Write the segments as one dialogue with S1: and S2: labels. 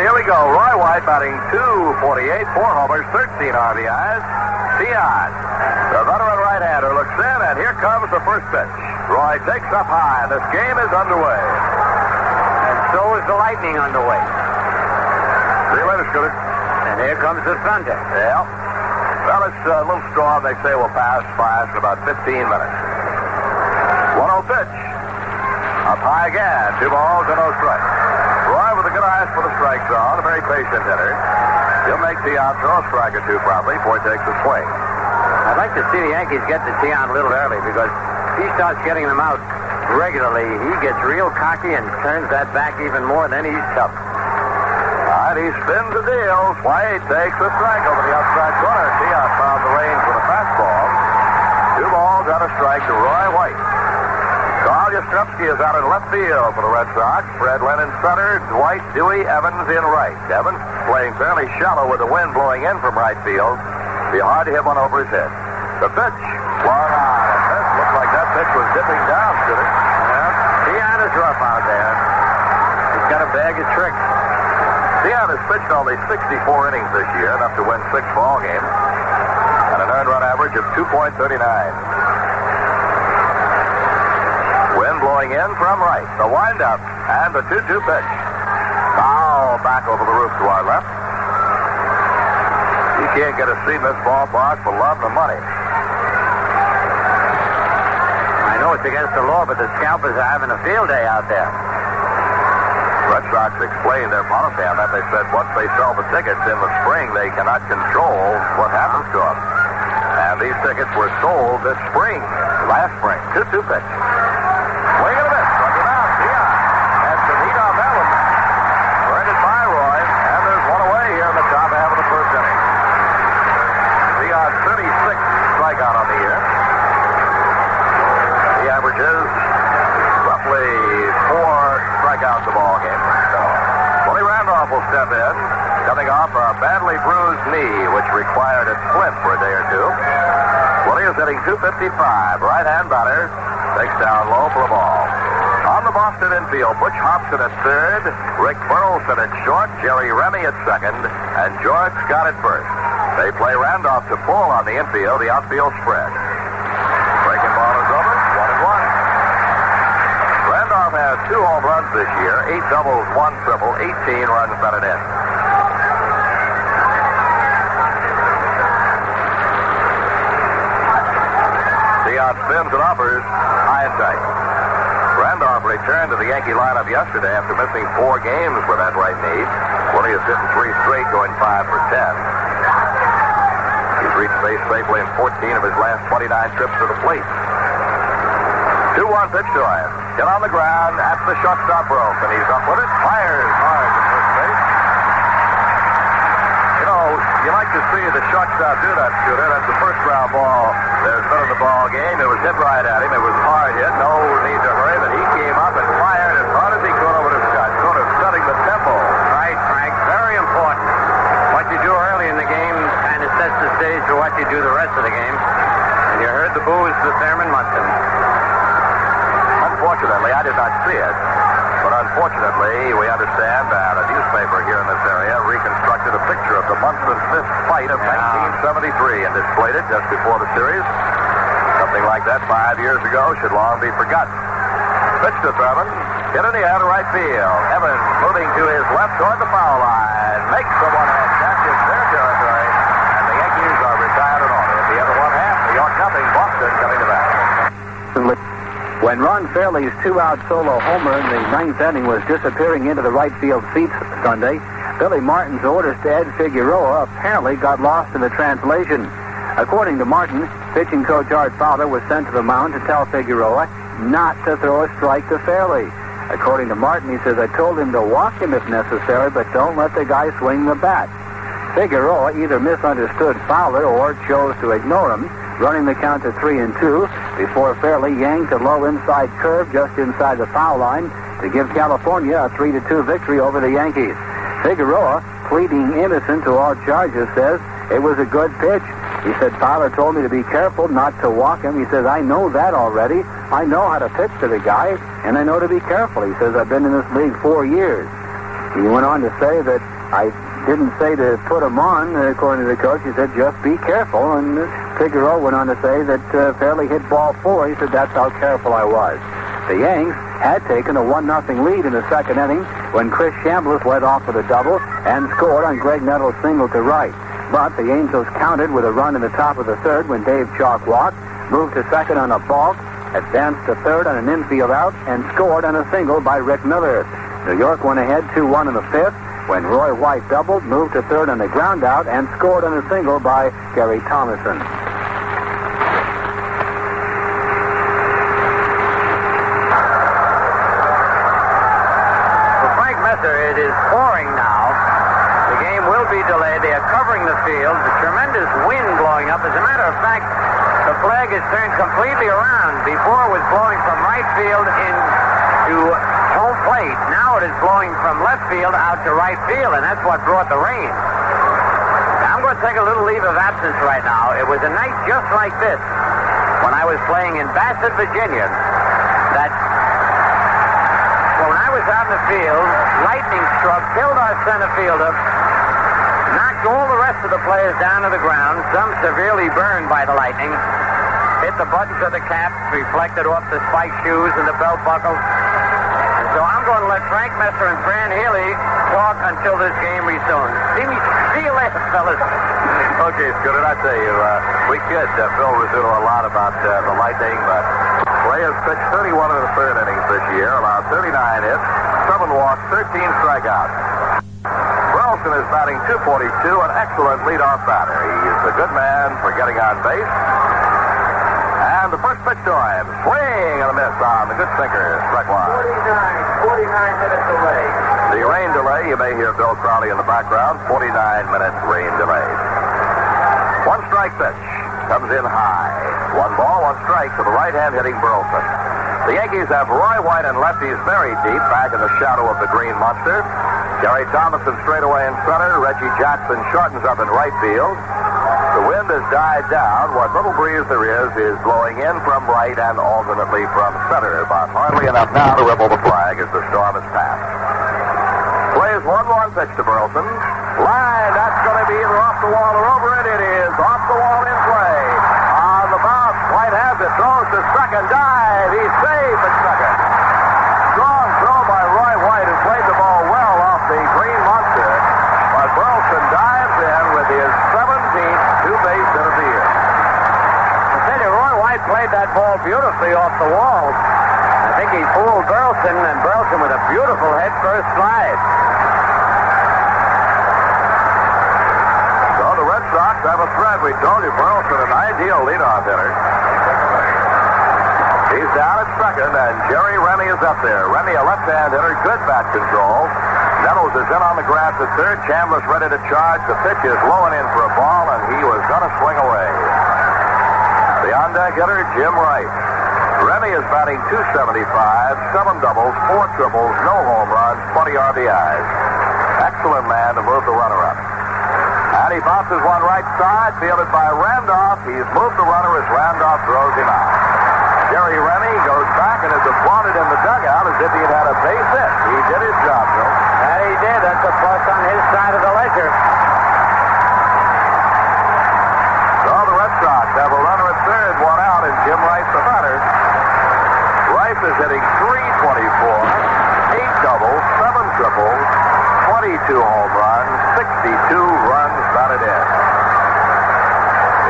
S1: here we go. Roy White batting .248, 4 homers, 13 RBIs. Tian, the veteran right-hander, looks in, and here comes the first pitch. Roy takes up high. This game is underway.
S2: And so is the Lightning underway.
S1: See you later, Scooter.
S2: And here comes the Thunder.
S1: Yeah. Well, it's a little storm. They say will pass fast in about 15 minutes. 1-0 pitch. Up high again. 2 balls and no strikes. Roy with a good eye for the strike zone. A very patient hitter. He'll make Tian throw a strike or two probably before he takes a swing.
S2: I'd like to see the Yankees get to Tian a little early because he starts getting them out regularly. He gets real cocky and turns that back even more, and then he's tough.
S1: All right, he spins the deals. White takes a strike over the outside corner. Tian found the range with a fastball. 2 balls and a strike to Roy White. Carl Yastrzemski is out in left field for the Red Sox. Fred Lynn in center. Dwight, Dewey, Evans in right. Evans playing fairly shallow with the wind blowing in from right field. Be hard to hit one over his head. The pitch, swung on. This looked like that pitch was dipping down, Scooter.
S2: Yeah, Tian is rough out there. He's got a bag of tricks.
S1: Tian has pitched only 64 innings this year, enough to win 6 ball games, and an earned run average of 2.39. Wind blowing in from right. The windup and the 2-2 pitch. Foul back over the roof to our left. You can't get a seat in this ballpark for love nor money.
S2: I know it's against the law, but the scalpers are having a field day out there.
S1: Red Sox explained their policy on that. They said once they sell the tickets in the spring, they cannot control what happens to them. And these tickets were sold this spring, last spring. 2-2 pitch. Swing and a miss. Struck him out. Tian had some heat on that one. Burned it by Roy, and there's one away here in the top half of the first inning. Tian's 36th strikeout on the year. He averages roughly 4 strikeouts a ball game. Willie Randolph will step in, coming off a badly bruised knee, which required a splint for a day or two. Willie is hitting .255. Right-hand batter. Takes down low for a ball. On the Boston infield, Butch Hobson at third, Rick Burleson at short, Jerry Remy at second, and George Scott at first. They play Randolph to pull on the infield, the outfield spread. Breaking ball is over, 1-1. Randolph has 2 home runs this year, 8 doubles, 1 triple, 18 runs batted in. Tian spins and offers high and tight. Randolph returned to the Yankee lineup yesterday after missing 4 games with that right knee. Willie has hit 3 straight, going 5 for 10. He's reached base safely in 14 of his last 29 trips to the plate. 2-1 pitch to him. Hit on the ground at the shortstop rope, and he's up with it. Fires hard to first base. You know, you like to see the shortstop do that, Scooter. That's the first ground ball there's been in the ball game. It was hit right at him. It was hard hit. No need to hurry, but he came up and fired as hard as he could over the shot, sort of setting the tempo.
S2: Right, Frank. Very important. What you do early in the game kind of sets the stage for what you do the rest of the game. And you heard the boos to Thurman Munson.
S1: Unfortunately, I did not see it. But unfortunately, we understand that a newspaper here in this area reconstructed a picture of the Munson-Smith fight of 1973 and displayed it just before the series. Something like that 5 years ago should long be forgotten. Pitch to Thurman. Hit in the air to right field. Evans moving to his left toward the foul line. Makes the one-hand catch. It's their territory. And the Yankees are retired in order. At the end of one half, New York nothing. Boston coming to bat.
S3: When Ron Fairley's 2-out solo homer in the 9th inning was disappearing into the right field seats Sunday, Billy Martin's orders to Ed Figueroa apparently got lost in the translation. According to Martin, pitching coach Art Fowler was sent to the mound to tell Figueroa not to throw a strike to Fairley. According to Martin, he says, I told him to walk him if necessary, but don't let the guy swing the bat. Figueroa either misunderstood Fowler or chose to ignore him, running the count to 3-2 before Fairley yanked a low inside curve just inside the foul line to give California a 3-2 victory over the Yankees. Figueroa, pleading innocent to all charges, says it was a good pitch. He said Fowler told me to be careful not to walk him. He says, I know that already. I know how to pitch to the guy, and I know to be careful. He says, I've been in this league 4 years. He went on to say that I didn't say to put him on, according to the coach. He said, just be careful. And Figueroa went on to say that Fairley hit ball 4. He said, that's how careful I was. The Yanks had taken a 1-0 lead in the second inning when Chris Chambliss led off with a double and scored on Greg Nettles' single to right. But the Angels countered with a run in the top of the third when Dave Chalk walked, moved to second on a balk, advanced to third on an infield out, and scored on a single by Rick Miller. New York went ahead 2-1 in the fifth when Roy White doubled, moved to third on the ground out, and scored on a single by Gary Thomason.
S2: For Frank Messer, it is pouring now. The game will be delayed. They are covering the field. The tremendous wind blowing up. As a matter of fact, the flag is turned completely around. Before it was blowing from right field into home plate. Now it is blowing from left field out to right field, and that's what brought the rain. Now, I'm going to take a little leave of absence right now. It was a night just like this when I was playing in Bassett, Virginia, that when I was out in the field, lightning struck, killed our center fielder, knocked all the rest of the players down to the ground, some severely burned by the lightning, hit the buttons of the caps, reflected off the spiked shoes and the belt buckles. And so I'm going to let Frank Messer and Fran Healy talk until this game resumes. See you later, fellas.
S1: Okay, Scooter, I tell you, we kid Phil Rizzuto a lot about the lightning, but Clay has pitched 31 in the third innings this year, allowed 39 hits, 7 walks, 13 strikeouts. Burleson is batting .242, an excellent leadoff batter. He's a good man for getting on base. And the first pitch to him, swing and a miss on the good sinker, strike one.
S2: 49 minutes away.
S1: The rain delay, you may hear Bill Crowley in the background, 49 minutes rain delay. One strike pitch, comes in high. 1 ball, 1 strike to the right-hand hitting Burleson. The Yankees have Roy White and lefties very deep back in the shadow of the green monster. Gary Thomason straight away in center. Reggie Jackson shortens up in right field. The wind has died down. What little breeze there is blowing in from right and alternately from center, but hardly enough now to ripple the flag as the storm has passed. Plays 1-1 pitch to Burleson. Line, that's going to be either off the wall or over it. It is off the wall in play. On the bounce, White has it, throws to second, dive. He's safe at second. Strong throw by Roy White, who played the ball well off the green monster. But Burleson dives in with his 17th two-base hit of the year.
S2: I tell you, Roy White played that ball beautifully off the wall. I think he fooled Burleson, and Burleson with a beautiful head-first slide.
S1: So the Red Sox have a threat. We told you, Burleson, an ideal leadoff hitter. He's down at second, and Jerry Rennie is up there. Rennie, a left-hand hitter, good bat control. Nettles is in on the grass at third. Chambliss ready to charge. The pitch is low and in for a ball, and he was going to swing away. The on-deck hitter, Jim Rice. Rennie is batting .275, 7 doubles, 4 triples, no home runs, 20 RBIs. Excellent man to move the runner up. And he bounces one right side, fielded by Randolph. He's moved the runner as Randolph throws him out. Jerry Rennie goes back and is applauded in the dugout as if he had had a base hit. He did his job, Bill.
S2: And he did. That's a plus on his side of the ledger.
S1: So the Red Sox have a runner at third, 1 out, and Jim Rice the batter. Rice is hitting .324, 8 doubles, 7 triples, 22 home runs, 62 runs batted in.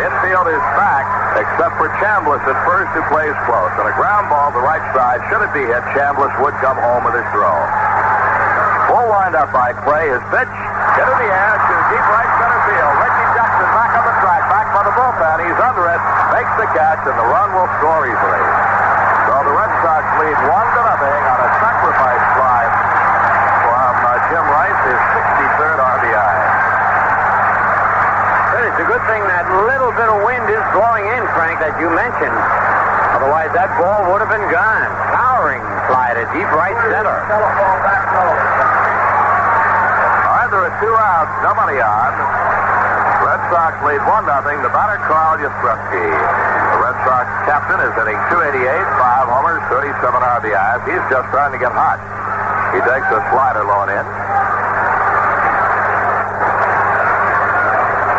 S1: Infield is back, except for Chambliss at first, who plays close. And a ground ball to the right side. Should it be hit, Chambliss would come home with his throw. Full windup by Clay. His pitch into the air to deep right center field. Reggie Jackson back on the track, back by the bullpen. He's under it, makes the catch, and the run will score easily. So the Red Sox lead 1-0 on a sacrifice fly from Jim Rice, his 63rd RBI.
S2: It's a good thing that little bit of wind is blowing in, Frank, that you mentioned. Otherwise, that ball would have been gone. Towering fly to deep right center.
S1: All right, there are 2 outs, nobody on. Red Sox lead 1-0. The batter, Carl Yastrzemski. The Red Sox captain is hitting .288, 5 homers, 37 RBIs. He's just trying to get hot. He takes a slider low and in.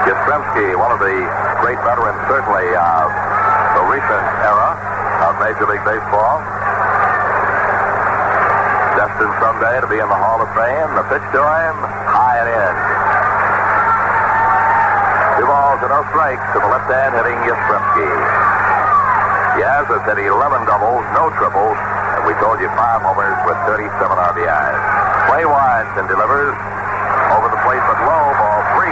S1: Yastrzemski, one of the great veterans, certainly, of the recent era of Major League Baseball. Destined someday to be in the Hall of Fame. The pitch to him, high and in. 2 balls and no strikes to the left hand hitting Yastrzemski. Yaz has hit 11 doubles, no triples, and we told you 5 homers with 37 RBIs. Play winds and delivers over the plate but low, ball 3.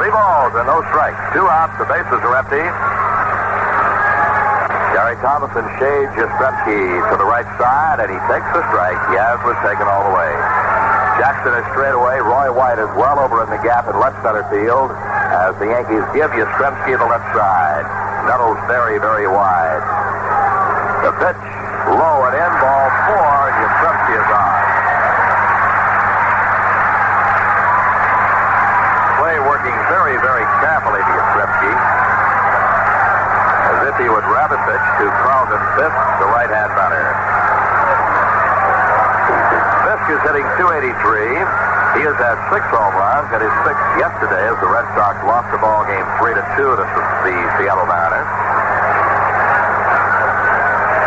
S1: 3 balls and no strikes. 2 outs, the bases are empty. Gary Thomason shades Yastrzemski to the right side, and he takes the strike. Yaz was taken all the way. Jackson is straight away. Roy White is well over in the gap in left center field as the Yankees give Yastrzemski the left side. Nettles very, very wide. The pitch, low and in, ball 4, and Yastrzemski is on. Play working very, very carefully to Yastrzemski, as if he would rather pitch to Carlton Fisk, the right-hand batter. Fisk is hitting .283. He has had 6 home runs, and his 6th yesterday as the Red Sox lost the ball game 3-2 to the Seattle Mariners.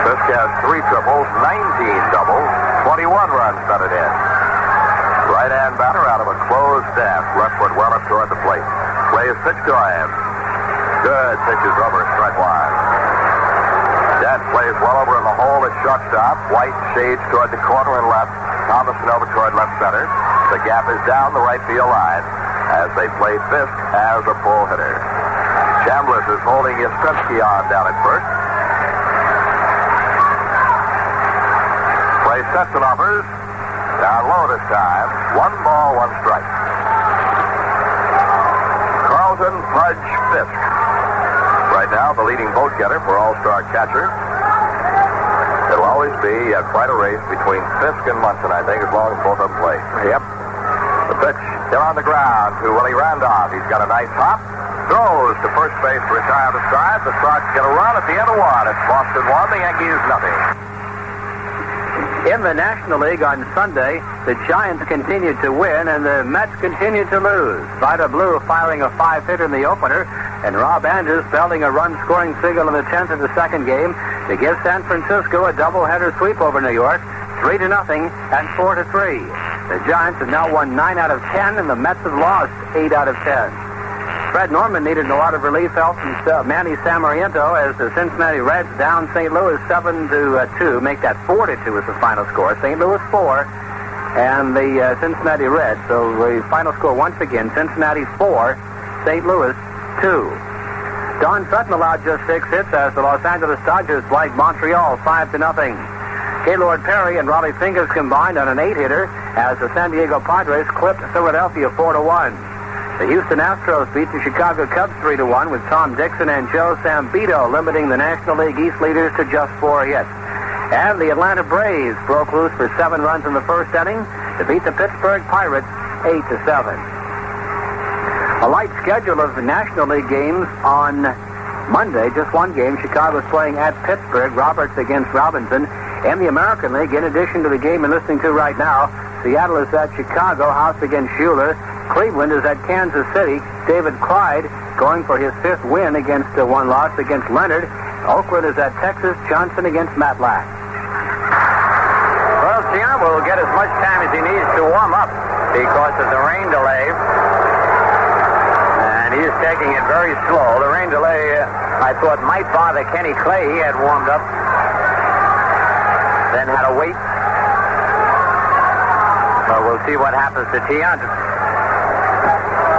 S1: Fisk has 3 triples, 19 doubles, 21 runs batted in. Right-hand batter out of a closed stance, left foot well up toward the plate. Plays pitch to him. Good pitches over strike one. Dent plays well over in the hole at shortstop. White shades toward the corner and left. Thomason over toward left center. The gap is down the right field line as they play Fisk as a pull hitter. Chambliss is holding Yastrzemski on down at first. Play sets and offers. Down low this time. 1 ball, 1 strike. Carlton Fudge Fisk. Right now, the leading vote getter for All-Star catcher. It'll always be quite a race between Fisk and Munson, I think, as long as both of them play. Yep. The pitch still on the ground to Willie Randolph. He's got a nice hop. Throws to first base to retire the side. The Sox get a run at the end of 1. It's Boston 1, the Yankees nothing.
S3: In the National League on Sunday, the Giants continued to win and the Mets continued to lose. Vida Blue firing a 5-hitter in the opener, and Rob Andrews belting a run-scoring single in the 10th of the second game to give San Francisco a doubleheader sweep over New York, 3-0 and 4-3. The Giants have now won 9 out of 10, and the Mets have lost 8 out of 10. Fred Norman needed a lot of relief help from Manny Samariento as the Cincinnati Reds down St. Louis 7-2, make that 4-2 as the final score. St. Louis 4 and the Cincinnati Reds. So the final score once again, Cincinnati 4, St. Louis 2. Don Sutton allowed just 6 hits as the Los Angeles Dodgers blanked Montreal 5-0. Gaylord Perry and Raleigh Fingers combined on an 8-hitter as the San Diego Padres clipped Philadelphia 4-1. The Houston Astros beat the Chicago Cubs 3-1 with Tom Dixon and Joe Sambito limiting the National League East leaders to just 4 hits. And the Atlanta Braves broke loose for 7 runs in the first inning to beat the Pittsburgh Pirates 8-7. A light schedule of the National League games on Monday, just 1 game. Chicago's playing at Pittsburgh, Roberts against Robinson. And the American League, in addition to the game you're listening to right now, Seattle is at Chicago, House against Schuler. Cleveland is at Kansas City. David Clyde going for his 5th win against 1 loss against Leonard. Oakland is at Texas. Johnson against Matlack.
S2: Well, Tian will get as much time as he needs to warm up because of the rain delay. And he's taking it very slow. The rain delay, I thought, might bother Kenny Clay. He had warmed up, then had to wait. But we'll see what happens to Tian.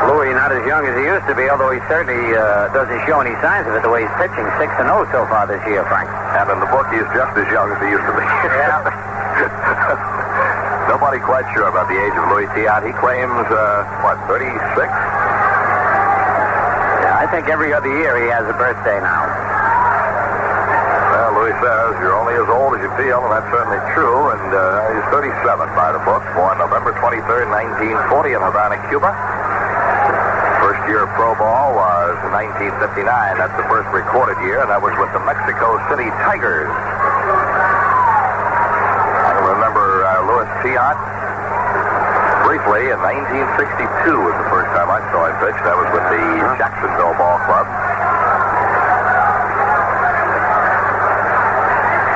S2: Louis not as young as he used to be, although he certainly doesn't show any signs of it the way he's pitching. 6-0 so far this year, Frank.
S1: And in the book, he's just as young as he used to be.
S2: Yeah.
S1: Nobody quite sure about the age of Louis Tiant. He claims, 36?
S2: Yeah, I think every other year he has a birthday now.
S1: Well, Louis says you're only as old as you feel, and that's certainly true. And he's 37 by the book, born November 23rd, 1940 in Havana, Cuba. First year of pro ball was in 1959. That's the first recorded year, and that was with the Mexico City Tigers. I can remember Louis Tiant briefly in 1962 was the first time I saw him pitch. That was with the Jacksonville Ball Club.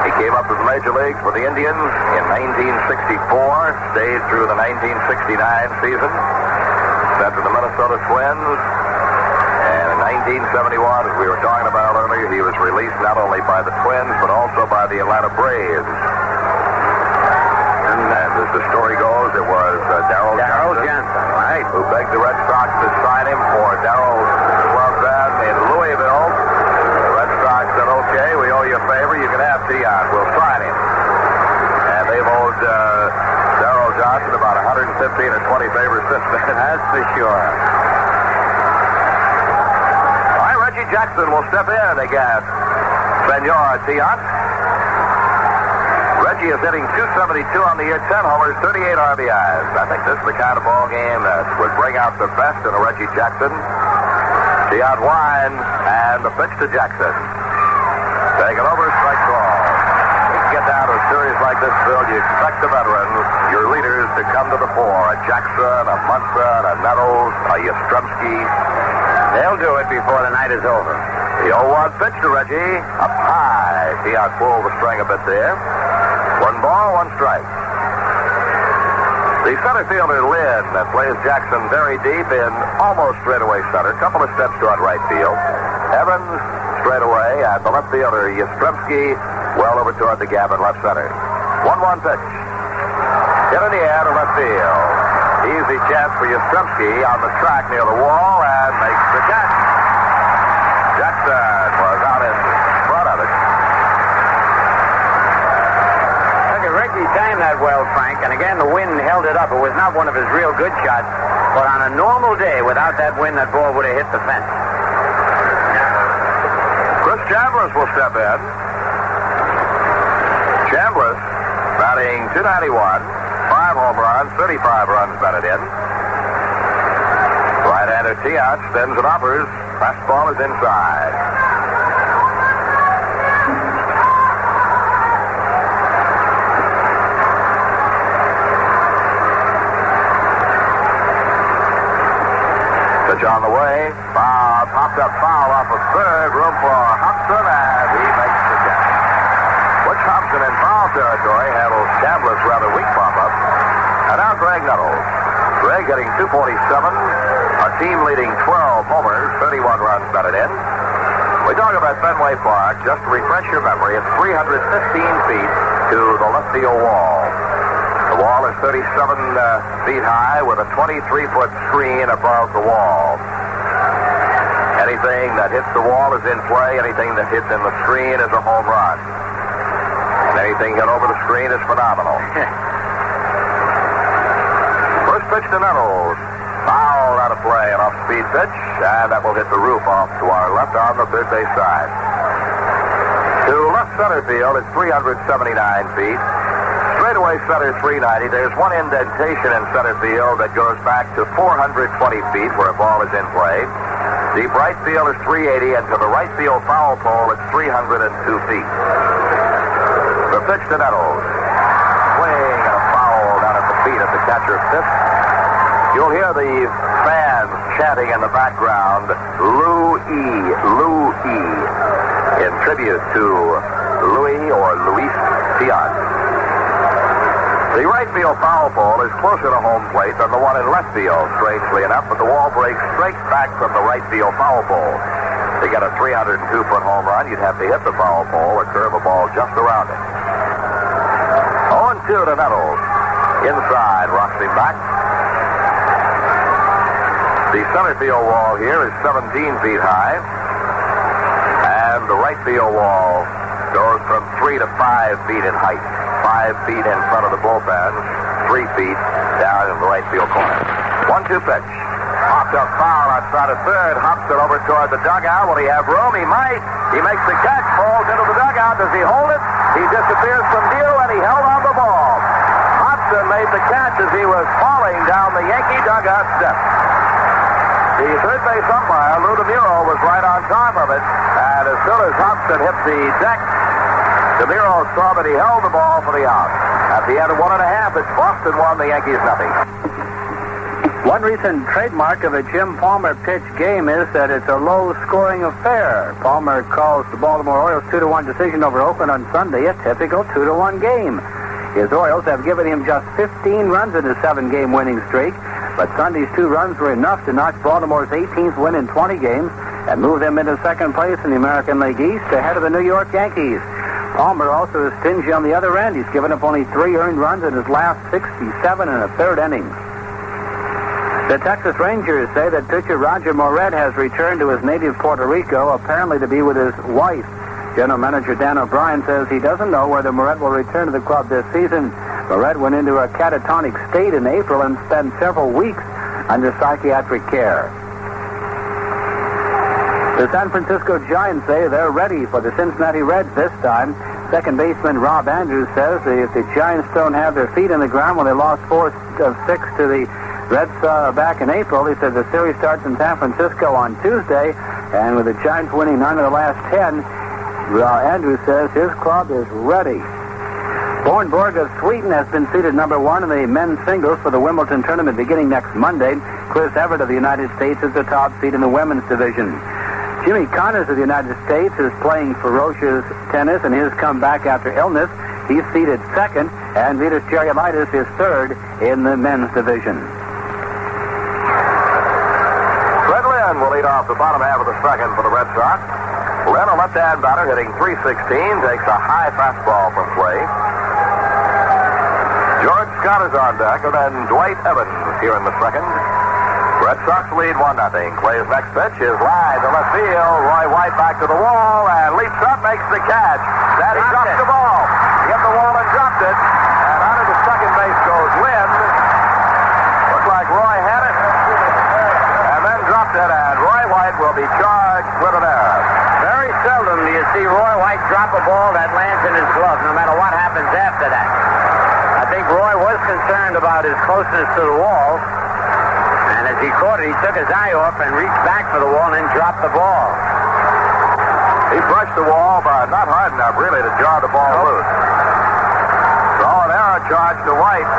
S1: He came up to the major leagues for the Indians in 1964, stayed through the 1969 season, sent to the Minnesota Twins, and in 1971, as we were talking about earlier, he was released not only by the Twins, but also by the Atlanta Braves. And as the story goes, it was Darrell Johnson,
S2: right,
S1: who begged the Red Sox to sign him for Darrell's club band in Louisville. The Red Sox said, okay, we owe you a favor. You can have Tiant. We'll sign him. And they've owed Darrell Johnson about 115 or 20 favors since then.
S2: That's for sure.
S1: All right, Reggie Jackson will step in against Senor Tiant. Reggie is hitting .272 on the year, 10 homers, 38 RBIs. I think this is the kind of ball game that would bring out the best in a Reggie Jackson. Tiant winds, and the pitch to Jackson. Taking over, strike ball. You can get down to a series like this, Phil. You expect the veterans, your leaders, to come to the fore. A Jackson, a Munson, a Nettles, a Yastrzemski.
S2: They'll do it before the night is over.
S1: The 0-1 pitch to Reggie. Up high. Tiant pulled the string a bit there. 1 ball, 1 strike. The center fielder, Lynn, plays Jackson very deep in almost straightaway center. Couple of steps toward right field. Evans, straightaway, and the left fielder, Yastrzemski, well over toward the gap in left center. 1-1 pitch. Hit in the air to left field. Easy chance for Yastrzemski on the track near the wall and makes the catch. Jackson was out in front of it.
S2: He timed that well, Frank, and again the wind held it up. It was not one of his real good shots, but on a normal day without that wind, that ball would have hit the fence.
S1: Chris Chambliss will step in. Chambliss batting .291, 5 home runs, 35 runs batted in. Right-hander Tiant spins and uppers. Fastball is inside. Pitch on the way. Popped up foul off of third. Room for Hobson, and he makes the catch. Butch Hobson in foul territory handles Chambliss' rather weak pop-up. And now Greg Nettles. Greg getting .247. A team leading 12 homers, 31 runs batted in. We talk about Fenway Park. Just to refresh your memory, it's 315 feet to the left field wall. The wall is 37 feet high with a 23-foot screen above the wall. Anything that hits the wall is in play. Anything that hits in the screen is a home run. And anything hit over the screen is phenomenal. First pitch to Nettles. Foul out of play, an off-speed pitch, and that will hit the roof off to our left on the third base side. To left center field, it's 379 feet. Straightaway center 390. There's one indentation in center field that goes back to 420 feet where a ball is in play. Deep right field is 380, and to the right field foul pole, it's 302 feet. The pitch to Nettles. Swing and a foul down at the feet of the catcher fifth. You'll hear the fans chanting in the background, Louis, Louis, in tribute to Louis or Luis Tiant. The right field foul pole is closer to home plate than the one in left field, strangely enough, but the wall breaks straight back from the right field foul pole. To get a 302-foot home run, you'd have to hit the foul pole or curve a ball just around it. 0-2 to Nettles. Inside, rocks him back. The center field wall here is 17 feet high, and the right field wall goes from 3 to 5 feet in height. 5 feet in front of the bullpen, 3 feet down in the right field corner. 1-2 pitch. Popped up foul outside of third. Hobson over toward the dugout. Will he have room? He might. He makes the catch, falls into the dugout. Does he hold it? He disappears from view, and he held on the ball. Hobson made the catch as he was falling down the Yankee dugout steps. The third base umpire, Lou DeMuro, was right on top of it, and as soon as Hobson hit the deck, DeMuro saw that he held the ball for the out. At the end of 1.5, it's Boston 1, the Yankees nothing.
S3: One recent trademark of a Jim Palmer pitch game is that it's a low-scoring affair. Palmer calls the Baltimore Orioles 2-1 decision over Oakland on Sunday a typical 2-1 game. His Orioles have given him just 15 runs in his 7-game winning streak, but Sunday's 2 runs were enough to notch Baltimore's 18th win in 20 games and move them into second place in the American League East ahead of the New York Yankees. Palmer also is stingy on the other end. He's given up only 3 earned runs in his last 67 and a third innings. The Texas Rangers say that pitcher Roger Moret has returned to his native Puerto Rico, apparently to be with his wife. General Manager Dan O'Brien says he doesn't know whether Moret will return to the club this season. Moret went into a catatonic state in April and spent several weeks under psychiatric care. The San Francisco Giants say they're ready for the Cincinnati Reds this time. Second baseman Rob Andrews says that if the Giants don't have their feet in the ground when they lost 4 of 6 to the Reds back in April, he said the series starts in San Francisco on Tuesday, and with the Giants winning 9 of the last 10, Andrews says his club is ready. Bornborg of Sweden has been seeded number 1 in the men's singles for the Wimbledon tournament beginning next Monday. Chris Evert of the United States is the top seed in the women's division. Jimmy Connors of the United States is playing ferocious tennis in his comeback after illness. He's seeded 2nd, and Vitas Gerulaitis is 3rd in the men's division.
S1: Fred Lynn will lead off the bottom half of the second for the Red Sox. Lynn, a left-hand batter, hitting .316, takes a high fastball from play. George Scott is on deck, and then Dwight Evans here in the second. Red Sox lead 1-0. Clay's next pitch is line to left field. Roy White back to the wall and leaps up, makes the catch. Then he drops the ball. He hit the wall and dropped it. And out of the second base goes Lynn. Looks like Roy had it. And then dropped it, and Roy White will be charged with an error.
S2: Very seldom do you see Roy White drop a ball that lands in his glove, no matter what happens after that. I think Roy was concerned about his closeness to the wall. And as he caught it, he took his eye off and reached back for the wall and then dropped the ball.
S1: He brushed the wall, but not hard enough, really, to jar the ball loose. So an error charge to White.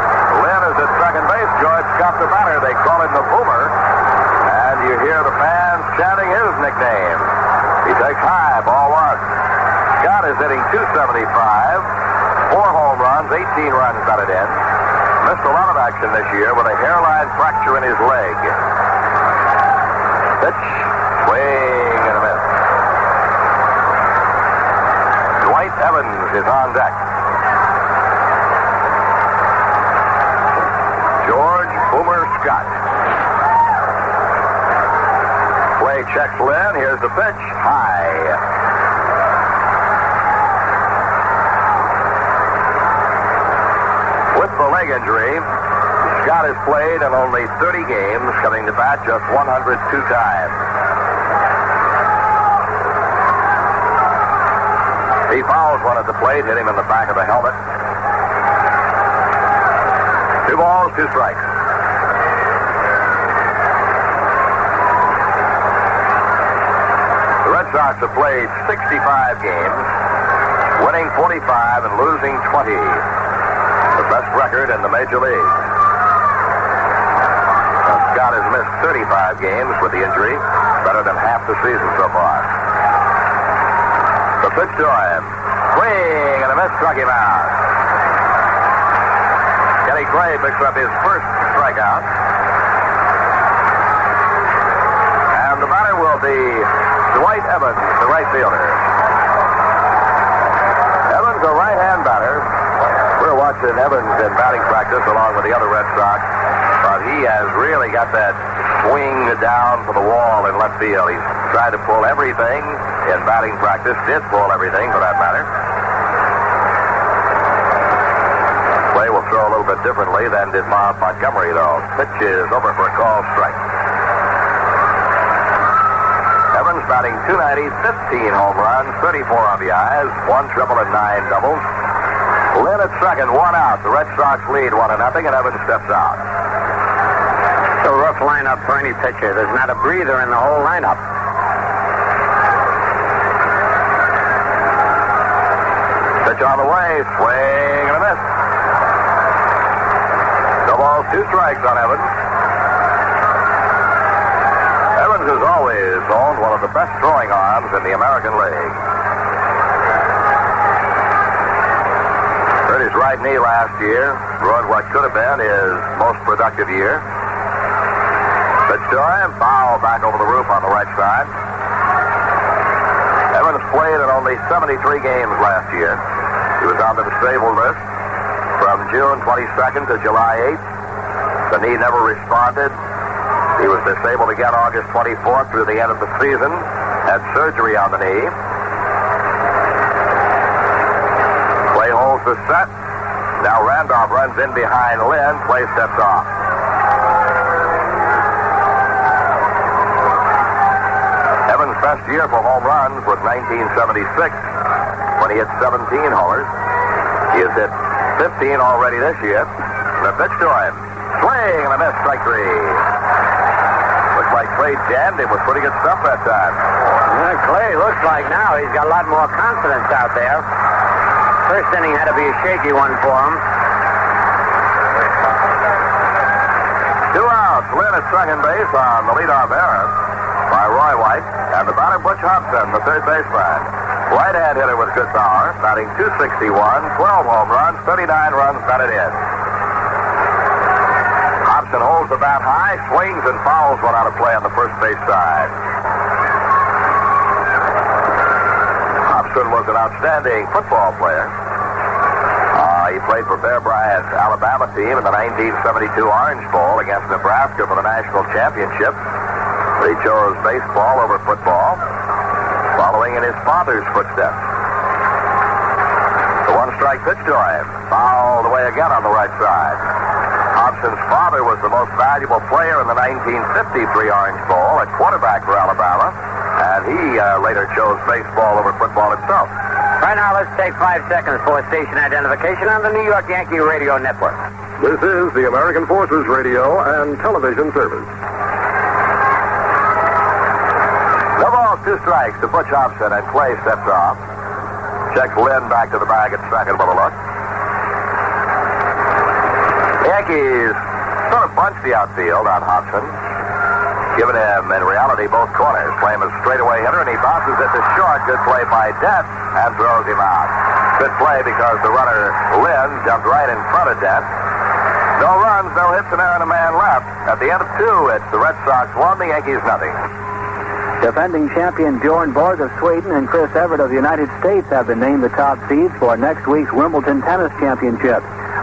S1: Lynn is at second base. George Scott the batter. They call him the Boomer. And you hear the fans chanting his nickname. He takes high, ball 1. Scott is hitting .275. 4 home runs, 18 runs batted in. Missed a lot of action this year with a hairline fracture in his leg. Pitch, swing and a miss. Dwight Evans is on deck. George Boomer Scott. Play checks Lynn. Here's the pitch. High. With the leg injury, Scott has played in only 30 games, coming to bat just 102 times. He fouls one at the plate, hit him in the back of the helmet. 2 balls, 2 strikes. The Red Sox have played 65 games, winning 45 and losing 20. The best record in the Major League. Scott has missed 35 games with the injury, better than half the season so far. The pitch to him. Swing and a miss, struck him out. Kenny Clay picks up his first strikeout. And the batter will be Dwight Evans, the right fielder. Evans, a right-hand batter. We're watching Evans in batting practice along with the other Red Sox, but he has really got that swing down for the wall in left field. He's tried to pull everything in batting practice, did pull everything for that matter. Clay will throw a little bit differently than did Montgomery, though. Pitch is over for a call strike. Evans batting .290, 15 home runs, 34 RBIs, 1 triple and 9 doubles. Lynn at second, 1 out. The Red Sox lead 1-0, and Evans steps out.
S2: It's a rough lineup for any pitcher. There's not a breather in the whole lineup.
S1: Pitch on the way, swing and a miss. 2 balls, 2 strikes on Evans. Evans has always owned one of the best throwing arms in the American League. Hurt his right knee last year, ruined what could have been his most productive year. Pitch to him, foul back over the roof on the right side. Evans played in only 73 games last year. He was on the disabled list from June 22nd to July 8th. The knee never responded. He was disabled again August 24th through the end of the season. Had surgery on the knee. Clay holds the set. Now Randolph runs in behind Lynn. Clay steps off. Evans' best year for home runs was 1976 when he hit 17 homers. He has hit 15 already this year. The pitch to him. Swing and a miss, strike three. Looks like Clay jammed him with pretty good stuff that time.
S2: Clay looks like now he's got a lot more confidence out there. First inning had to be a shaky one for him.
S1: 2 outs. Lynn at second base on the leadoff error by Roy White. And the batter, Butch Hobson, the third baseman. Right-hand hitter with good power, batting .261, 12 home runs, 39 runs batted in. Hobson holds the bat high, swings and fouls one out of play on the first base side. Hobson was an outstanding football player. He played for Bear Bryant's Alabama team in the 1972 Orange Bowl against Nebraska for the national championship. He chose baseball over football, following in his father's footsteps. The one-strike pitch to him, fouled away again on the right side. Hobson's father was the most valuable player in the 1953 Orange Bowl at quarterback for Alabama, and he later chose baseball over football himself.
S2: Right now, let's take 5 seconds for station identification on the New York Yankee Radio Network.
S4: This is the American Forces Radio and Television Service.
S1: No ball, 2 strikes to Butch Hobson, and Clay steps off. Checks Lynn back to the bag at second with a look. The Yankees sort of bunched the outfield on Hobson, giving him, in reality, both corners. Play him as straightaway hitter, and he bounces it to short. Good play by Dent, and throws him out. Good play because the runner, Lynn, jumped right in front of Dent. No runs, no hits, and there and a man left. At the end of 2, it's the Red Sox 1, the Yankees nothing.
S3: Defending champion Bjorn Borg of Sweden and Chris Everett of the United States have been named the top seeds for next week's Wimbledon Tennis Championship.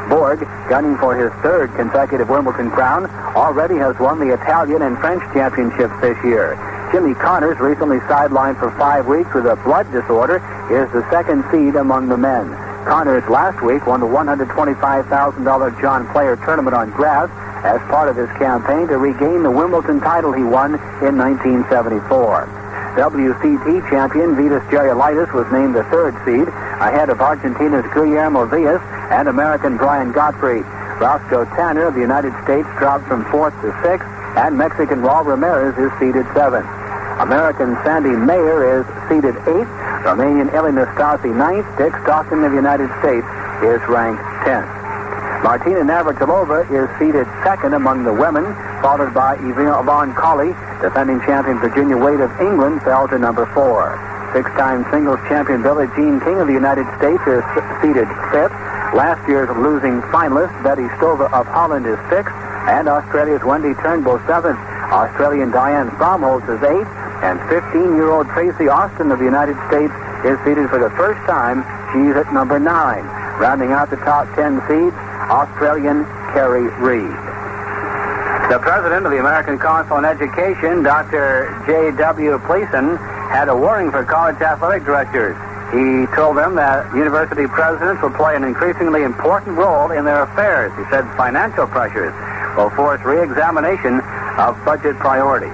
S3: Borg, gunning for his 3rd consecutive Wimbledon crown, already has won the Italian and French championships this year. Jimmy Connors, recently sidelined for 5 weeks with a blood disorder, is the 2nd seed among the men. Connors last week won the $125,000 John Player tournament on grass as part of his campaign to regain the Wimbledon title he won in 1974. WCT champion Vitas Gerulaitis was named the 3rd seed, ahead of Argentina's Guillermo Villas and American Brian Godfrey. Roscoe Tanner of the United States dropped from 4th to 6th, and Mexican Raul Ramirez is seeded 7th. American Sandy Mayer is seeded 8th, Romanian Eli Nastasi 9th, Dick Stockton of the United States is ranked 10th. Martina Navratilova is seeded 2nd among the women, followed by Yvonne Colley. Defending champion Virginia Wade of England fell to number 4. 6-time singles champion Billie Jean King of the United States is seeded 5th. Last year's losing finalist Betty Stova of Holland is 6th, and Australia's Wendy Turnbull 7th. Australian Diane Fromholz is 8th, and 15-year-old Tracy Austin of the United States is seeded for the first time. She's at number 9. Rounding out the top 10 seeds, Australian Kerry Reed. The president of the American Council on Education, Dr. J.W. Pleason, had a warning for college athletic directors. He told them that university presidents will play an increasingly important role in their affairs. He said financial pressures will force re-examination of budget priorities.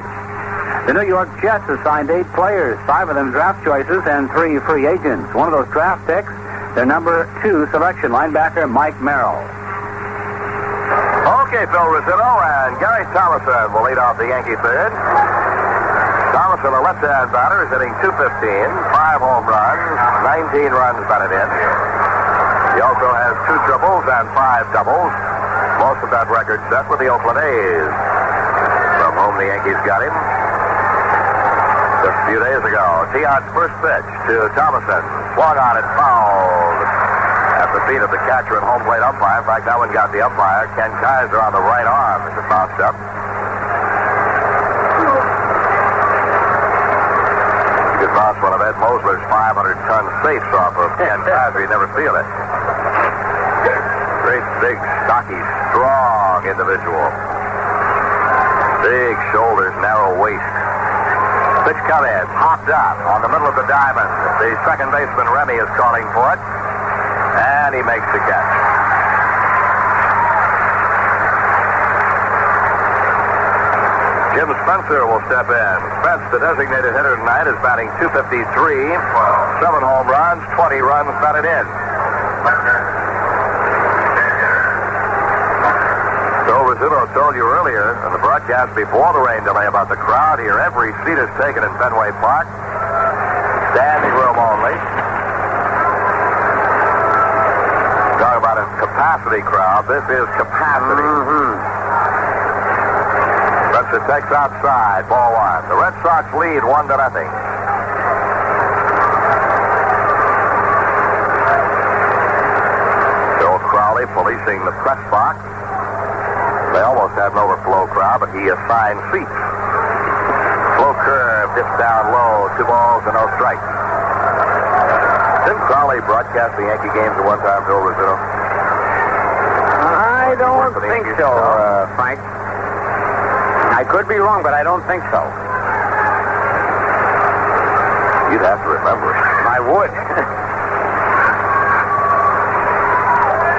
S3: The New York Jets assigned 8 players, 5 of them draft choices and 3 free agents. One of those draft picks, their number 2 selection linebacker, Mike Merrill.
S1: Okay, Phil Rizzuto and Gary Thomason will lead off the Yankee third. Thomason, a left-hand batter, is hitting .215, 5 home runs, 19 runs batted in. He also has 2 triples and 5 doubles. Most of that record set with the Oakland A's, from whom the Yankees got him. Just a few days ago. Tiot's first pitch to Thomason. Swung on and fouled at the feet of the catcher and home plate umpire. In fact, that one got the umpire. Ken Kaiser on the right arm as it bounced up. You could bounce one of Ed Mosler's 500-ton safes off of Ken Kaiser. You'd never feel it. Great, big, stocky, strong individual. Big shoulders, narrow waist. Pitch come in, hopped up on the middle of the diamond. The second baseman, Remy, is calling for it. And he makes the catch. Jim Spencer will step in. Spence, the designated hitter tonight, is batting .253. 7 home runs, 20 runs batted in. So Rizzuto told you earlier in the broadcast before the rain delay about the crowd here. Every seat is taken in Fenway Park. Standing room only. Talk about a capacity crowd. This is capacity. Spencer takes outside. Ball one. The Red Sox lead 1-0. Bill Crowley policing the press box. They almost had an overflow crowd, but he assigned seats. Slow curve, dips down low, 2 balls and no strikes. Didn't Crowley broadcast the Yankee games at one time, Bill Rizzuto?
S2: I don't think so, Frank. I could be wrong, but I don't think so.
S1: You'd have to remember it.
S2: I would.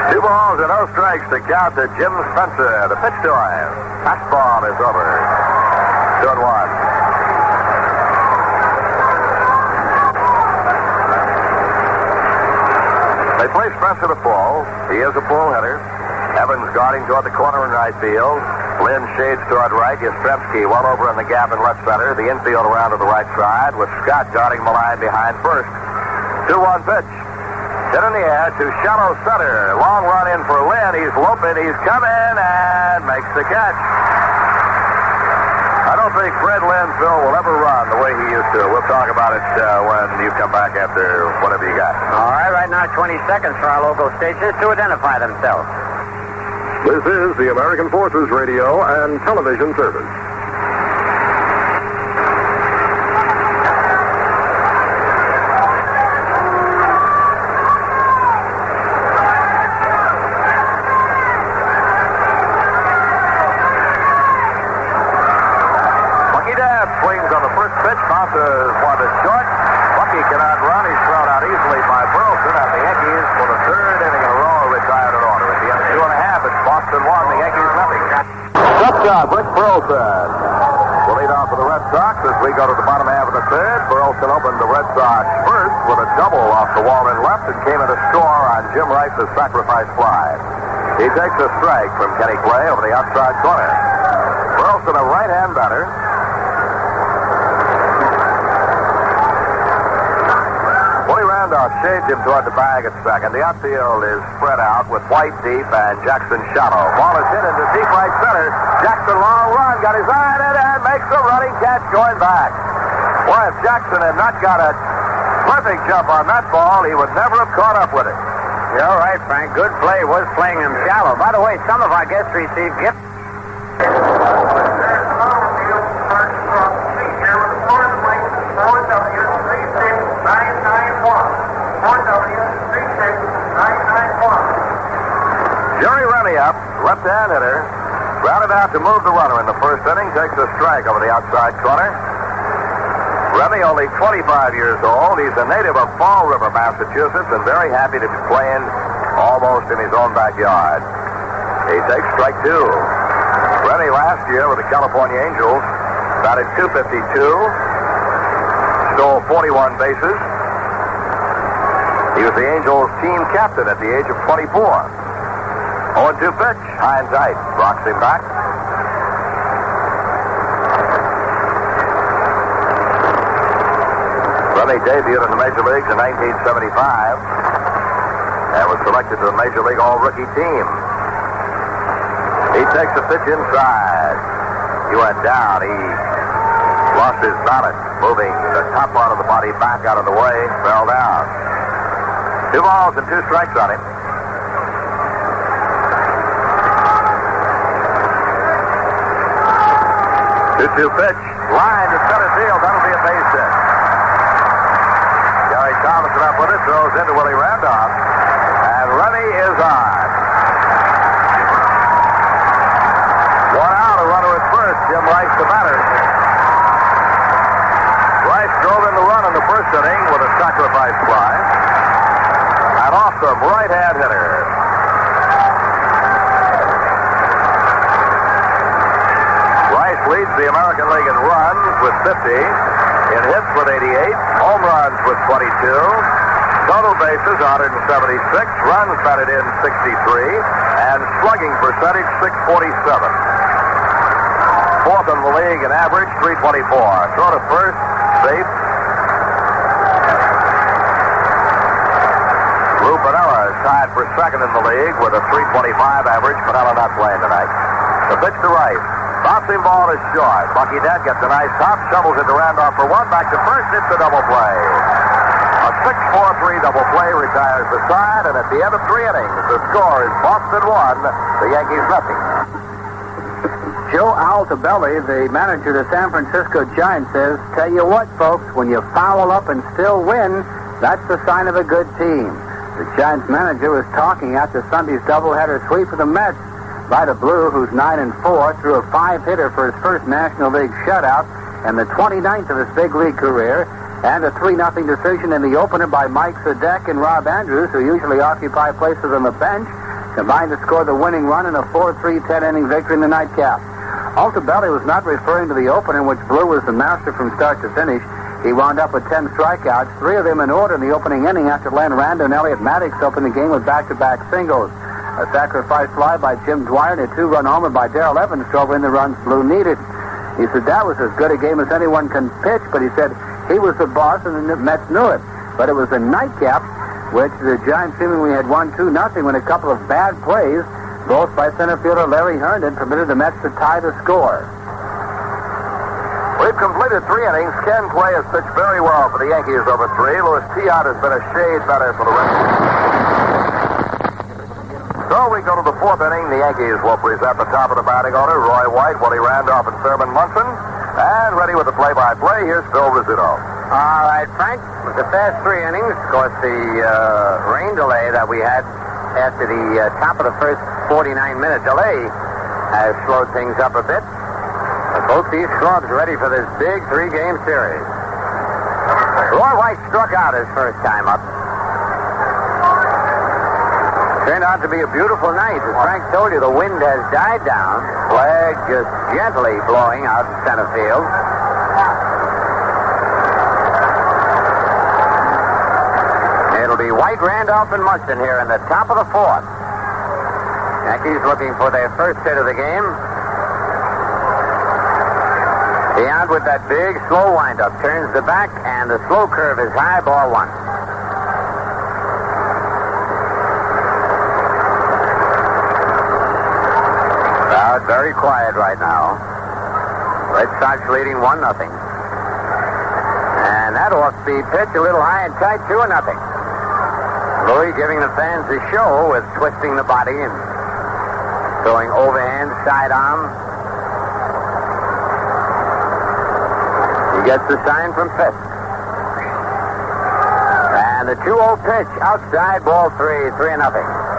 S1: 2 balls and no strikes to count to Jim Spencer. The pitch to him. Fastball is over. 2-1. They play Spencer to full. He is a full hitter. Evans guarding toward the corner in right field. Lynn shades toward right. Yastrzemski well over in the gap in left center. The infield around to the right side with Scott guarding the line behind first. 2-1 pitch. Hit in the air to shallow center. Long run in for Lynn. He's loping. He's coming and makes the catch. I don't think Fred Linsville will ever run the way he used to. We'll talk about it when you come back after whatever you got.
S2: All right, right now 20 seconds for our local stations to identify themselves.
S4: This is the American Forces Radio and Television Service.
S1: Swings on the first pitch, bounces one to short. Bucky cannot run. He's thrown out easily by Burleson, and the Yankees, for the third inning in a row, are retired in order. At the end of 2.5, it's Boston 1, the Yankees nothing. Shot, Rick Burleson will lead off for the Red Sox as we go to the bottom half of the third. Burleson opened the Red Sox first with a double off the wall in left and came in to score on Jim Rice's sacrifice fly. He takes a strike from Kenny Clay over the outside corner. Burleson, a right-hand batter. Randolph shades him toward the bag at second. The outfield is spread out with White deep and Jackson shallow. Ball is hit into deep right center. Jackson, long run, got his eye in it and makes a running catch going back. Boy, if Jackson had not got a perfect jump on that ball, he would never have caught up with it.
S2: You're all right, Frank. Good play. Was playing him shallow. By the way, some of our guests received gifts.
S1: Jerry Remy up, left-hand hitter, grounded out to move the runner in the first inning, takes a strike over the outside corner. Remy, only 25 years old. He's a native of Fall River, Massachusetts, and very happy to be playing almost in his own backyard. He takes strike 2. Remy last year with the California Angels batted .252, stole 41 bases. He was the Angels team captain at the age of 24. 0-2 pitch, high and tight, rocks him back. Remy debuted in the Major Leagues in 1975 and was selected to the Major League All-Rookie team. He takes a pitch inside. He went down. He Lost his balance, moving the top part of the body back out of the way, fell down. 2 balls and 2 strikes on him. 2-2 pitch. Line to center field. That'll be a base hit. Gary Thomason up with it. Throws into Willie Randolph. And Rennie is on. 1 out. A runner at first. Jim Rice the batter. Rice drove in the run in the first inning with a sacrifice fly. An awesome right-hand hitter. Rice leads the American League in runs with 50, in hits with 88, home runs with 22, total bases 176, runs batted in 63, and slugging percentage 647. Fourth in the league in average 324. Throw to first, safe. Lou Piniella is tied for second in the league with a 325 average. Piniella not playing tonight. The pitch to Rice. Bouncing ball is short. Bucky Dent gets a nice hop, shovels it to Randolph for 1. Back to first. It's a double play. A 6-4-3 double play retires the side, and at the end of 3 innings, the score is Boston 1, the Yankees nothing.
S3: Joe Altobelli, the manager of the San Francisco Giants, says, "Tell you what, folks, when you foul up and still win, that's the sign of a good team." The Giants manager was talking after Sunday's doubleheader sweep of the Mets. Vida Blue, who's 9-4, threw a 5-hitter for his first National League shutout and the 29th of his big league career, and a 3-0 decision in the opener by Mike Sadek and Rob Andrews, who usually occupy places on the bench, combined to score the winning run in a 4-3 10-inning victory in the nightcap. Altobelli was not referring to the opener, in which Blue was the master from start to finish. He wound up with 10 strikeouts, 3 of them in order in the opening inning after Len Rando and Elliot Maddox opened the game with back-to-back singles. A sacrifice fly by Jim Dwyer and a 2-run homer by Darrell Evans drove in the runs Blue needed. He said that was as good a game as anyone can pitch, but he said he was the boss and the Mets knew it. But it was a nightcap, which the Giants seemingly had won 2-0 when a couple of bad plays, both by center fielder Larry Herndon, permitted the Mets to tie the score.
S1: We've completed 3 innings. Ken Clay has pitched very well for the Yankees over 3. Louis Tiant has been a shade better for the Reds. So we go to the 4th inning. The Yankees will present the top of the batting order. Roy White, Willie Randolph, and Thurman Munson. And ready with the play-by-play, here's Phil Rizzuto.
S2: All right, Frank. With the first 3 innings, of course, the rain delay that we had after the top of the first 49-minute delay has slowed things up a bit. But both these clubs ready for this big 3-game series. Roy White struck out his first time up. Turned out to be a beautiful night. As Frank told you, the wind has died down. Flag just gently blowing out in center field. It'll be White, Randolph, and Munson here in the top of the 4th. Yankees looking for their first hit of the game. Beyond with that big, slow windup. Turns the back, and the slow curve is high, ball 1. Crowd very quiet right now. Red Sox leading 1-0. And that off-speed pitch a little high and tight, 2-0. Louis giving the fans a show with twisting the body and throwing overhand, sidearm. He gets the sign from Fisk. And the 2-0 pitch outside, ball 3, 3-0.
S1: I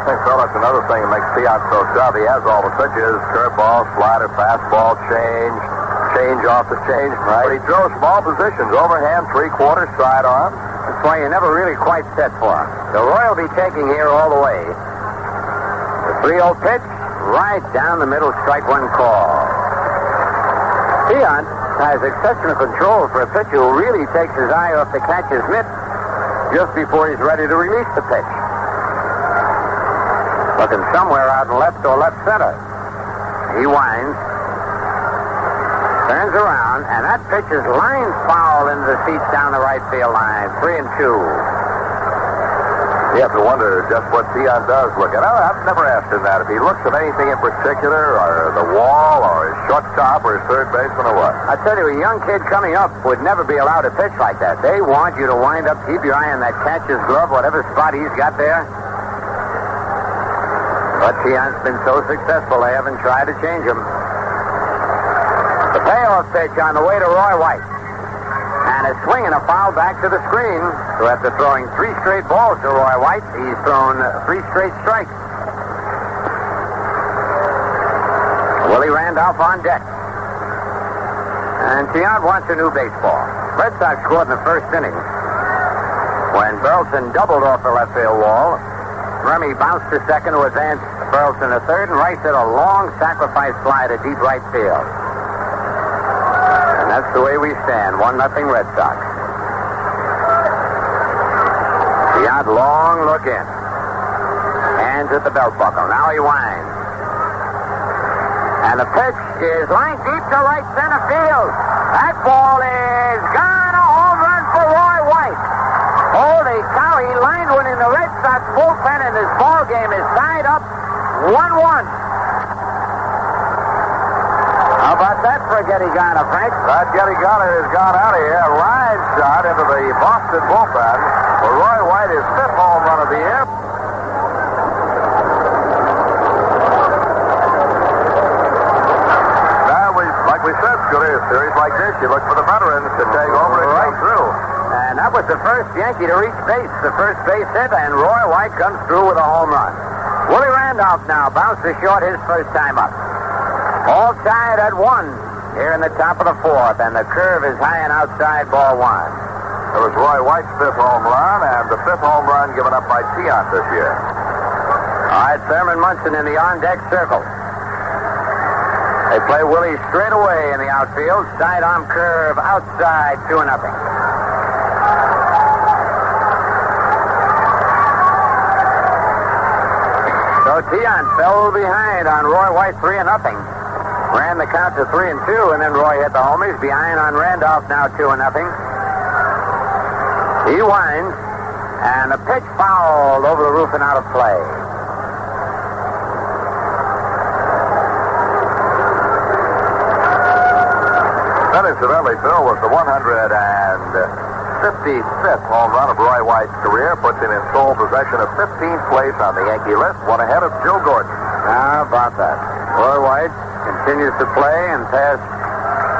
S1: think, Phil, that's another thing that makes Tiant so tough. He has all the pitches, curveball, slider, fastball, change off the change. Right. But he throws small positions, overhand, 3/4, sidearm.
S2: That's why you're never really quite set for him. The Roy will be taking here all the way. The 3-0 pitch, right down the middle, strike 1 call. Tiant has exceptional control for a pitcher who really takes his eye off the catcher's mitt just before he's ready to release the pitch. Looking somewhere out in left or left center. He winds, turns around, and that pitch is lined foul into the seats down the right field line. 3-2.
S1: You have to wonder just what Tian does look at. I've never asked him that. If he looks at anything in particular, or the wall, or his shortstop, or his third baseman, or what?
S2: I tell you, a young kid coming up would never be allowed to pitch like that. They want you to wind up, keep your eye on that catcher's glove, whatever spot he's got there. But Tian's been so successful, they haven't tried to change him. The payoff pitch on the way to Roy White. And a swing and a foul back to the screen. So after throwing 3 straight balls to Roy White, he's thrown 3 straight strikes. Willie Randolph on deck. And Tian wants a new baseball. Red Sox scored in the first inning when Burleson doubled off the left field wall. Remy bounced to second to advance Burleson to third, and Rice hit a long sacrifice fly to deep right field. And that's the way we stand, 1-0 Red Sox. Tian, long look in. Hands at the belt buckle. Now he winds. And the pitch is lined deep to right center field. That ball is gone. A home run for Roy White. Holy cow, he lined one in the Red Sox bullpen, and this ball game is tied up 1-1. How about that for Getty Garner, Frank?
S1: That Getty Garner has gone out of here. A line shot into the Boston bullpen for Roy White, his 5th home run of the year. Now, like we said, Scooter, a series like this, you look for the veterans to take over and come through.
S2: And that was the first Yankee to reach base, the first base hit, and Roy White comes through with a home run. Willie Randolph now bounces short his first time up. All tied at 1 here in the top of the 4th, and the curve is high and outside, ball 1.
S1: It was Roy White's 5th home run, and the 5th home run given up by Tian this year.
S2: All right, Thurman Munson in the on-deck circle. They play Willie straight away in the outfield. Sidearm curve outside, 2-0. So Tian fell behind on Roy White 3-0. Ran the count to 3-2, and then Roy hit the homies. Behind on Randolph now 2-0. He winds, and the pitch fouled over the roof and out of play.
S1: That, incidentally, Phil, was the 155th home run of Roy White's career. Puts him in sole possession of 15th place on the Yankee list, one ahead of Joe Gordon.
S2: How about that? Roy White continues to play and pass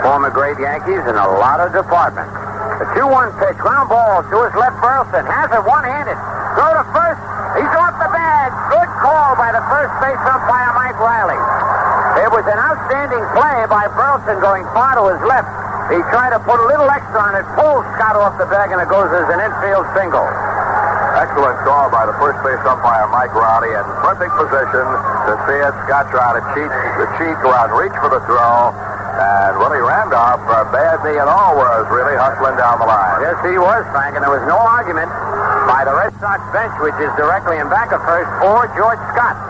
S2: former great Yankees in a lot of departments. The 2-1 pitch, ground ball to his left. Burleson has it one-handed. Throw to first. He's off the bag. Good call by the first base umpire, Mike Riley. It was an outstanding play by Burleson going far to his left. He tried to put a little extra on it, pulls Scott off the bag, and it goes as an infield single.
S1: Excellent call by the first base umpire, Mike Rowdy, in perfect position to see it. Scott trying to go out and reach for the throw. And Willie Randolph, bad knee and all, was really hustling down the line.
S2: Yes, he was, Frank, and there was no argument by the Red Sox bench, which is directly in back of first, or George Scott.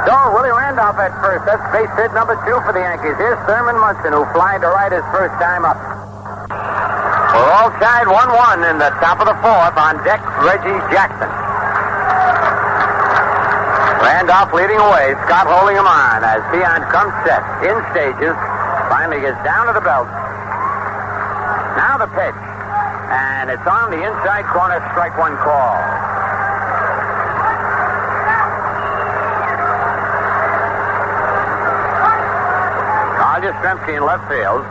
S2: So, Willie Randolph at first. That's base hit number 2 for the Yankees. Here's Thurman Munson, who flied to right his first time up. We're all tied 1-1 in the top of the 4th. On deck, Reggie Jackson. Randolph leading away. Scott holding him on as Tian comes set in stages. Finally gets down to the belt. Now the pitch. And it's on the inside corner, strike 1 call. Carl Yastrzemski in left field.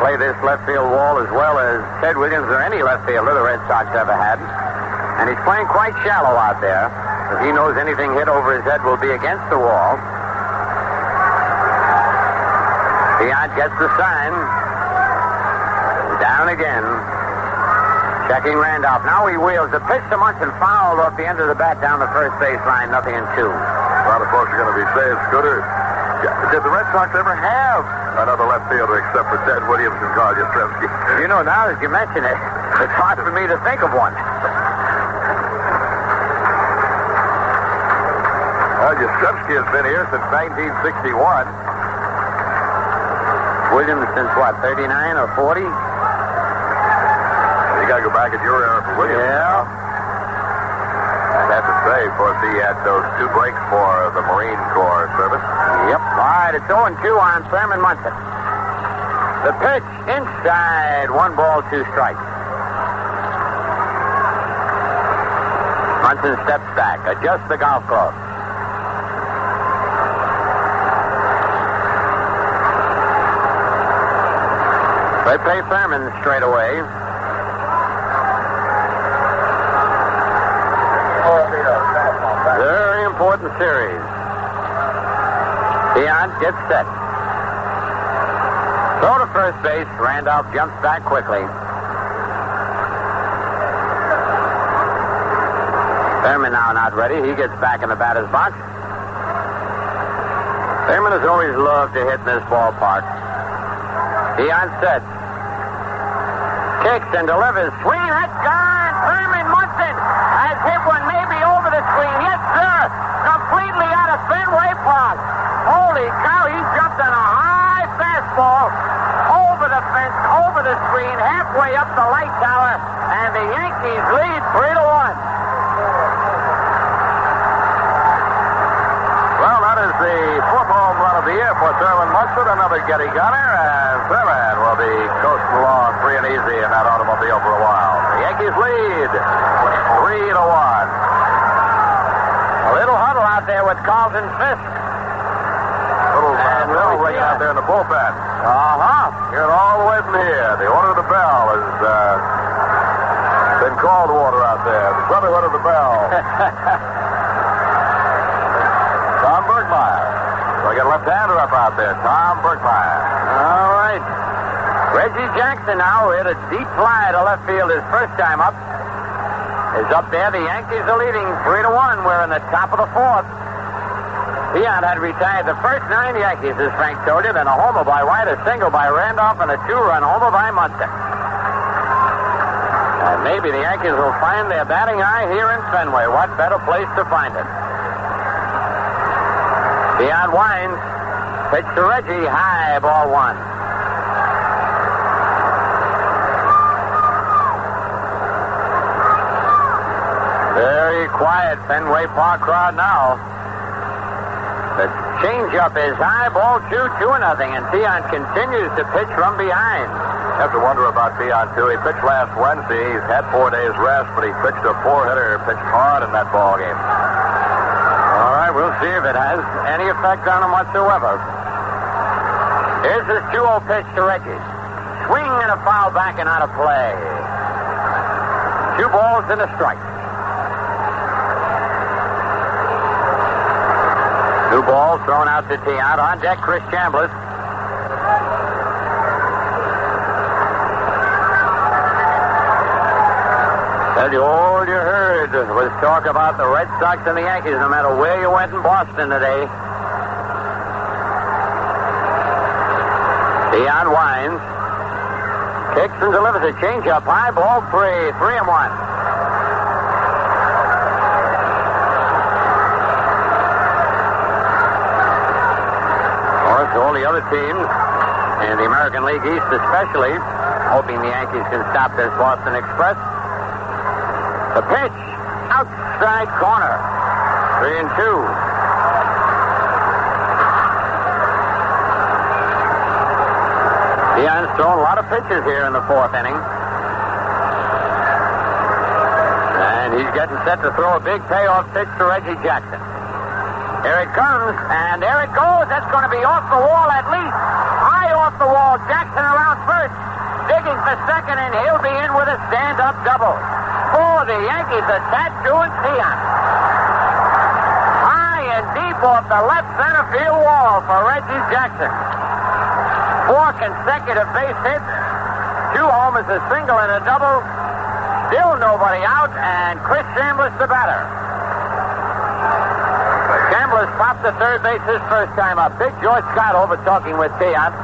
S2: Play this left field wall as well as Ted Williams or any left fielder the Red Sox ever had. And he's playing quite shallow out there. If he knows anything hit over his head will be against the wall. Tian gets the sign. Down again. Checking Randolph. Now he wheels. The pitch to Munson fouled off the end of the bat down the first base line. 0-2.
S1: A lot of folks are going to be saying, Scooter, did the Red Sox ever have another left fielder except for Ted Williams and Carl Yastrzemski?
S2: You know, now that you mention it, it's hard for me to think of one.
S1: Well, Yastrzemski has been here since 1961.
S2: Williams since what, 39 or 40?
S1: You got to go back at your era for Williams.
S2: Yeah.
S1: Say, of course, he had those 2 breaks for the Marine Corps service.
S2: Yep. All right, it's 0-2 on Thurman Munson. The pitch inside, 1 ball, 2 strikes. Munson steps back, adjusts the golf club. They play Thurman straight away. Very important series. Dion gets set. Throw to first base. Randolph jumps back quickly. Thurman now not ready. He gets back in the batter's box. Thurman has always loved to hit in this ballpark. Dion set. Kicks and delivers. Swing, that's gone. Thurman Munson has hit one maybe over the screen. Yes, sir. Completely out of Fenway Park. Holy cow, he jumped on a high fastball over the fence, over the screen, halfway up the light tower, and the Yankees lead 3-1.
S1: Well, that is the 4th home run of the year for Thurman Munson. Another Getty gunner, and Thurman will be coasting along free and easy in that automobile for a while. The Yankees lead 3-1.
S2: A little huddle out there with Carlton Fisk.
S1: Little bell ringing out there in the bullpen. Hearing all the way from here. The order of the bell has been called to order out there. The brotherhood of the bell. Tom Bergmeyer. So I got a left-hander up out there. Tom Bergmeyer.
S2: All right. Reggie Jackson now hit a deep fly to left field his first time up. Is up there. The Yankees are leading 3-1. We're in the top of the 4th. Dion had retired the first 9 Yankees, as Frank told you, then a homer by White, a single by Randolph, and a 2-run homer by Munson. And maybe the Yankees will find their batting eye here in Fenway. What better place to find it? Dion winds. Pitch to Reggie. High, ball 1. Very quiet Fenway Park crowd now. The changeup is high, ball 2-0, and Dion continues to pitch from behind.
S1: Have to wonder about Dion, too. He pitched last Wednesday. He's had 4 days rest, but he pitched a 4-hitter, pitched hard in that ball game.
S2: All right, we'll see if it has any effect on him whatsoever. Here's his 2-0 pitch to Reggie. Swing and a foul back and out of play. 2 balls and a strike. 2 balls thrown out to Dion. On deck, Chris Chambliss. Tell you, all you heard was talk about the Red Sox and the Yankees, no matter where you went in Boston today. Dion winds. Kicks and delivers a changeup. High, ball 3. 3-1. All the other teams, in the American League East especially, hoping the Yankees can stop this Boston Express. The pitch, outside corner, 3-2. Dion's thrown a lot of pitches here in the 4th inning. And he's getting set to throw a big payoff pitch to Reggie Jackson. Here it comes, and there it goes. That's going to be off the wall at least. High off the wall. Jackson around first. Digging for second, and he'll be in with a stand-up double. For the Yankees, attached to Dion. High and deep off the left center field wall for Reggie Jackson. 4 consecutive base hits. 2 homers, a single, and a double. Still nobody out, and Chris Chambliss the batter. Chambliss popped the third base his first time up. Big George Scott over talking with Dion.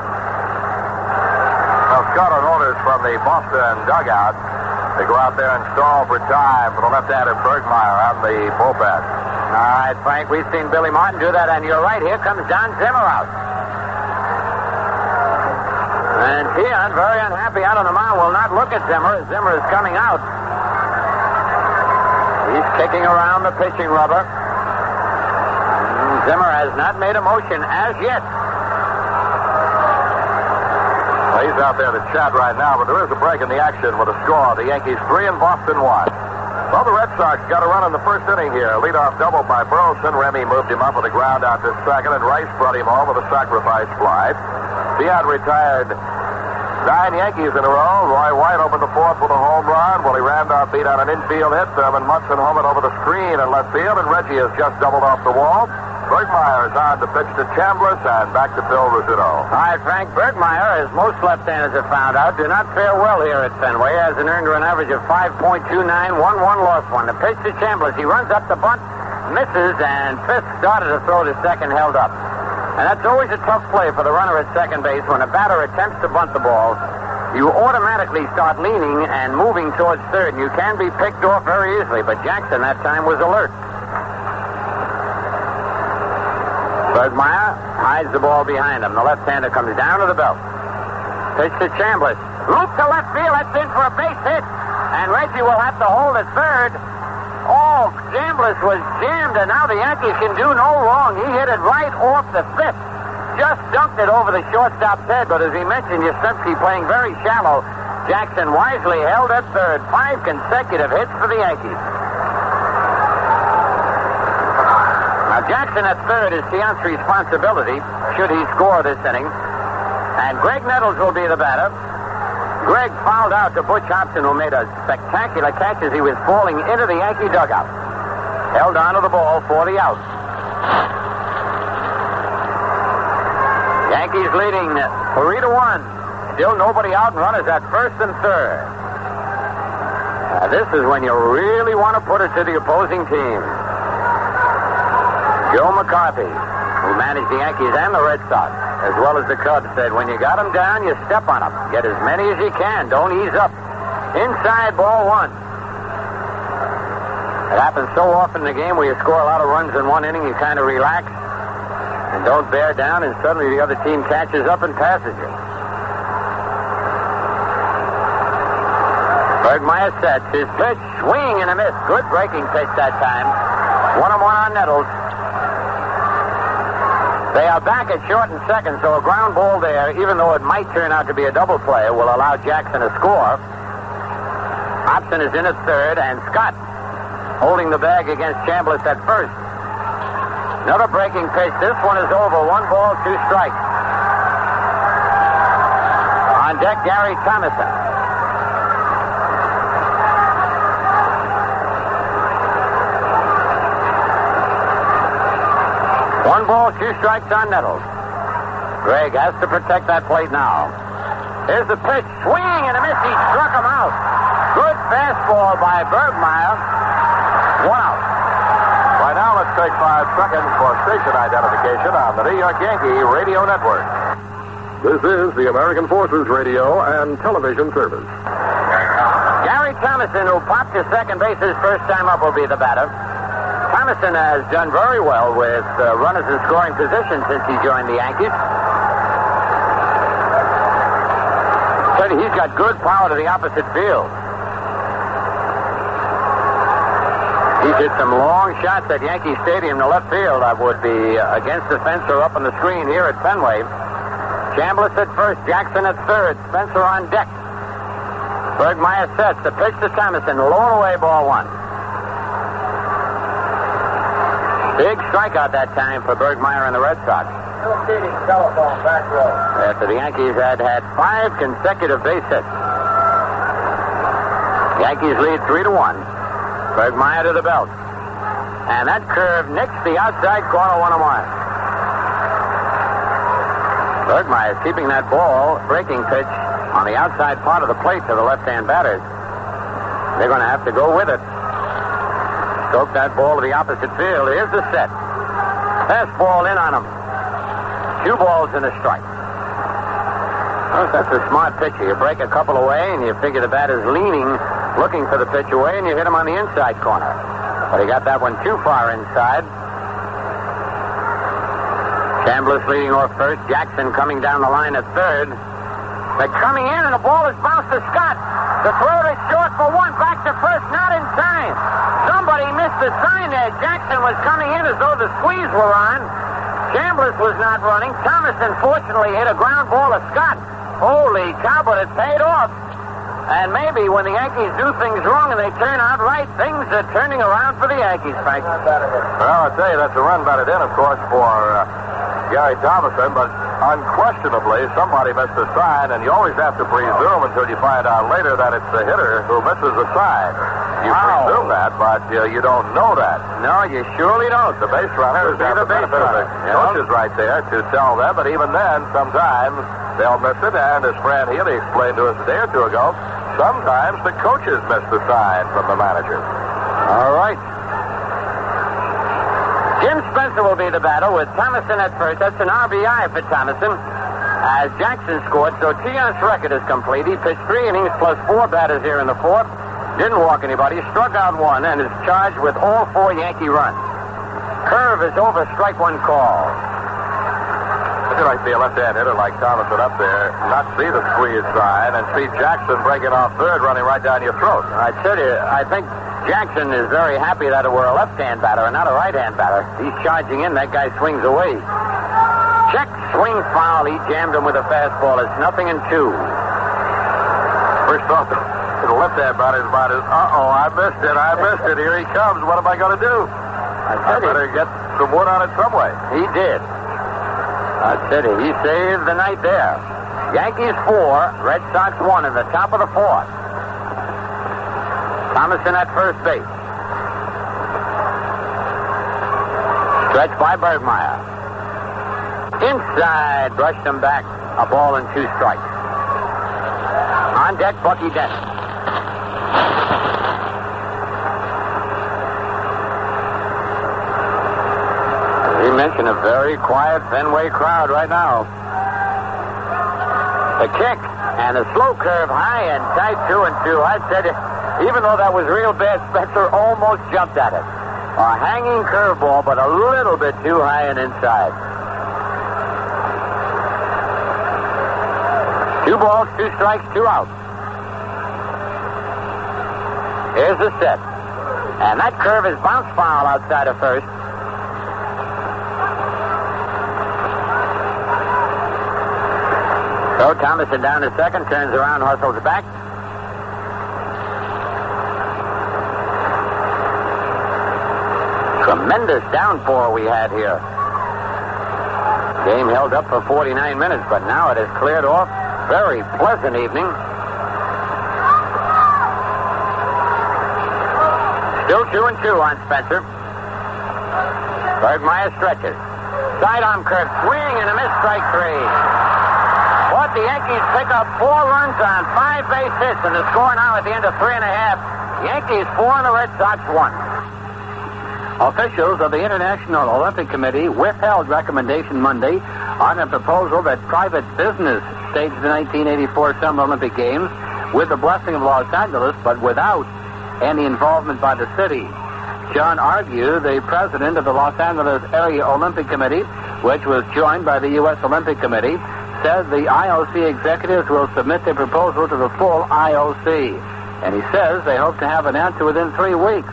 S1: Well, Scott on orders from the Boston dugout to go out there and stall for time for the left-handed Bergmeyer out in the bullpen.
S2: All right, Frank, we've seen Billy Martin do that, and you're right. Here comes Don Zimmer out. And Dion, very unhappy out on the mound, will not look at Zimmer as Zimmer is coming out. He's kicking around the pitching rubber. Zimmer has not made a motion as yet.
S1: Well, he's out there to chat right now, but there is a break in the action with a score. The Yankees 3 and Boston 1. Well, the Red Sox got a run in the first inning here. Leadoff double by Burleson. Remy moved him up with a ground out to second, and Rice brought him home with a sacrifice fly. Fiat retired 9 Yankees in a row. Roy White opened the fourth with a home run. Willie Randolph beat on an infield hit. Thurman Munson homered over the screen in left field, and Reggie has just doubled off the wall. Bergmeyer is on to pitch to Chambliss, and back to Phil Rizzuto.
S2: All right, Frank. Bergmeyer, as most left-handers have found out, do not fare well here at Fenway, as an earned run average of 5.29, 1-1, lost 1. The pitch to Chambliss. He runs up the bunt, misses, and Fisk started to throw to second, held up. And that's always a tough play for the runner at second base. When a batter attempts to bunt the ball, you automatically start leaning and moving towards third, and you can be picked off very easily. But Jackson that time was alert. Bergmeyer hides the ball behind him. The left-hander comes down to the belt. Pitch to Chambliss. Loop to left field. That's in for a base hit. And Reggie will have to hold at third. Oh, Chambliss was jammed, and now the Yankees can do no wrong. He hit it right off the fifth. Just dunked it over the shortstop's head, but as he mentioned, Yastrzemski playing very shallow. Jackson wisely held at third. 5 consecutive hits for the Yankees. Now, Jackson at third is Tiant's responsibility, should he score this inning. And Greg Nettles will be the batter. Greg fouled out to Butch Hobson, who made a spectacular catch as he was falling into the Yankee dugout. Held onto the ball for the out. Yankees leading 3-1. Still nobody out, and runners at first and third. Now, this is when you really want to put it to the opposing team. Joe McCarthy, who managed the Yankees and the Red Sox, as well as the Cubs, said, when you got them down, you step on them. Get as many as you can. Don't ease up. Inside, ball 1. It happens so often in the game where you score a lot of runs in one inning, you kind of relax and don't bear down, and suddenly the other team catches up and passes you. Bergmeyer sets his pitch, swing and a miss. Good breaking pitch that time. 1-1 on Nettles. They are back at short and second, so a ground ball there, even though it might turn out to be a double play, will allow Jackson to score. Hobson is in at third, and Scott holding the bag against Chambliss at first. Another breaking pitch. This one is over. 1 ball, 2 strikes. On deck, Gary Thomason. One ball, 2 strikes on Nettles. Greg has to protect that plate now. Here's the pitch. Swing and a miss. He struck him out. Good fastball by Bergmeyer. 1 out.
S1: Right now, let's take 5 seconds for station identification on the New York Yankee Radio Network.
S4: This is the American Forces Radio and Television Service.
S2: Gary Thomason, who popped to second base his first time up, will be the batter. Thomason has done very well with runners in scoring position since he joined the Yankees. He's got good power to the opposite field. He's hit some long shots at Yankee Stadium to left field that would be against the fence or up on the screen here at Fenway. Chambliss at first, Jackson at third, Spencer on deck. Bergmeyer sets the pitch to Thomason, low and away, ball 1. Big strikeout that time for Bergmeyer and the Red Sox.
S5: Still seating telephone back row.
S2: After the Yankees had 5 consecutive base hits. Yankees lead 3-1. Bergmeyer to the belt. And that curve nicks the outside corner 1-1. Bergmeyer is keeping that ball, breaking pitch, on the outside part of the plate to the left-hand batters. They're going to have to go with it. Stroke that ball to the opposite field. Here's the set. Fastball in on him. 2 balls and a strike. Well, that's a smart pitcher. You break a couple away, and you figure the batter's leaning, looking for the pitch away, and you hit him on the inside corner. But he got that one too far inside. Chambliss leading off first. Jackson coming down the line at third. They're coming in, and the ball is bounced to Scott. The throw to short. for one. Back to first, not in time. Somebody missed the sign there. Jackson was coming in as though the squeeze were on. Chambliss was not running. Thomas, unfortunately, hit a ground ball to Scott. Holy cow, but it paid off. And maybe when the Yankees do things wrong and they turn out right, things are turning around for the Yankees, Frank.
S1: Well, I'll tell you, that's a run batted in, of course, for Gary Thomason, but unquestionably, somebody missed a sign, and you always have to presume until you find out later that it's the hitter who misses a sign. You presume that, but you don't know that.
S2: No, you surely don't.
S1: The base runners have the benefit of the coaches right there to tell them, but even then, sometimes they'll miss it, and as Fran Healy explained to us a day or two ago, sometimes the coaches miss the sign from the manager.
S2: All right. Jim Spencer will be the batter with Thomason at first. That's an RBI for Thomason. As Jackson scored, so Tiant's record is complete. He pitched 3 innings plus 4 batters here in the 4th. Didn't walk anybody. Struck out 1 and is charged with all 4 Yankee runs. Curve is over, strike 1 call.
S1: Would you like to see a left-hand hitter like Thomason up there, not see the squeeze sign, and see Jackson breaking off third, running right down your throat?
S2: I tell you, I think Jackson is very happy that we're a left-hand batter and not a right-hand batter. He's charging in. That guy swings away. Check, swing, foul. He jammed him with a fastball. It's 0-2.
S1: First off, the left-hand batter's mind is, I missed it. Here he comes. What am I going to do? I better get some wood on it some way.
S2: He did. I said it. He saved the night there. Yankees 4, Red Sox 1 in the top of the 4th. Thomason at first base. Stretch by Bergmeyer. Inside, brushed him back. A ball and 2 strikes. On deck, Bucky Dent. He mentioned a very quiet Fenway crowd right now. The kick and a slow curve high and tight 2-2. I said it. Even though that was real bad, Spencer almost jumped at it. A hanging curveball, but a little bit too high and inside. 2 balls, 2 strikes, 2 outs. Here's the set. And that curve is bounced foul outside of first. So Thomason down to second, turns around, hustles back. Tremendous downpour we had here. Game held up for 49 minutes, but now it has cleared off. Very pleasant evening. Still 2-2 on Spencer. Bergmeyer stretches. Sidearm curve, swing and a miss, strike 3. But the Yankees pick up 4 runs on 5 base hits, and the score now at the end of 3 1/2. Yankees 4 and the Red Sox 1.
S3: Officials of the International Olympic Committee withheld recommendation Monday on a proposal that private business stage the 1984 Summer Olympic Games with the blessing of Los Angeles, but without any involvement by the city. John Argue, the president of the Los Angeles Area Olympic Committee, which was joined by the U.S. Olympic Committee, said the IOC executives will submit their proposal to the full IOC. And he says they hope to have an answer within 3 weeks.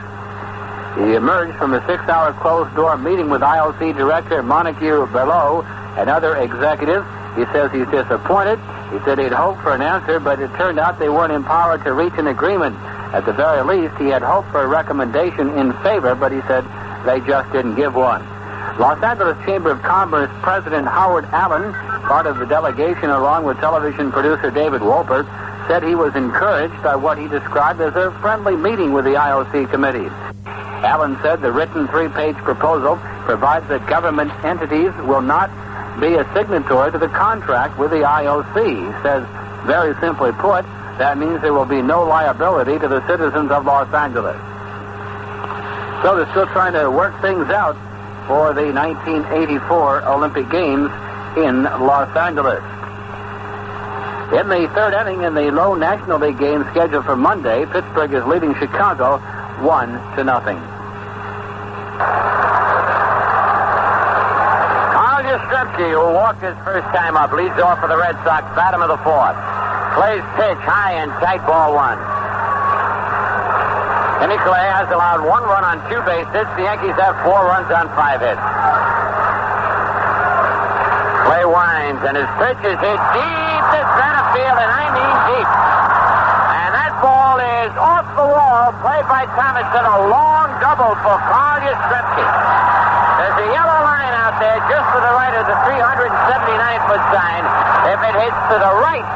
S3: He emerged from a 6-hour closed-door meeting with IOC Director Montague Belleau and other executives. He says he's disappointed. He said he'd hoped for an answer, but it turned out they weren't empowered to reach an agreement. At the very least, he had hoped for a recommendation in favor, but he said they just didn't give one. Los Angeles Chamber of Commerce President Howard Allen, part of the delegation along with television producer David Wolpert, said he was encouraged by what he described as a friendly meeting with the IOC committee. Allen said the written 3-page proposal provides that government entities will not be a signatory to the contract with the IOC. He says, very simply put, that means there will be no liability to the citizens of Los Angeles. So they're still trying to work things out for the 1984 Olympic Games in Los Angeles. In the 3rd inning in the low National League game scheduled for Monday, Pittsburgh is leading Chicago 1-0.
S2: Carl Yastrzemski, who walked his first time up, leads off for the Red Sox, bottom of the 4th. Plays pitch, high and tight, ball 1. Kenny Clay has allowed 1 run on 2 base hits. The Yankees have 4 runs on 5 hits. Clay winds, and his pitch is hit deep to center field, and I mean deep. And that ball is off the wall, played by Thomason, a long double for Carl Yastrzemski. There's a yellow line out there just to the right of the 379-foot sign. If it hits to the right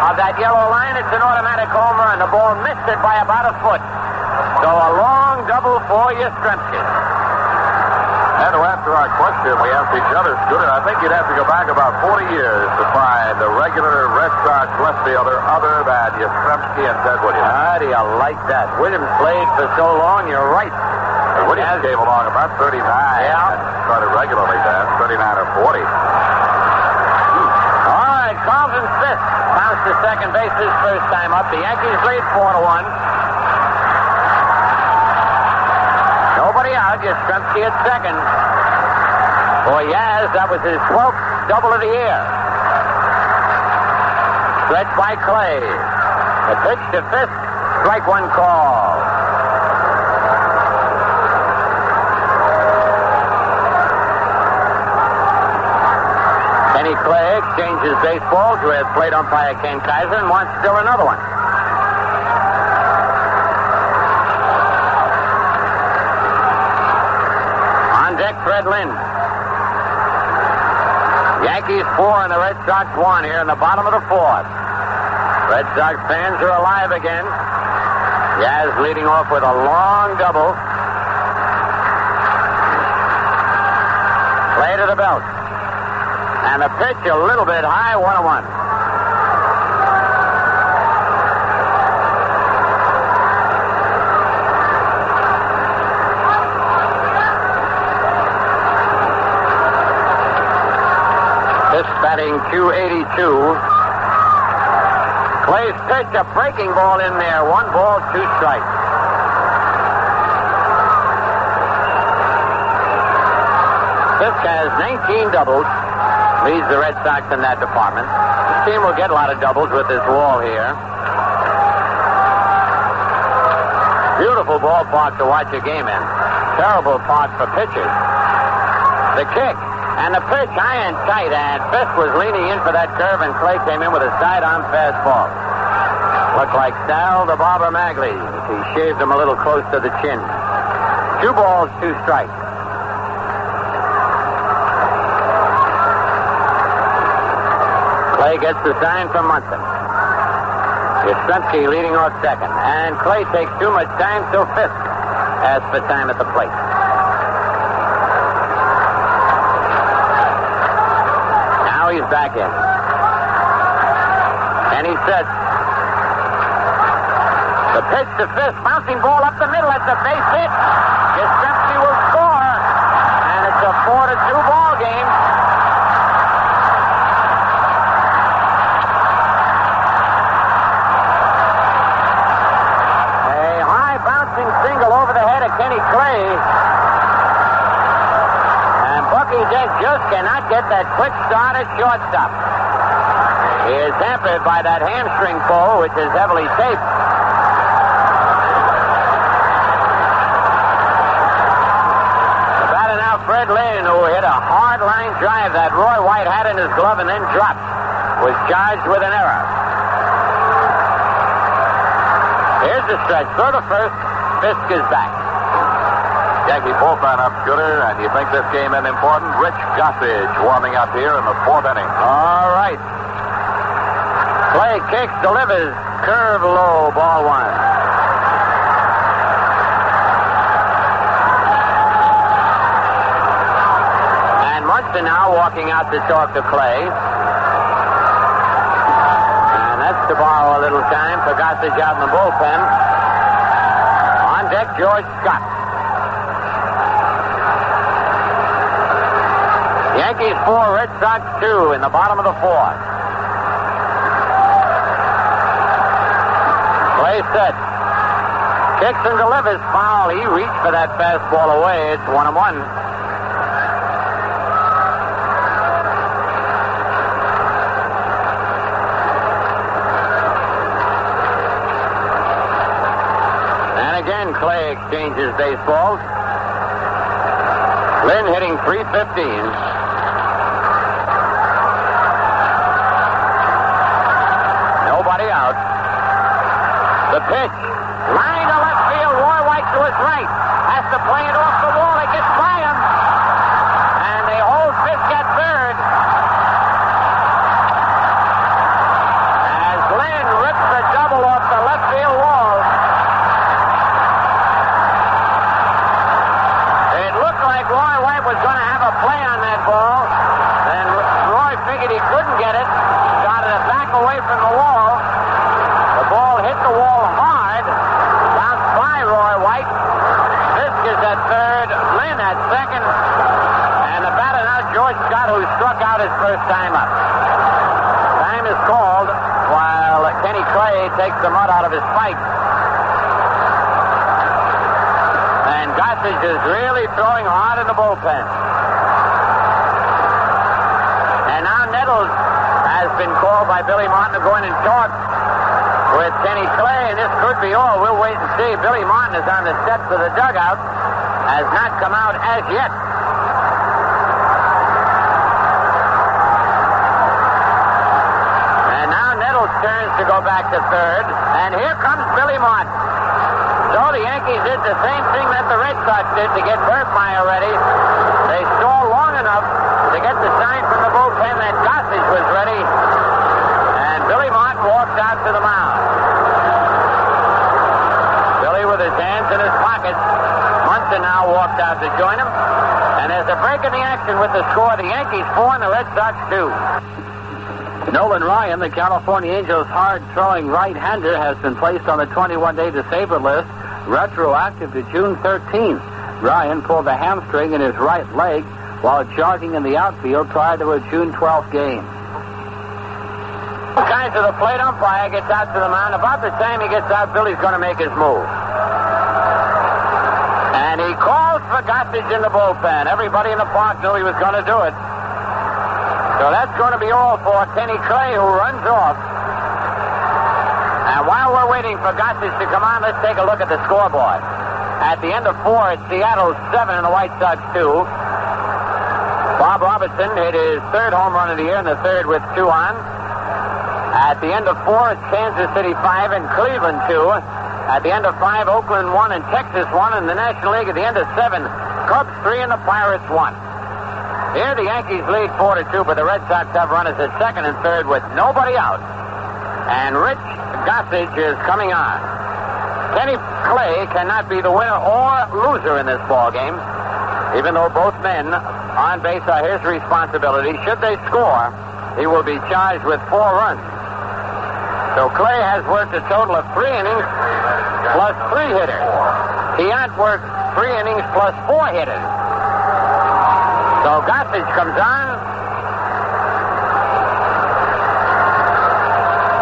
S2: of that yellow line, it's an automatic home run. The ball missed it by about a foot. So a long double for Yastrzemski.
S1: And to answer our question we asked each other, Scooter, I think you'd have to go back about 40 years to find the regular Red Sox left fielder other than Yastrzemski and Ted Williams.
S2: How do you like that? Williams played for so long, you're right.
S1: And Williams came along about 39.
S2: Yeah.
S1: And started regularly then, 39 or 40.
S2: All right, Carlton Fisk bounced to second base his first time up. The Yankees lead 4-1. Nobody out. Yastrzemski at second. For Yaz, that was his 12th double of the year. Stretch by Clay. The pitch to Fisk. Strike 1 call. Kenny Clay exchanges baseballs with plate umpire Ken Kaiser and wants still another one. On deck, Fred Lynn. Yankees 4 and the Red Sox 1 here in the bottom of the 4th. Red Sox fans are alive again. Yaz leading off with a long double. Play to the belt. And the pitch a little bit high, 1-1. This batting .282. Clay's pitch, a breaking ball in there. 1 ball, 2 strikes. Fisk has 19 doubles. Leads the Red Sox in that department. This team will get a lot of doubles with this wall here. Beautiful ballpark to watch a game in. Terrible park for pitchers. The kick and the pitch high and tight, and Fisk was leaning in for that curve, and Clay came in with a sidearm fastball. Looked like Sal the Barber Magley. He shaved him a little close to the chin. 2 balls, 2 strikes. Clay gets the sign from Munson. Yastrzemski leading off second. And Clay takes too much time, so Fisk asks for time at the plate. Now he's back in. And he sets. The pitch to Fisk. Bouncing ball up the middle. It's a base hit. Yastrzemski will score. And it's a 4-2 ball game. Single over the head of Kenny Clay. And Bucky Dent just cannot get that quick start at shortstop. He is hampered by that hamstring pull, which is heavily taped. The batter now, Fred Lynn, who hit a hard line drive that Roy White had in his glove and then dropped, was charged with an error. Here's the stretch. Throw to first. Fisk is back.
S1: Yankee bullpen up, Scooter, and you think this game is important? Rich Gossage warming up here in the 4th inning.
S2: All right. Clay kicks, delivers, curve low, ball 1. And Munson now walking out to talk to Clay. And that's to borrow a little time for Gossage out in the bullpen. Deck, George Scott. Yankees 4, Red Sox 2 in the bottom of the 4th. Clay set. Kicks and delivers, foul. He reached for that fastball away. It's 1-1. Clay exchanges baseballs. Lynn hitting .315. Nobody out. The pitch. Line to left field. Roy White to his right. Has to play it off the wall. It gets by him. And they hold Fisk at third. As Lynn rips the double off the left field wall. It looked like Roy White was going to have a play on that ball. Then Roy figured he couldn't get it. Started to back away from the wall. The ball hit the wall hard. Bounced by Roy White. Fisk is at third. Lynn at second. And the batter now, George Scott, who struck out his first time up. Time is called while Kenny Clay takes the mud out of his pipe. And Gossage is really throwing hard in the bullpen. And now Nettles has been called by Billy Martin to go in and talk with Kenny Clay, and this could be all. We'll wait and see. Billy Martin is on the steps of the dugout, has not come out as yet. And now Nettles turns to go back to third, and here comes Billy Martin. So the Yankees did the same thing that the Red Sox did to get Berkmeyer ready. They stalled long enough to get the sign from the bullpen that Gossage was ready, and Billy Martin walked out to the mound. Billy with his hands in his pockets. Munson now walked out to join him, and there's a break in the action with the score. The Yankees 4 and the Red Sox 2.
S3: Nolan Ryan, the California Angels' hard-throwing right-hander, has been placed on the 21-day disabled list, retroactive to June 13th. Ryan pulled a hamstring in his right leg while jogging in the outfield prior to a June 12th game.
S2: Guys to the plate, umpire gets out to the mound. About the time he gets out, Billy's going to make his move. And he calls for Gossage in the bullpen. Everybody in the park knew he was going to do it. So that's going to be all for Kenny Clay, who runs off. And while we're waiting for Gossage to come on, let's take a look at the scoreboard. At the end of 4, it's Seattle 7 and the White Sox 2. Bob Robertson hit his third home run of the year in the third with 2 on. At the end of 4, it's Kansas City 5 and Cleveland 2. At the end of 5, Oakland 1 and Texas 1. In the National League at the end of 7, Cubs 3 and the Pirates 1. Here the Yankees lead 4-2, but the Red Sox have runners at second and third with nobody out. And Rich Gossage is coming on. Kenny Clay cannot be the winner or loser in this ball game, even though both men on base are his responsibility. Should they score, he will be charged with 4 runs. So Clay has worked a total of 3 innings plus 3 hitters. Tiant worked 3 innings plus 4 hitters. So Gossage comes on.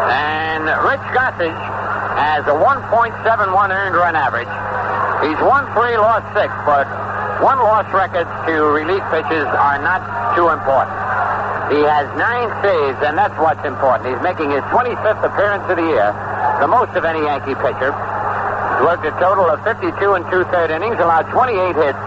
S2: And Rich Gossage has a 1.71 earned run average. He's won 3, lost 6, but 1 loss records to relief pitches are not too important. He has 9 saves, and that's what's important. He's making his 25th appearance of the year, the most of any Yankee pitcher. He's worked a total of 52 and 2/3 innings, allowed 28 hits,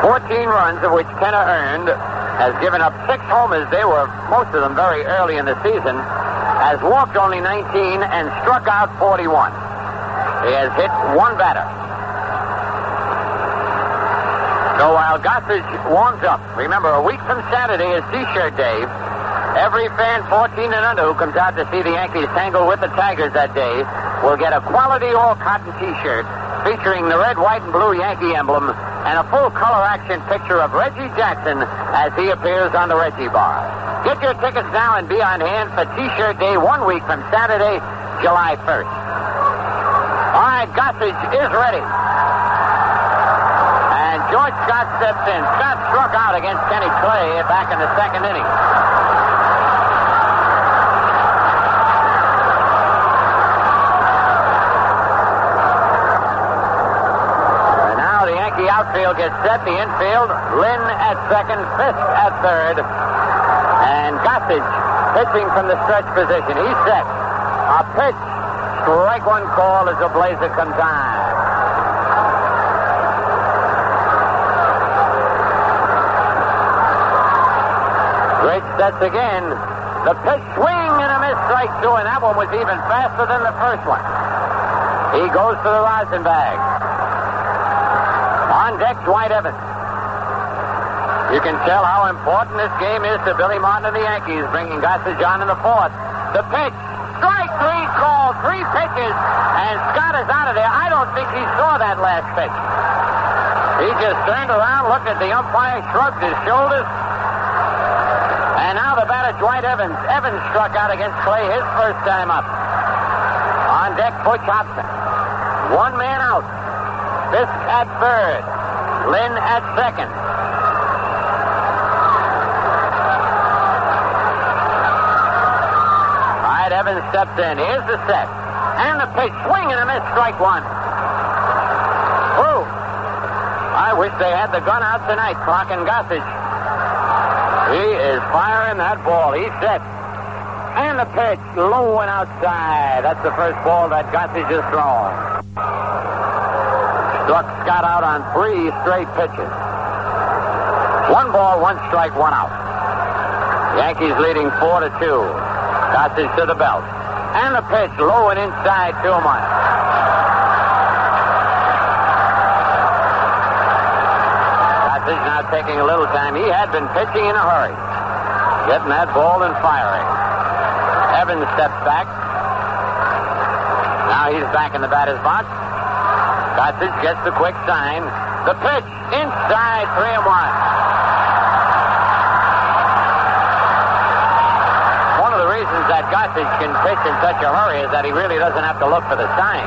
S2: 14 runs, of which 10 are earned, has given up 6 homers. They were, most of them, very early in the season, has walked only 19 and struck out 41. He has hit 1 batter. So while Gossage warms up, remember, a week from Saturday is T-shirt day. Every fan 14 and under who comes out to see the Yankees tangle with the Tigers that day will get a quality all-cotton T-shirt featuring the red, white, and blue Yankee emblem and a full-color action picture of Reggie Jackson as he appears on the Reggie Bar. Get your tickets now and be on hand for T-shirt day 1 week from Saturday, July 1st. All right, Gossage is ready. And George Scott steps in. Scott struck out against Kenny Clay back in the second inning. Outfield gets set, the infield, Lynn at second, Fisk at third, and Gossage pitching from the stretch position. He's set. A pitch, strike 1 call as the blazer comes on. Great sets again. The pitch, swing and a miss, strike two, and that one was even faster than the first one. He goes for the rosin bag. On deck, Dwight Evans. You can tell how important this game is to Billy Martin and the Yankees, bringing Gossage on in the fourth. The pitch, strike three, called, 3 pitches, and Scott is out of there. I don't think he saw that last pitch. He just turned around, looked at the umpire, shrugged his shoulders. And now the batter, Dwight Evans. Evans struck out against Clay his first time up. On deck, Butch Hobson. 1 man out. Fisk at third. Lynn at second. All right, Evans steps in. Here's the set. And the pitch, swing and a miss, strike one. Whoa. I wish they had the gun out tonight, clocking Gossage. He is firing that ball. He's set. And the pitch, low and outside. That's the first ball that Gossage has thrown. Struck Scott out on 3 straight pitches. 1 ball, 1 strike, 1 out. Yankees leading 4-2. Gossage to the belt. And the pitch, low and inside, 2-1. Gossage now taking a little time. He had been pitching in a hurry. Getting that ball and firing. Evans steps back. Now he's back in the batter's box. Gossage gets the quick sign. The pitch, inside, 3-1. One of the reasons that Gossage can pitch in such a hurry is that he really doesn't have to look for the sign.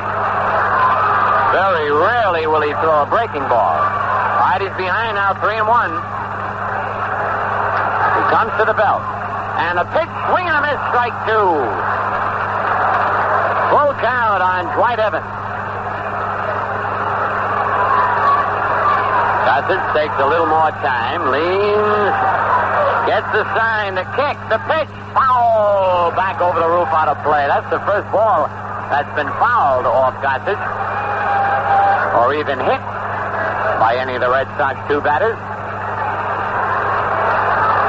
S2: Very rarely will he throw a breaking ball. All right, he's behind now, 3-1. He comes to the belt. And a pitch, swing and a miss, strike two. Full count on Dwight Evans. Gossage takes a little more time, leans, gets the sign, the kick, the pitch, foul, back over the roof, out of play. That's the first ball that's been fouled off Gossage, or even hit by any of the Red Sox 2 batters.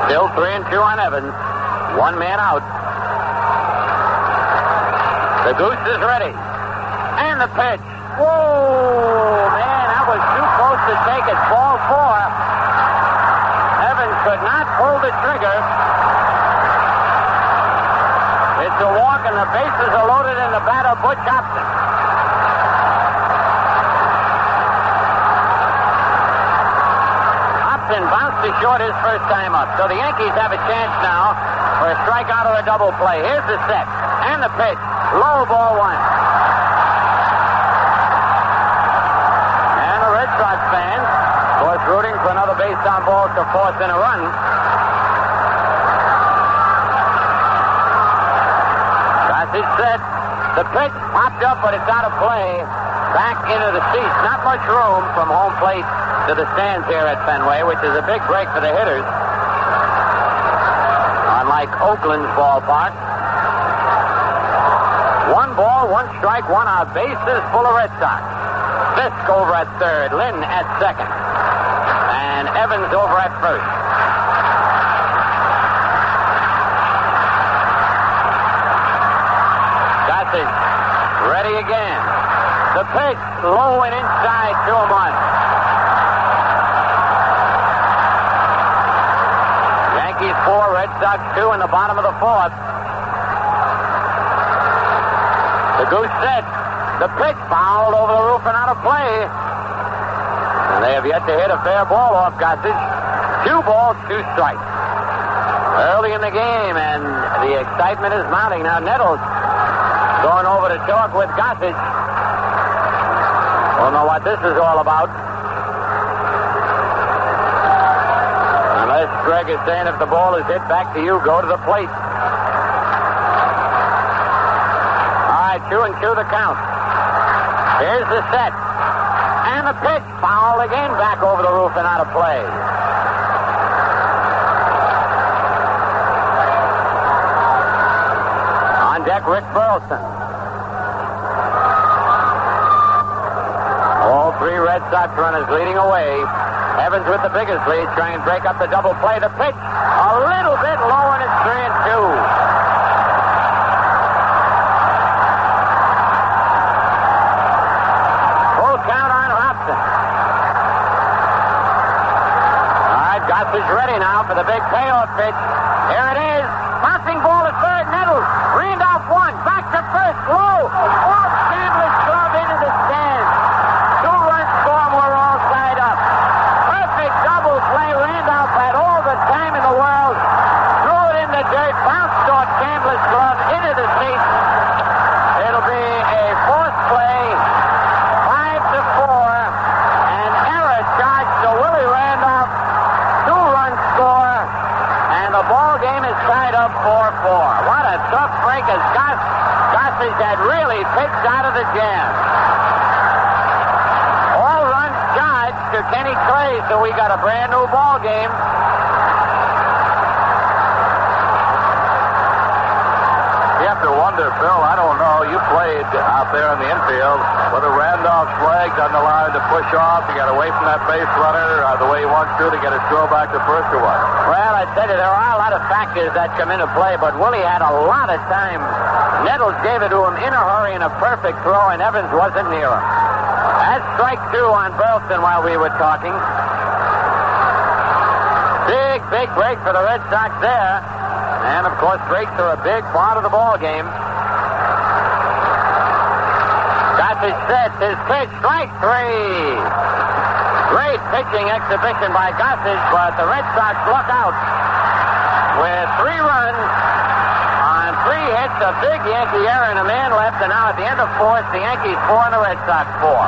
S2: Still 3-2 on Evans. 1 man out. The goose is ready. And the pitch. Whoa, man, that was too close to take it. Ball 4. Evans could not pull the trigger. It's a walk, and the bases are loaded, and the batter, Butch Hobson. Hobson bounced to short his first time up. So the Yankees have a chance now for a strikeout or a double play. Here's the set. And the pitch. Low, ball 1. And the Red Sox fans, of course, rooting for another base on balls to force in a run. Gossage set. The pitch popped up, but it's out of play. Back into the seats. Not much room from home plate to the stands here at Fenway, which is a big break for the hitters. Unlike Oakland's ballpark. 1 ball, 1 strike, 1 out. Bases full of Red Sox. Fisk over at third. Lynn at second. And Evans over at first. Gossage ready again. The pitch, low and inside, 2-1. Yankees 4, Red Sox 2 in the bottom of the 4th. The goose set. The pitch fouled over the roof and out of play. And they have yet to hit a fair ball off Gossage. 2 balls, 2 strikes. Early in the game, and the excitement is mounting. Now Nettles going over to talk with Gossage. Don't know what this is all about. Unless Greg is saying if the ball is hit back to you, go to the plate. All right, 2-2 the count. Here's the set. And the pitch. Foul again, back over the roof and out of play. On deck, Rick Burleson. All 3 Red Sox runners leading away. Evans with the biggest lead, trying to break up the double play. The pitch, a little bit low, and it's 3-2. Full count on Hobson. All right, Goss is ready now for the big payoff pitch. Here it is. Bouncing ball at third. Nettles. Randolph one. Back to first. Low. Off Chandler's glove into the stands. 2-run score. We're all tied up. Perfect double play. Randolph had all the time in the world. Threw it in the dirt. Bounced off Chandler's glove into the seats. It'll be a fourth play. 5-4. An error charged to Willie Randolph. 2-run score. And the ball game is tied up 4-4. What a tough break as Gossage had really pitched out of the jam. All runs charged to Kenny Clay, so we got a brand new ball game.
S1: You have to wonder, Bill, I don't know, you played out there in the infield, whether Randolph's leg doesn't allow him to push off, he got away from that base runner the way he wants to get his throw back to first or what?
S2: Well, I said there are a lot of factors that come into play, but Willie had a lot of time. Nettles gave it to him in a hurry and a perfect throw, and Evans wasn't near him. That's strike 2 on Burleson while we were talking. Big break for the Red Sox there. And, of course, breaks are a big part of the ball game. Gossage sets his pitch, strike 3. Great pitching exhibition by Gossage, but the Red Sox luck out with 3 runs on 3 hits, a big Yankee error, and a man left. And now at the end of 4th, the Yankees 4 and the Red Sox 4.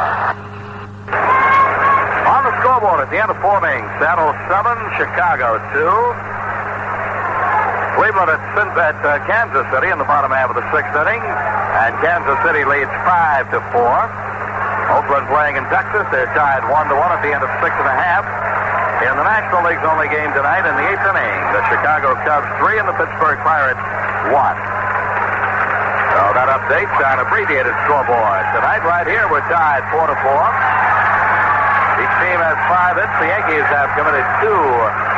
S1: On the scoreboard at the end of 4 innings, Seattle 7, Chicago 2. Cleveland at Kansas City in the bottom half of the 6th inning, and Kansas City leads 5-4. Oakland playing in Texas, they're tied 1-1 at the end of 6 1/2. In the National League's only game tonight, in the 8th inning, the Chicago Cubs 3 and the Pittsburgh Pirates 1. So that updates on abbreviated scoreboard tonight. Right here, we're tied 4-4. Each team has 5 hits. The Yankees have committed 2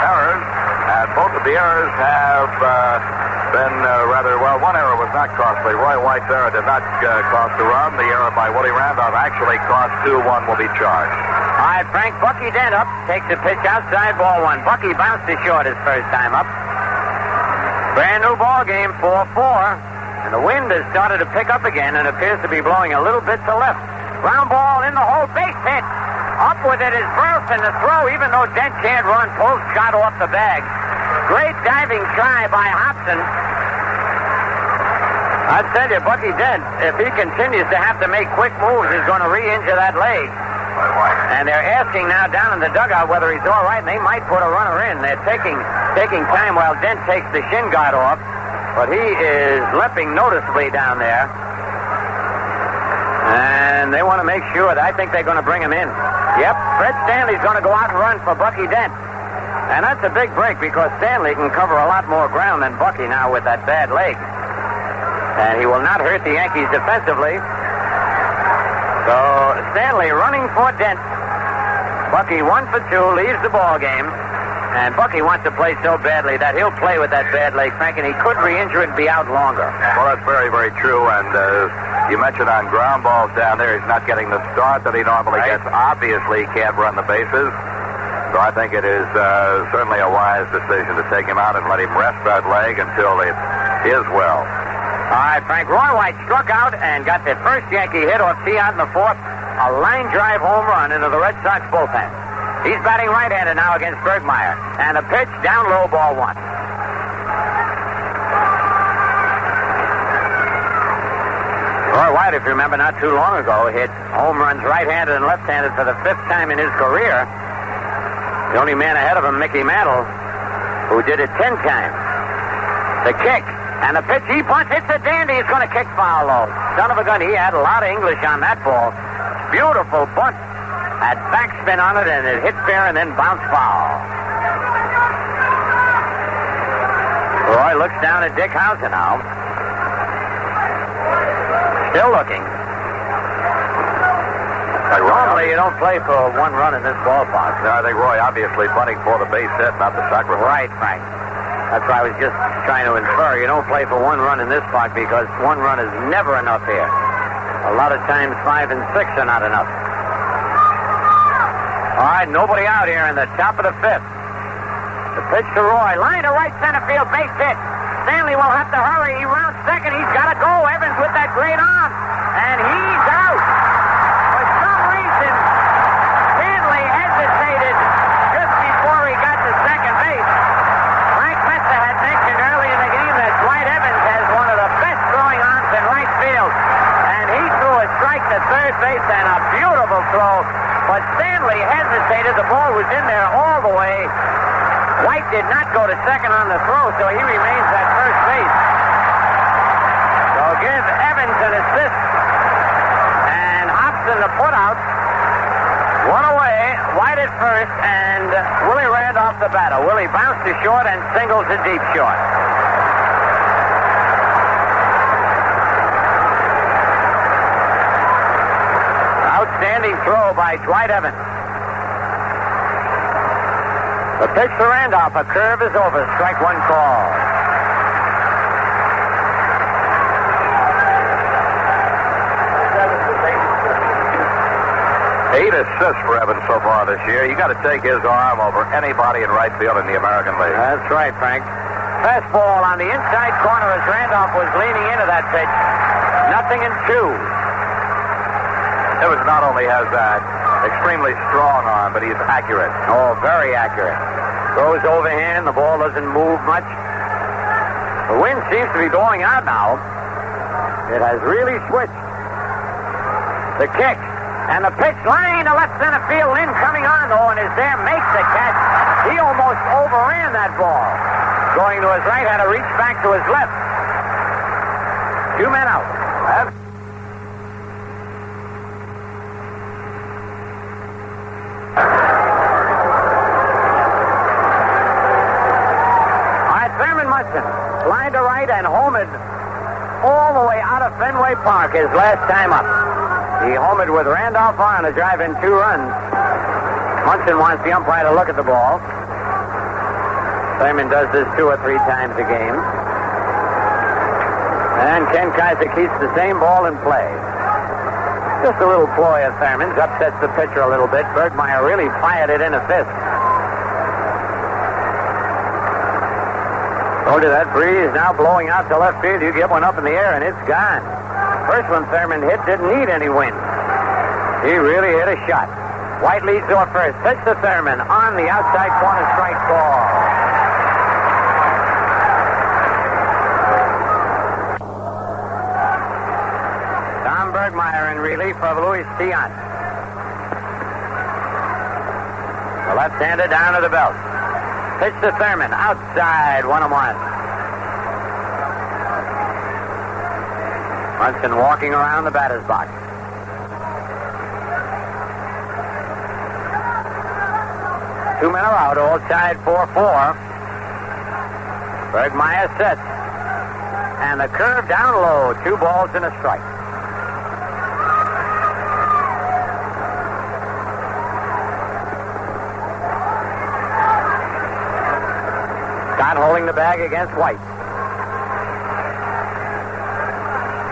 S1: errors. And both of the errors have been one error was not costly. Roy White's error did not cost a run. The error by Willie Randolph actually cost 2. 1 will be charged.
S2: All right, Frank, Bucky Dent up, takes a pitch outside, ball 1. Bucky bounced it short his first time up. Brand new ball game, 4-4. And the wind has started to pick up again and appears to be blowing a little bit to left. Ground ball in the hole, base hit. Up with it is Burleson. The throw, even though Dent can't run, pulls shot off the bag. Great diving try by Hobson. I tell you, Bucky Dent, if he continues to have to make quick moves, is going to re-injure that leg. And they're asking now down in the dugout whether he's all right, and they might put a runner in. They're taking time while Dent takes the shin guard off, but he is limping noticeably down there. And they want to make sure that I think they're going to bring him in. Yep, Fred Stanley's going to go out and run for Bucky Dent. And that's a big break because Stanley can cover a lot more ground than Bucky now with that bad leg. And he will not hurt the Yankees defensively. So Stanley running for Dent. Bucky 1 for 2, leaves the ball game. And Bucky wants to play so badly that he'll play with that bad leg, Frank, and he could re-injure it and be out longer.
S1: Well, that's very, very true. And you mentioned on ground balls down there, he's not getting the start that he normally gets. Obviously, he can't run the bases. So I think it is certainly a wise decision to take him out and let him rest that leg until it is well.
S2: All right, Frank. Roy White struck out and got the first Yankee hit off tee out in the 4th. A line drive home run into the Red Sox bullpen. He's batting right-handed now against Bergmeyer. And a pitch down low, ball 1. Roy White, if you remember, not too long ago, hit home runs right-handed and left-handed for the 5th time in his career. The only man ahead of him, Mickey Mantle, who did it 10 times. The kick and the pitch. He punts. It's a dandy. He's going to kick foul low. Son of a gun. He had a lot of English on that ball. Beautiful bunt. Had backspin on it, and it hit fair and then bounced foul. Roy looks down at Dick Hauser now. Still looking. Normally, you don't play for 1 run in this ballpark.
S1: No, I think Roy obviously punting for the base hit, not the sacrifice.
S2: Right, Frank. That's what I was just trying to infer. You don't play for 1 run in this park because 1 run is never enough here. A lot of times 5 and 6 are not enough. All right, nobody out here in the top of the 5th. The pitch to Roy. Line to right center field, base hit. Stanley will have to hurry. He rounds second. He's got to go. Evans with that great arm. And he's out. For some reason, Stanley hesitated just before he got to second base. Frank Mesa had mentioned early in the game that Dwight Evans has one of the best throwing arms in right field. And he threw a strike to third base and a beautiful throw. But Stanley hesitated. The ball was in there all the way. White did not go to second on the throw, so he remains at first base. So give Evans an assist. And Hobson the putout. 1 away, White at first, and Willie Randolph the batter. Willie bounced to short and singles to deep short. Outstanding throw by Dwight Evans. The pitch to Randolph. A curve is over. Strike 1 call.
S1: Eight assists for Evans so far this year. You got to take his arm over anybody in right field in the American League.
S2: That's right, Frank. Fastball on the inside corner as Randolph was leaning into that pitch. 0-2.
S1: Evans not only has that extremely strong arm, but he's accurate.
S2: Oh, very accurate. Throws overhand. The ball doesn't move much. The wind seems to be blowing out now. It has really switched. The kick. And the pitch line to left center field. Lynn coming on, though, and is there, makes the catch. He almost overran that ball. Going to his right, had to reach back to his left. 2 men out. Line to right and homered all the way out of Fenway Park his last time up. He homered with Randolph on to drive in 2 runs. Munson wants the umpire to look at the ball. Thurman does this 2 or 3 times a game. And Ken Kaiser keeps the same ball in play. Just a little ploy of Thurman's. Upsets the pitcher a little bit. Bergmeyer really fired it in a fist. Told you that breeze now blowing out to left field. You get one up in the air and it's gone. First one Thurman hit didn't need any wind. He really hit a shot. White leads off first. Pitch to Thurman on the outside corner, strike ball. Tom Bergmeyer in relief of Louis Tiant. The left-hander down to the belt. Pitch to Thurman, outside, 1-1. Munson walking around the batter's box. Two men are out, all tied 4-4. Bergmeyer sets. And the curve down low, 2 balls and a strike. Scott holding the bag against White.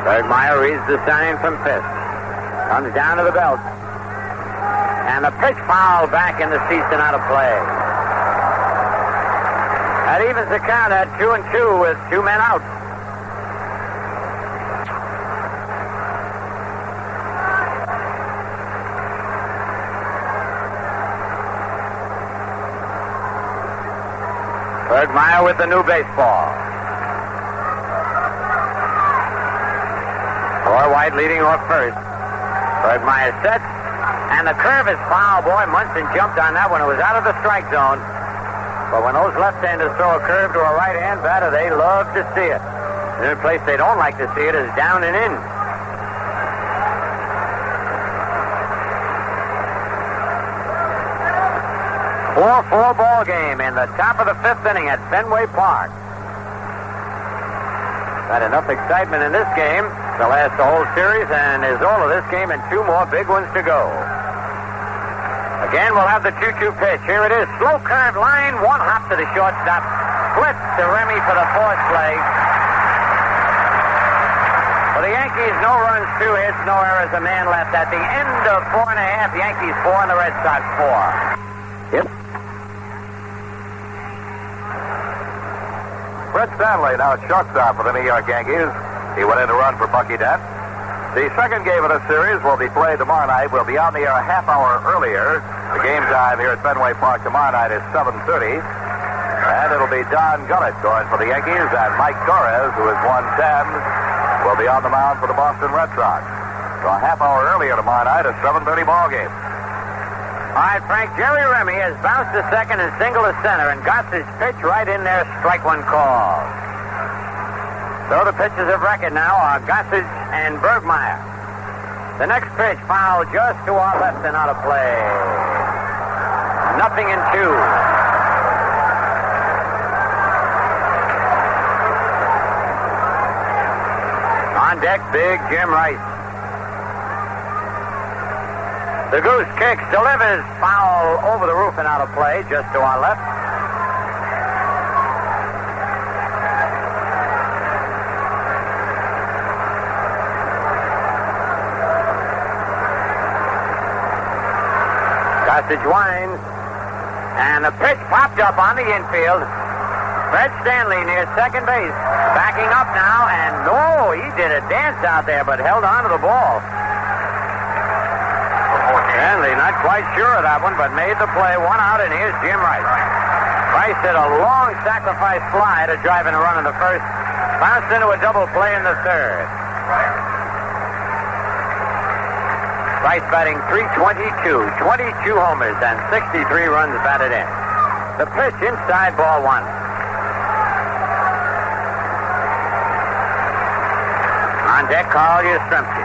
S2: Bergmeyer reads the sign from fifth. Comes down to the belt. And the pitch foul back in the seats and out of play. That evens the count at 2-2 with 2 men out. Bergmeyer with the new baseball. Roy White leading off first. Bergmeyer sets, and the curve is foul. Boy, Munson jumped on that one. It was out of the strike zone. But when those left-handers throw a curve to a right-hand batter, they love to see it. The only place they don't like to see it is down and in. A 4-4 ball game in the top of the 5th inning at Fenway Park. Got enough excitement in this game to last the whole series, and is all of this game and 2 more big ones to go. Again, we'll have the 2-2 pitch. Here it is. Slow curve line, 1 hop to the shortstop. split to Remy for the fourth play. For the Yankees, no runs, 2 hits, no errors, a man left. At the end of 4.5, Yankees 4 and the Red Sox 4.
S3: Yep.
S1: Fred Stanley now at shortstop for the New York Yankees. He went in to run for Bucky Dent. The second game of the series will be played tomorrow night. We'll be on the air a half hour earlier. The game time here at Fenway Park tomorrow night is 7:30. And it'll be Don Gullett going for the Yankees, and Mike Torres, who is 110, will be on the mound for the Boston Red Sox. So a half hour earlier tomorrow night, a 7:30 ball game.
S2: All right, Frank, Jerry Remy has bounced to second and single to center and got his pitch right in there, strike one call. So the pitchers of record now are Gossage and Bergmeyer. The next pitch, foul just to our left and out of play. 0-2. On deck, big Jim Rice. The goose kicks, delivers, foul over the roof and out of play, just to our left. Gossage winds, and the pitch popped up on the infield. Fred Stanley near second base, backing up now, and no, he did a dance out there, but held on to the ball. Stanley not quite sure of that one, but made the play. 1 out, and here's Jim Rice. Rice hit a long sacrifice fly to drive in a run in the first. Bounced into a double play in the third. Rice batting .322, 22 homers, and 63 runs batted in. The pitch inside, ball 1. On deck, Carl Yastrzemski.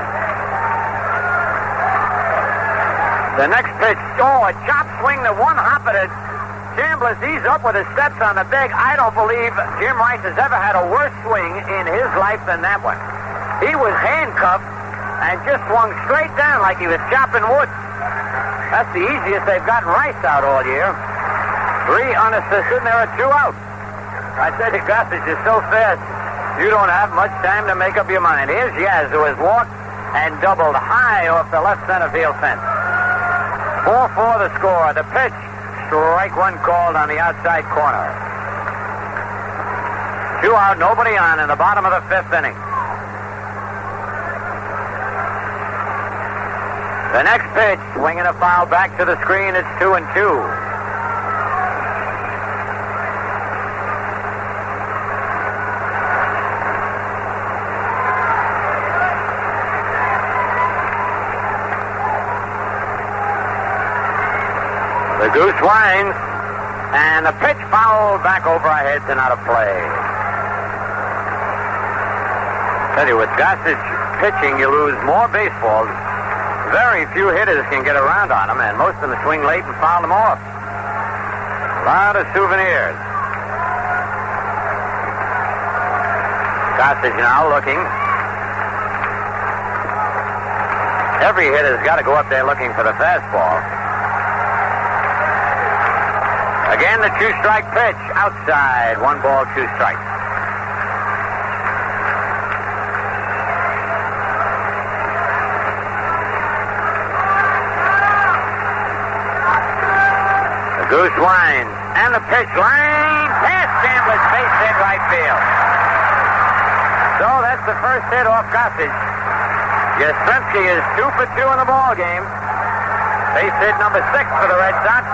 S2: The next pitch, a chop swing to one hop at it. Chambliss, he's up with his steps on the big. I don't believe Jim Rice has ever had a worse swing in his life than that one. He was handcuffed and just swung straight down like he was chopping wood. That's the easiest they've gotten Rice out all year. 3 unassisted, and there are 2 out. I said to Gossage is so fast, you don't have much time to make up your mind. Here's Yaz, who has walked and doubled high off the left center field fence. 4-4 the score. The pitch, strike one called on the outside corner. 2 out, nobody on in the bottom of the 5th inning. The next pitch, swinging a foul back to the screen. It's 2-2. The goose winds, and the pitch fouled back over our heads and out of play. Tell you, with Gossage pitching, you lose more baseballs. Very few hitters can get around on them, and most of them swing late and foul them off. A lot of souvenirs. Gossage now looking. Every hitter's got to go up there looking for the fastball. Again, the 2-strike pitch. Outside. 1 ball, 2 strikes. The goose winds. And the pitch line past Chambliss, base hit right field. So that's the first hit off Gossage. Yastrzemski is 2 for 2 in the ball game. Base hit number 6 for the Red Sox.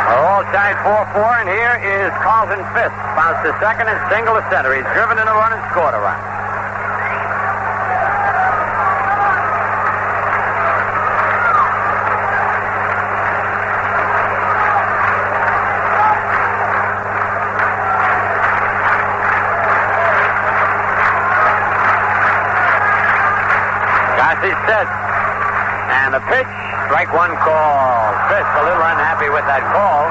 S2: All tied 4-4, and here is Carlton Fisk. Bounced to second and single to center. He's driven in a run and scored a run. Gossage set. And the pitch, strike one call. Fisk a little unhappy with that call.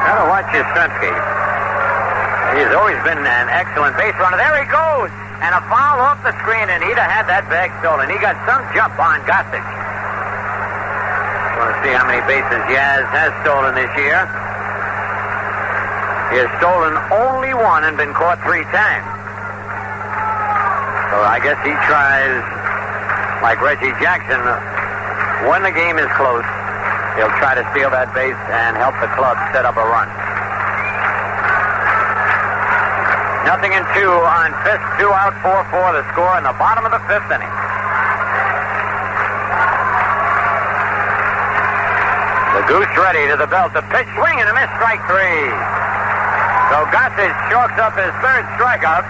S2: Gotta watch Yastrzemski. He's always been an excellent base runner. There he goes. And a foul off the screen, and he'd have had that bag stolen. He got some jump on Gossage. see how many bases Yaz has stolen this year. He has stolen only one and been caught 3 times. So I guess he tries, like Reggie Jackson, when the game is close, he'll try to steal that base and help the club set up a run. 0-2 on Fisk, 2 out, 4-4 the score in the bottom of the 5th inning. The Goose ready to the belt. The pitch, swing and a miss, strike 3. So Gossage chalks up his 3rd strikeout.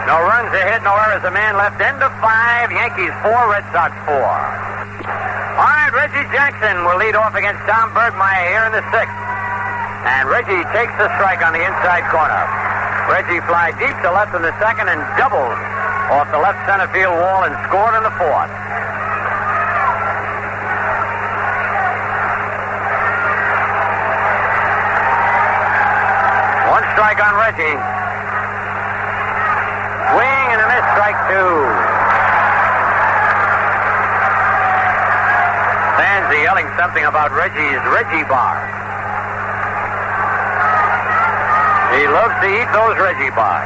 S2: No runs ahead, no errors. A man left. End of 5. Yankees 4, Red Sox 4. All right, Reggie Jackson will lead off against Tom Bergmeyer here in the 6th. And Reggie takes the strike on the inside corner. Reggie fly deep to left in the 2nd and doubled off the left center field wall and scored in the 4th. One strike on Reggie. Swing and a miss, strike 2. Fans are yelling something about Reggie's Reggie bar. He loves to eat those Reggie bars.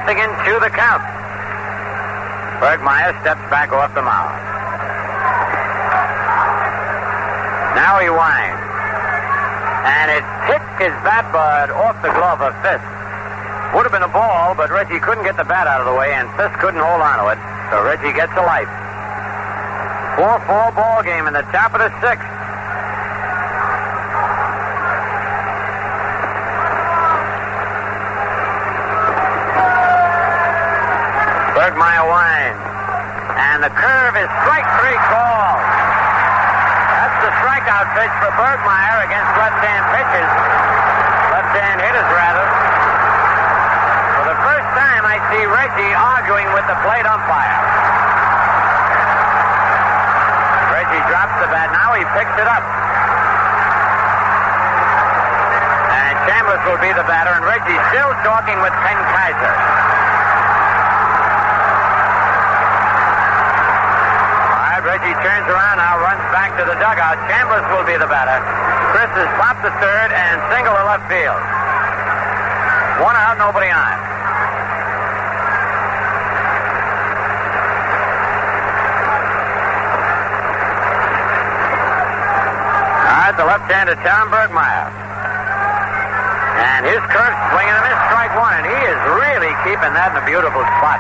S2: 0-2 the count. Bergmeyer steps back off the mound. Now he winds. And it hit his bat bud off the glove of Fisk. Would have been a ball, but Reggie couldn't get the bat out of the way, and Fisk couldn't hold on to it. So Reggie gets a life. 4-4 ball game in the top of the 6th. Bergmeyer winds. And the curve is strike 3 call. That's the strikeout pitch for Bergmeyer against left-hand pitchers. Left-hand hitters, rather. For the first time, I see Reggie arguing with the plate umpire. Reggie drops the bat. Now he picks it up. And Chambers will be the batter, and Reggie's still talking with Pen Kaiser. Reggie turns around now, runs back to the dugout. Chambers will be the batter. Chris has popped the 3rd and single to left field. 1 out, nobody on. All right, the left-hander Tom Bergmeyer. And his curve swinging and miss, strike 1. And he is really keeping that in a beautiful spot.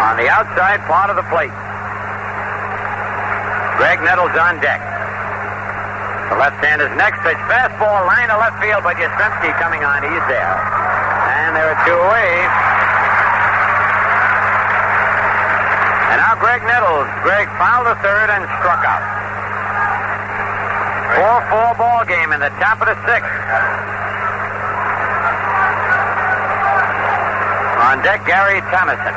S2: On the outside part of the plate. Greg Nettles on deck. The left-hander's next pitch. Fastball, line to left field, but Yastrzemski coming on. He's there. And there are 2 away. And now Greg Nettles. Greg fouled the 3rd and struck out. 4-4 ball game in the top of the 6th. On deck, Gary Thomason.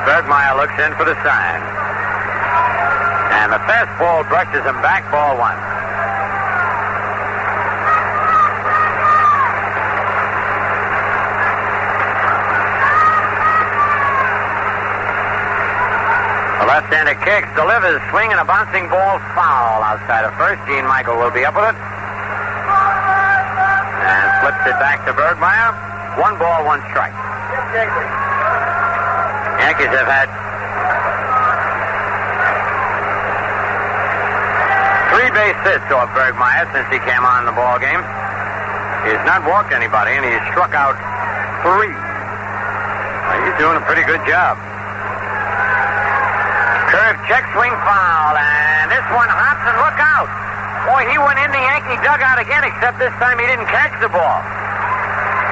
S2: Bergmeyer looks in for the sign. And the fastball brushes him back, ball 1. The left-hander kicks, delivers, swing, and a bouncing ball foul outside of first. Gene Michael will be up with it. And flips it back to Bergmeyer. 1 ball, 1 strike. Yankees have had 3 base hits off Bergmeyer since he came on in the ball game. He has not walked anybody, and he has struck out 3. Well, he's doing a pretty good job. Curve, check, swing, foul, and this one hops and look out. Boy, he went in the Yankee dugout again, except this time he didn't catch the ball.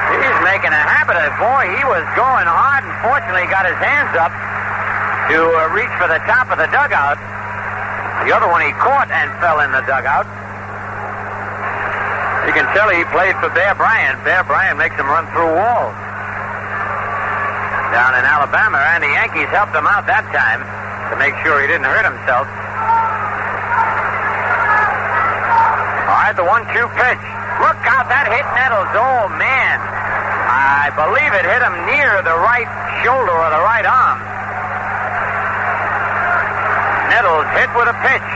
S2: He's making a habit of it. Boy, he was going hard, and fortunately got his hands up to reach for the top of the dugout. The other one he caught and fell in the dugout. You can tell he played for Bear Bryant. Bear Bryant makes him run through walls. down in Alabama, and the Yankees helped him out that time to make sure he didn't hurt himself. All right, the 1-2 pitch. Look out, that hit Nettles. Oh, man. I believe it hit him near the right shoulder or the right arm. Nettles hit with a pitch.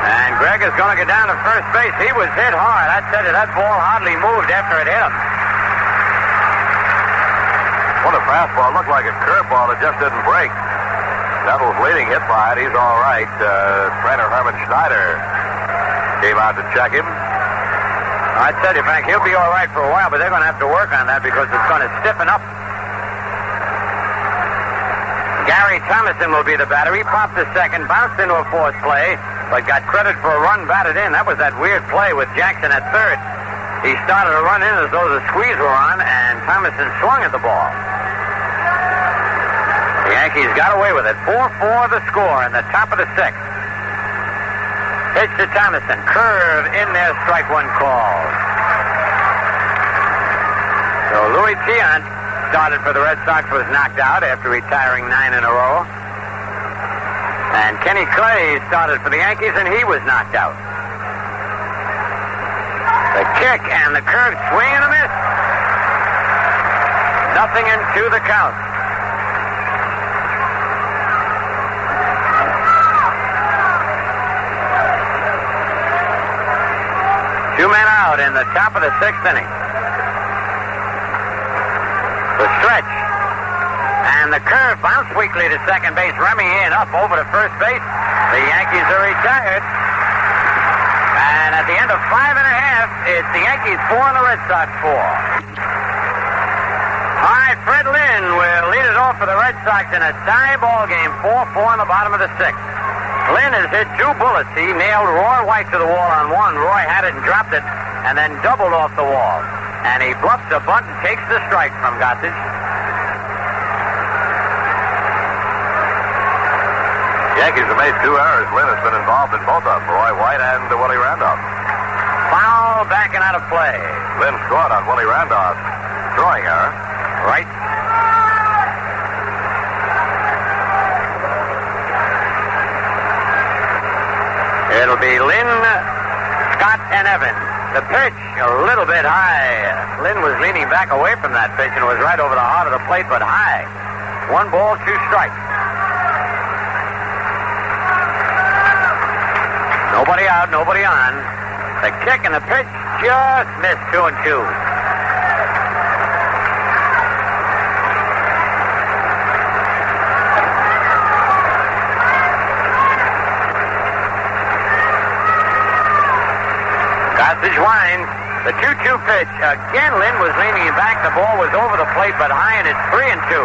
S2: And Greg is going to get down to first base. He was hit hard. I tell you, that ball hardly moved after it hit him.
S1: Well, the fastball looked like a curveball that just didn't break. Nettles leading hit by it. He's all right. Trainer Herman Schneider came out to check him.
S2: I tell you, Frank, he'll be all right for a while, but they're going to have to work on that because it's going to stiffen up. Gary Thomason will be the batter. He popped to second, bounced into a fourth play, but got credit for a run batted in. That was that weird play with Jackson at third. He started to run in as though the squeeze were on, and Thomason swung at the ball. The Yankees got away with it. 4-4 the score in the top of the sixth. Pitch to Thomason. Curve in there, strike one call. So Louis Tiant started for the Red Sox, was knocked out after retiring 9 in a row. And Kenny Clay started for the Yankees, and he was knocked out. The kick and the curve, swing and a miss. Nothing into the count. Two men out in the top of the sixth inning. The stretch. And the curve bounced weakly to second base. Remy in up over to first base. The Yankees are retired. And at the end of 5 1/2, it's the Yankees 4 and the Red Sox 4. All right, Fred Lynn will lead it off for the Red Sox in a tie ball game. 4-4 in the bottom of the sixth. Lynn has hit 2 bullets. He nailed Roy White to the wall on one. Roy had it and dropped it, and then doubled off the wall. And he bluffs a bunt and takes the strike from Gossage.
S1: Yankees have made 2 errors. Lynn has been involved in both of them, Roy White and Willie Randolph.
S2: Foul back and out of play.
S1: Lynn scored on Willie Randolph. Throwing error.
S2: Right. It'll be Lynn, Scott, and Evans. The pitch, a little bit high. Lynn was leaning back away from that pitch and was right over the heart of the plate, but high. 1 ball, 2 strikes. Nobody out, nobody on. The kick and the pitch just missed 2-2. Gossage winds. The 2-2 pitch. Again, Lynn was leaning back. The ball was over the plate, but high, and it's 3-2.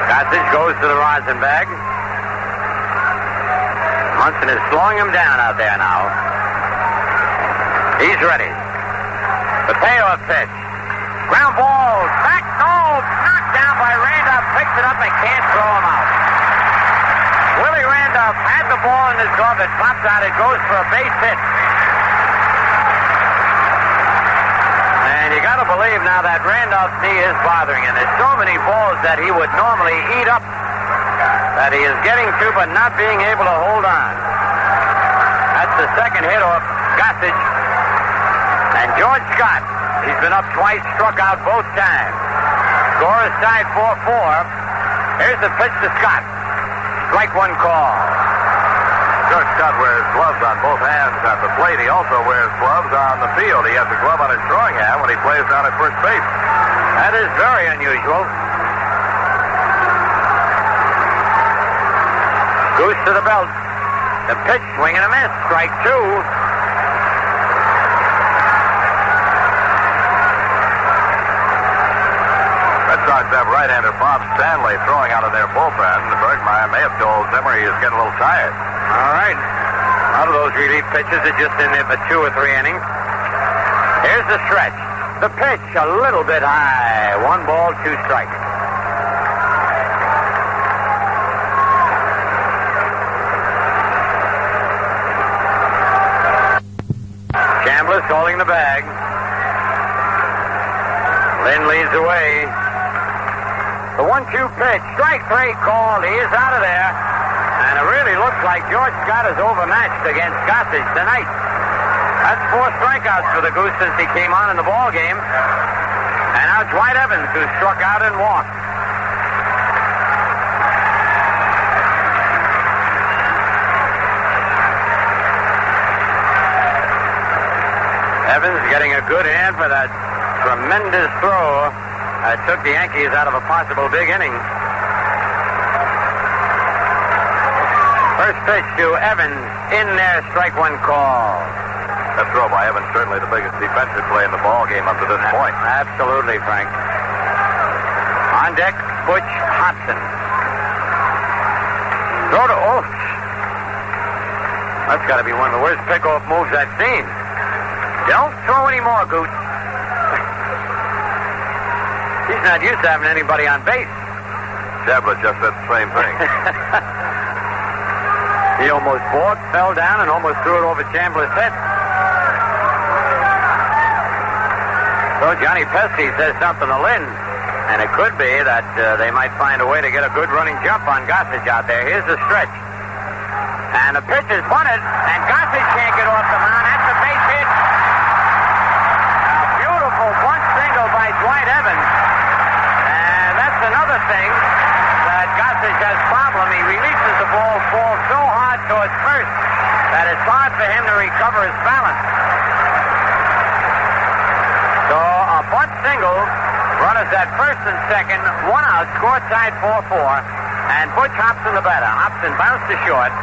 S2: Gossage goes to the rosin bag. Munson is slowing him down out there now. He's ready. The payoff pitch. Ground ball. Back. No. Knocked down by Randolph. Picks it up and can't throw him out. Willie Randolph had the ball in his glove. It pops out. It goes for a base hit. And you got to believe now that Randolph's knee is bothering him. There's so many balls that he would normally eat up that he is getting to but not being able to hold on. That's the second hit off Gossage. And George Scott, he's been up twice, struck out both times. Score is tied 4-4. Here's the pitch to Scott. Strike one call.
S1: George Scott wears gloves on both hands at the plate. He also wears gloves on the field. He has a glove on his throwing hand when he plays down at first base.
S2: That is very unusual. Goose to the belt. The pitch, swing and a miss. Strike 2.
S1: Red Sox have right-hander Bob Stanley throwing out of their bullpen. Bergmeyer may have told Zimmer he is getting a little tired.
S2: All right. A lot of those relief pitches are just in there for 2 or 3 innings. Here's the stretch. The pitch, a little bit high. 1 ball, 2 strikes. Chambliss holding the bag. Lynn leads away. The 1-2 pitch. Strike 3 called. He is out of there. And it really looks like George Scott is overmatched against Gossage tonight. That's 4 strikeouts for the Goose since he came on in the ball game. And now it's Dwight Evans who struck out and walked. Evans getting a good hand for that tremendous throw that took the Yankees out of a possible big inning. First pitch to Evans, in there, strike 1 call.
S1: That throw by Evans certainly the biggest defensive play in the ball game up to this point.
S2: Absolutely, Frank. On deck, Butch Hobson. Throw to Oates. That's got to be one of the worst pickoff moves I've seen. Don't throw any more, Goot. He's not used to having anybody on base.
S1: Shabler just said the same thing.
S2: He almost balked, fell down, and almost threw it over Chandler's head. So Johnny Pesky says something to Lynn, and it could be that they might find a way to get a good running jump on Gossage out there. Here's the stretch. And the pitch is bunted, and Gossage can't get off the mound. That's a base hit. A beautiful bunt single by Dwight Evans. And that's another thing that Gossage has problem. He releases the ball, falls so hard towards first that it's hard for him to recover his balance. So a bunt single, runners at first and second, 1 out, score tied 4-4, and Butch Hobson the batter. Hobson bounced to short.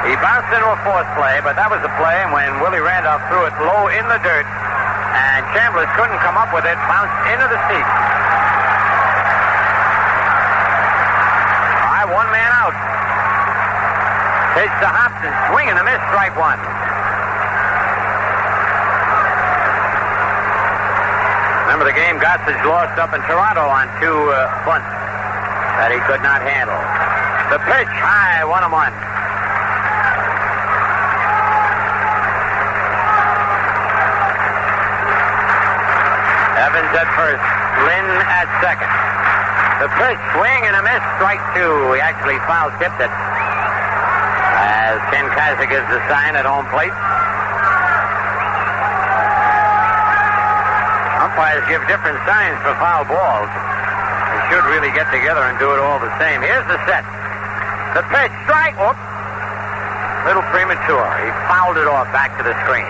S2: He bounced into a force play, but that was a play when Willie Randolph threw it low in the dirt, and Chambliss couldn't come up with it, bounced into the seat. All right, 1 man out. Pitch to Hobson, swing and a miss, strike 1. Remember the game Gossage lost up in Toronto on 2 bunts that he could not handle. The pitch, high, 1-1. Evans at first, Lynn at second. The pitch, swing and a miss, strike 2. He actually foul-tipped it as Ken Kaiser gives the sign at home plate. Umpires give different signs for foul balls. They should really get together and do it all the same. Here's the set. The pitch, strike. Whoop. Little premature. He fouled it off back to the screen.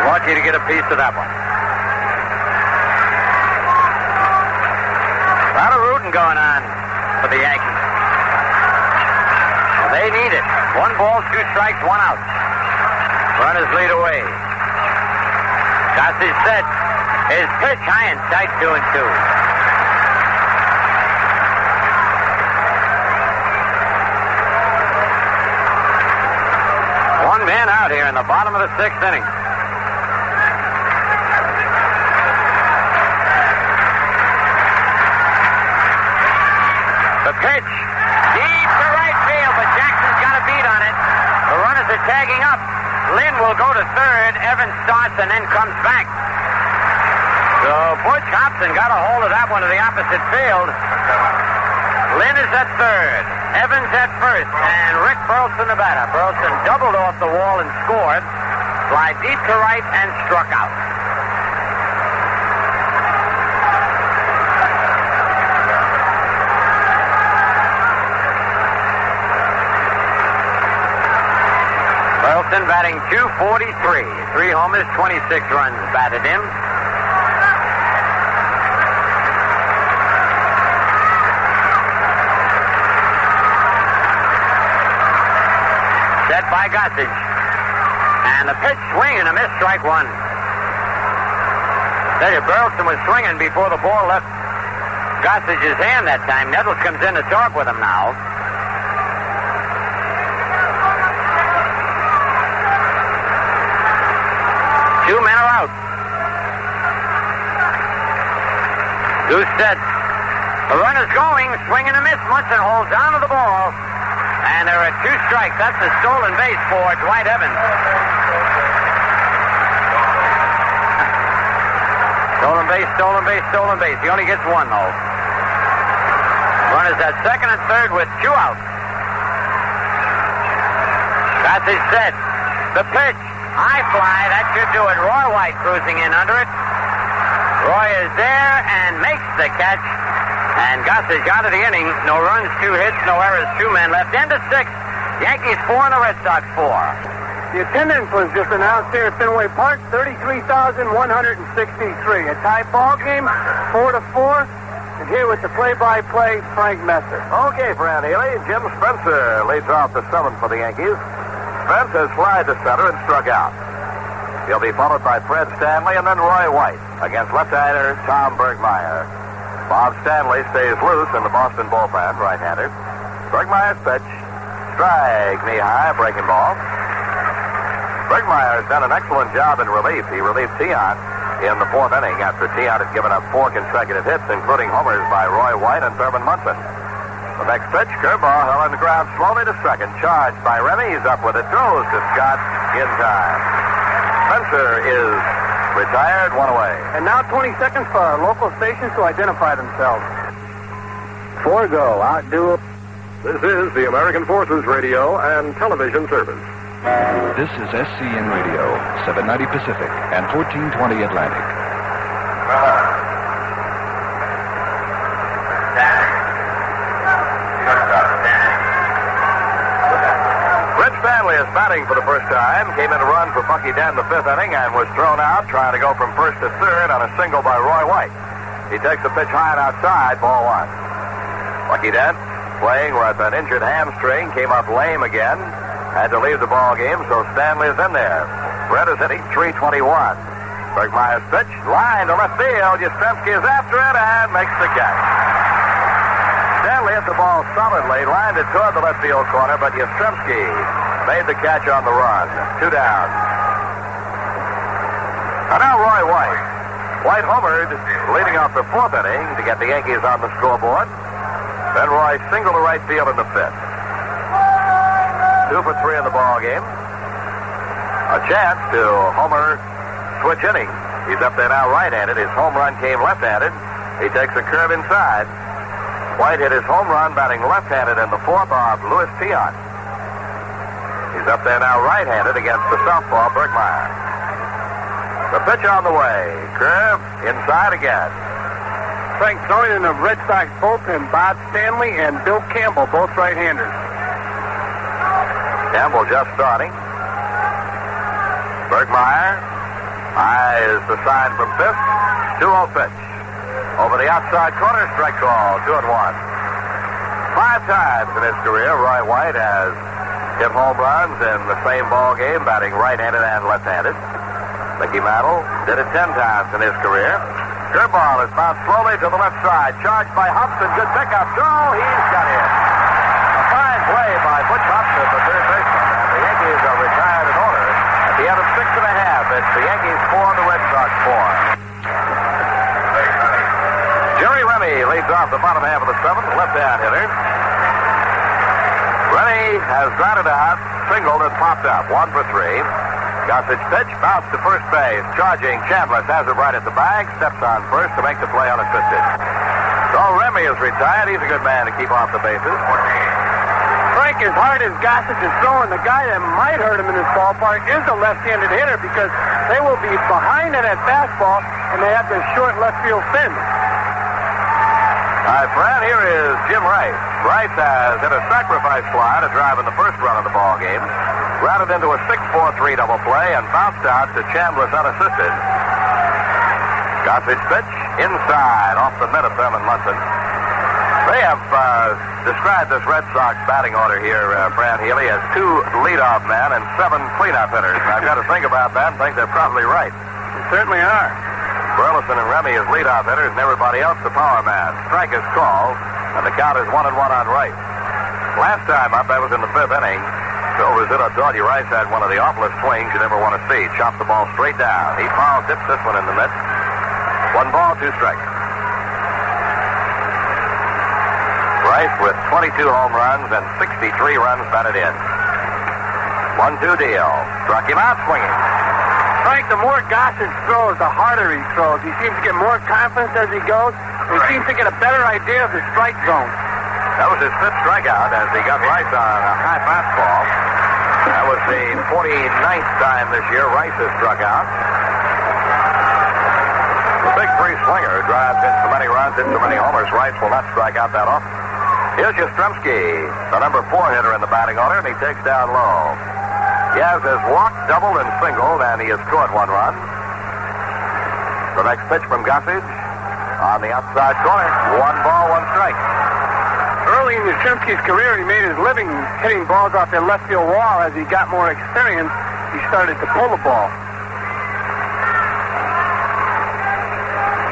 S2: Lucky to get a piece of that one. A lot of rooting going on for the Yankees. Well, they need it. 1 ball, 2 strikes, 1 out. Runners lead away. Gossage set. His pitch high and tight, 2-2. One man out here in the bottom of the 6th inning. The pitch, deep to right field, but Jackson's got a beat on it. The runners are tagging up. Lynn will go to third. Evans starts and then comes back. So Butch Hobson got a hold of that one to the opposite field. Lynn is at third. Evans at first. And Rick Burleson the batter. Burleson doubled off the wall and scored. Fly deep to right and struck out. Burleson batting .243. 3 homers, 26 runs batted in. Set by Gossage. And the pitch, swing and a miss, strike 1. Tell you, Burleson was swinging before the ball left Gossage's hand that time. Nettles comes in to talk with him now. Two men are out. Goose set. The runner's going, swing and a miss. Munson holds on to the ball. And there are 2 strikes. That's a stolen base for Dwight Evans. Stolen base, stolen base, stolen base. He only gets one, though. Runners at second and third with 2 outs. That's his set. The pitch. High fly. That should do it. Roy White cruising in under it. Roy is there and makes the catch. And Gossage out of the inning. No runs, 2 hits, no errors, 2 men left. End of 6. Yankees 4 and the Red Sox 4.
S5: The attendance was just announced here at Fenway Park, 33,163. A tie ball game, 4-4. And here with the play-by-play, Frank Messer.
S1: Okay, Fran Healy. Jim Spencer leads off the 7th for the Yankees. Spence has flied to center and struck out. He'll be followed by Fred Stanley and then Roy White against left-hander Tom Bergmeyer. Bob Stanley stays loose in the Boston bullpen, right-hander. Bergmeyer's pitch. Strike, knee-high, breaking ball. Bergmeyer has done an excellent job in relief. He relieved Tiant in the 4th inning after Tiant had given up 4 consecutive hits, including homers by Roy White and Thurman Munson. The next pitch, curveball held on the ground slowly to second. Charged by Remy. He's up with it. Throws to Scott in time. Spencer is retired, 1 away.
S5: And now 20 seconds for our local stations to identify themselves.
S3: 4 go. Outdo.
S4: This is the American Forces Radio and Television Service.
S6: This is SCN Radio, 790 Pacific and 1420 Atlantic.
S1: Fred Stanley is batting for the first time. Came in to run for Bucky Dent in the 5th inning and was thrown out trying to go from first to third on a single by Roy White. He takes the pitch high and outside, ball 1. Bucky Dent, playing with an injured hamstring, came up lame again. Had to leave the ball game, so Stanley is in there. Fred is hitting .321. Bergmeyer's pitch, line to left field. Yastrzemski is after it and makes the catch. Stanley hit the ball solidly, lined it toward the left field corner, but Yastrzemski made the catch on the run. 2 down. And now Roy White. White homered, leading off the 4th inning to get the Yankees on the scoreboard. Then Roy singled to right field in the 5th. 2 for 3 in the ball game. A chance to homer switch inning. He's up there now right-handed. His home run came left-handed. He takes a curve inside. White hit his home run batting left-handed in the 4th off Louis Tiant. He's up there now right-handed against the southpaw Bergmeyer. The pitch on the way. Curve inside again.
S5: Frank joining the Red Sox bullpen, Bob Stanley and Bill Campbell, both right-handers.
S1: Campbell just starting. Bergmeyer. High is the sign from 5th. 2-0 pitch. Over the outside corner, strike call. 2-1. 5 times in his career, Roy White has hit home runs in the same ball game, batting right-handed and left-handed. Mickey Mantle did it 10 times in his career. Curveball is bounced slowly to the left side. Charged by Hobson. Good pickup. Throw. He's got in. A fine play by Butch Hobson, the third baseman. And the Yankees are retired in order at the end of 6 1/2. It's the Yankees 4 and the Red Sox 4. Jerry Remy leads off the bottom half of the 7th, left-hand hitter. Remy has grounded out, singled, and popped up. 1 for 3. Gossage pitch, bounced to first base. Charging Chandler has it right at the bag. Steps on first to make the play unassisted. So Remy is retired. He's a good man to keep off the bases.
S5: Frank, as hard as Gossage is throwing, the guy that might hurt him in this ballpark is a left-handed hitter because they will be behind at that fastball and they have the short left field fence.
S1: All right, Fran, here is Jim Rice. Rice has hit a sacrifice fly to drive in the first run of the ball game. Grounded into a 6-4-3 double play and bounced out to Chandler's unassisted. Gossage pitch inside off the mitt of Thurman Munson. They have described this Red Sox batting order here, Fran Healy, as 2 leadoff men and 7 cleanup hitters. I've got to think about that and think they're probably right.
S5: They certainly are.
S1: Burleson and Remy as leadoff hitters and everybody else the power man. Strike is called, and the count is 1-1 on Rice. Last time up, that was in the 5th inning. Phil Rizzuto thought Rice had one of the awfulest swings you'd ever want to see. Chopped the ball straight down. He foul tips this one in the mitt. 1 ball, 2 strikes. Rice with 22 home runs and 63 runs batted in. 1-2 deal. Struck him out swinging.
S5: Frank, the more Gossage throws, the harder he throws. He seems to get more confidence as he goes. He seems to get a better idea of the strike zone.
S1: That was his fifth strikeout as he got Rice on a high fastball. That was the 49th time this year Rice has struck out. The big three slinger who drives in so many runs, in so many homers. Rice will not strike out that often. Here's Yastrzemski, the number 4 hitter in the batting order, and he takes down low. Yaz has walked, doubled, and singled, and he has scored 1 run. The next pitch from Gossage on the outside corner. 1 ball, 1 strike.
S5: Early in Yastrzemski's career, he made his living hitting balls off that left field wall. As he got more experience, he started to pull the ball.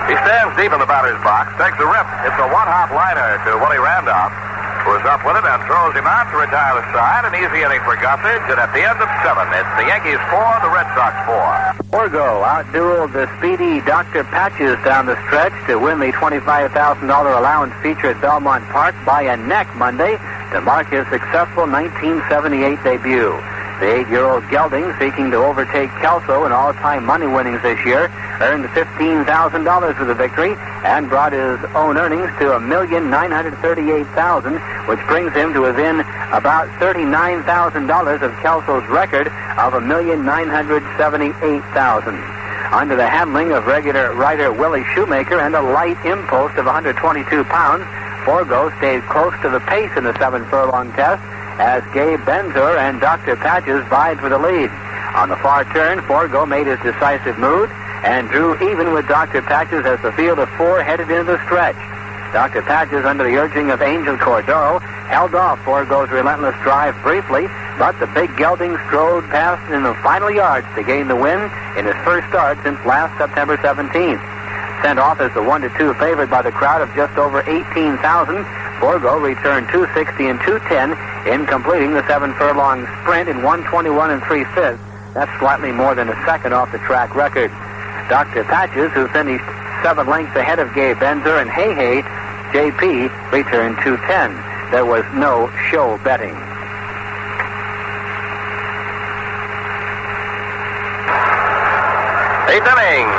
S1: He stands deep in the batter's box, takes a rip. It's a one-hop liner to Willie Randolph, who is up with it and throws him out to retire the side. An easy inning for Gossage, and at the end of 7, it's the Yankees 4, the Red Sox 4.
S3: Forgo outdueled the speedy Dr. Patches down the stretch to win the $25,000 allowance feature at Belmont Park by a neck Monday to mark his successful 1978 debut. The 8-year-old gelding, seeking to overtake Kelso in all-time money winnings this year, earned $15,000 for the victory and brought his own earnings to $1,938,000, which brings him to within about $39,000 of Kelso's record of $1,978,000. Under the handling of regular rider Willie Shoemaker and a light impost of 122 pounds, Forgo stayed close to the pace in the 7-furlong test as Gabe Benzor and Dr. Patches vied for the lead. On the far turn, Forgo made his decisive move and drew even with Dr. Patches as the field of 4 headed into the stretch. Dr. Patches, under the urging of Angel Cordero, held off Forgo's relentless drive briefly, but the big gelding strode past in the final yards to gain the win in his first start since last September 17th. Sent off as the 1-2 favored by the crowd of just over 18,000, Forgo returned 260 and 210 in completing the 7-furlong sprint in 1:21 3/5. That's slightly more than a second off the track record. Dr. Patches, who finished 7 lengths ahead of Gabe Benzor and Hey JP, returned 210. There was no show betting.
S1: Eighth inning.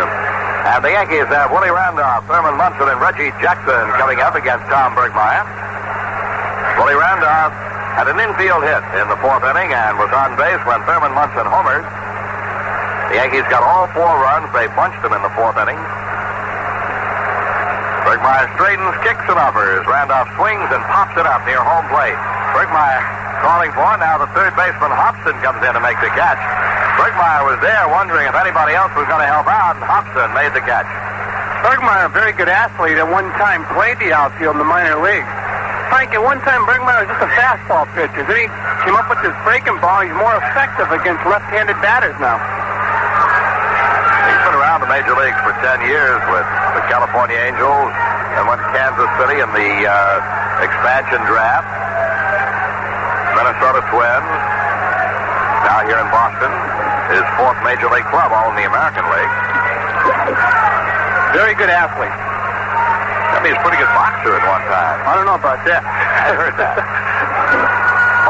S1: And the Yankees have Willie Randolph, Thurman Munson, and Reggie Jackson coming up against Tom Bergmeyer. Willie Randolph had an infield hit in the 4th inning and was on base when Thurman Munson homered. The Yankees got all 4 runs. They bunched them in the 4th inning. Bergmeyer straightens, kicks, and offers. Randolph swings and pops it up near home plate. Bergmeyer calling for it. Now the third baseman Hobson comes in to make the catch. Bergmeyer was there wondering if anybody else was going to help out, and Hobson made the catch.
S5: Bergmeyer, a very good athlete, at one time played the outfield in the minor leagues. Frank, at one time Bergmeyer was just a fastball pitcher. Then he came up with this breaking ball. He's more effective against left-handed batters now.
S1: He's been around the major leagues for 10 years with the California Angels and went to Kansas City in the expansion draft. Minnesota Twins. Now here in Boston. His 4th major league club, all in the American League.
S5: Very good athlete.
S1: I mean, he's a pretty good boxer at one time.
S5: I don't know about that.
S1: I heard that.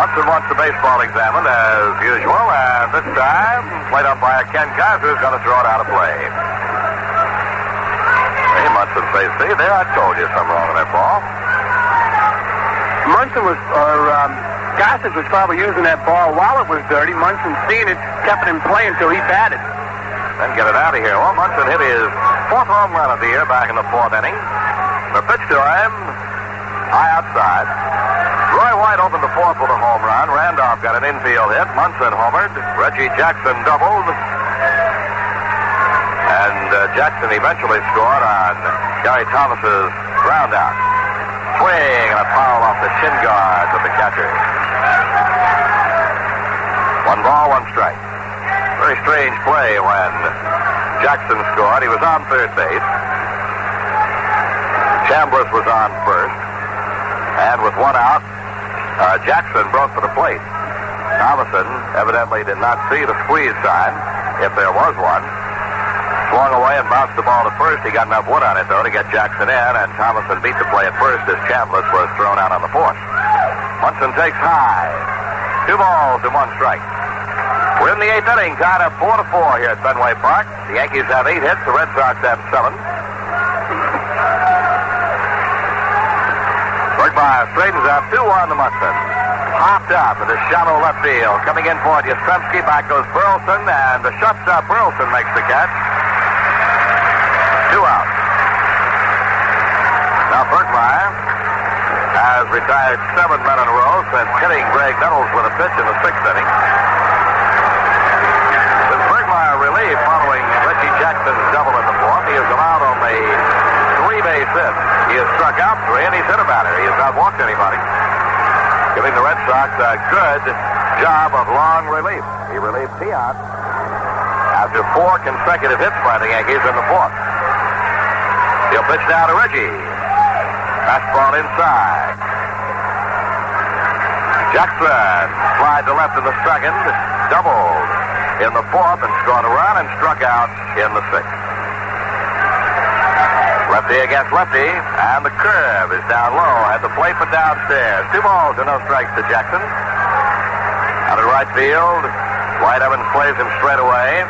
S1: Munson wants the baseball examined as usual, and this time, plate umpire Ken Kaiser is going to throw it out of play. Hey, Munson says, see there, I told you something wrong with that ball.
S5: Munson was, Gossage was probably using that ball while it was dirty. Munson seen it, kept it in play until he batted.
S1: Then get it out of here. Well, Munson hit his 4th home run of the year back in the 4th inning. The pitch to him, high outside. Roy White opened the 4th with a home run. Randolph got an infield hit. Munson homered. Reggie Jackson doubled. And Jackson eventually scored on Gary Thomas's ground out. Swing and a foul off the shin guards of the catcher. 1 ball, 1 strike. Very strange play when Jackson scored. He was on third base. Chambliss was on first. And with 1 out, Jackson broke for the plate. Thomason evidently did not see the squeeze sign, if there was one. Swung away and bounced the ball to first. He got enough wood on it, though, to get Jackson in, and Thomason beat the play at first as Chambliss was thrown out on the 4th. Munson takes high. 2 balls and 1 strike. We're in the 8th inning, tied up 4-4 here at Fenway Park. The Yankees have 8 hits, the Red Sox have 7. Bergmeyer straightens up 2-1 to Munson. Hopped up in the shallow left field. Coming in for it, Yastrzemski. Back goes Burleson, and the shortstop Burleson makes the catch. 2 out. Now Bergmeyer has retired 7 men in a row since hitting Greg Nettles with a pitch in the 6th inning. With Bergmeyer relief following Reggie Jackson's double in the 4th, he has allowed only 3 base hits. He has struck out 3, and he's hit a batter. He has not walked anybody, giving the Red Sox a good job of long relief. He relieved Piot after 4 consecutive hits by the Yankees in the 4th. He'll pitch now to Reggie. Fastball inside. Jackson slide to left in the 2nd, doubled in the 4th and scored a run and struck out in the 6th. Lefty against lefty, and the curve is down low at the plate but downstairs. 2 balls and no strikes to Jackson. Out of right field, White Evans plays him straight away.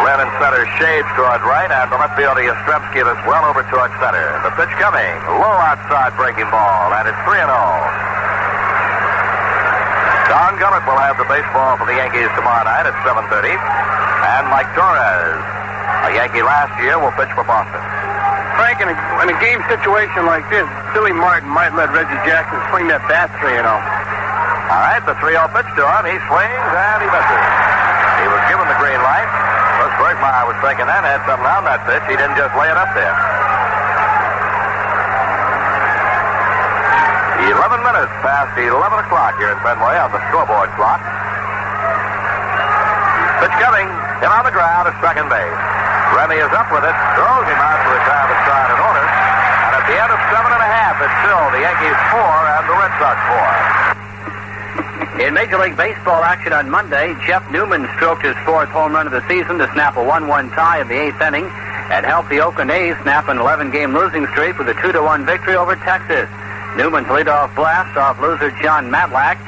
S1: Len and center shades toward right, and the left fielder Yastrzemski is well over toward center. The pitch coming, low outside breaking ball, and it's 3-0. Don Gullett will have the baseball for the Yankees tomorrow night at 7:30, and Mike Torres, a Yankee last year, will pitch for Boston.
S5: Frank, in a game situation like this, Billy Martin might let Reggie Jackson swing that bat 3-0.
S1: All right, the 3-0 pitch to him. He swings, and he misses. He was given the green light. Plus, Bergmeyer was thinking that, had something on that pitch. He didn't just lay it up there. 11 minutes past 11 o'clock here at Fenway on the scoreboard clock. Pitch coming, hit on the ground at second base. Remy is up with it, throws him out to retire the side in order. And at the end of 7.5, it's still the Yankees 4 and the Red Sox 4.
S3: In Major League Baseball action on Monday, Jeff Newman stroked his 4th home run of the season to snap a 1-1 tie in the 8th inning and helped the Oakland A's snap an 11-game losing streak with a 2-1 victory over Texas. Newman's leadoff blast off loser John Matlack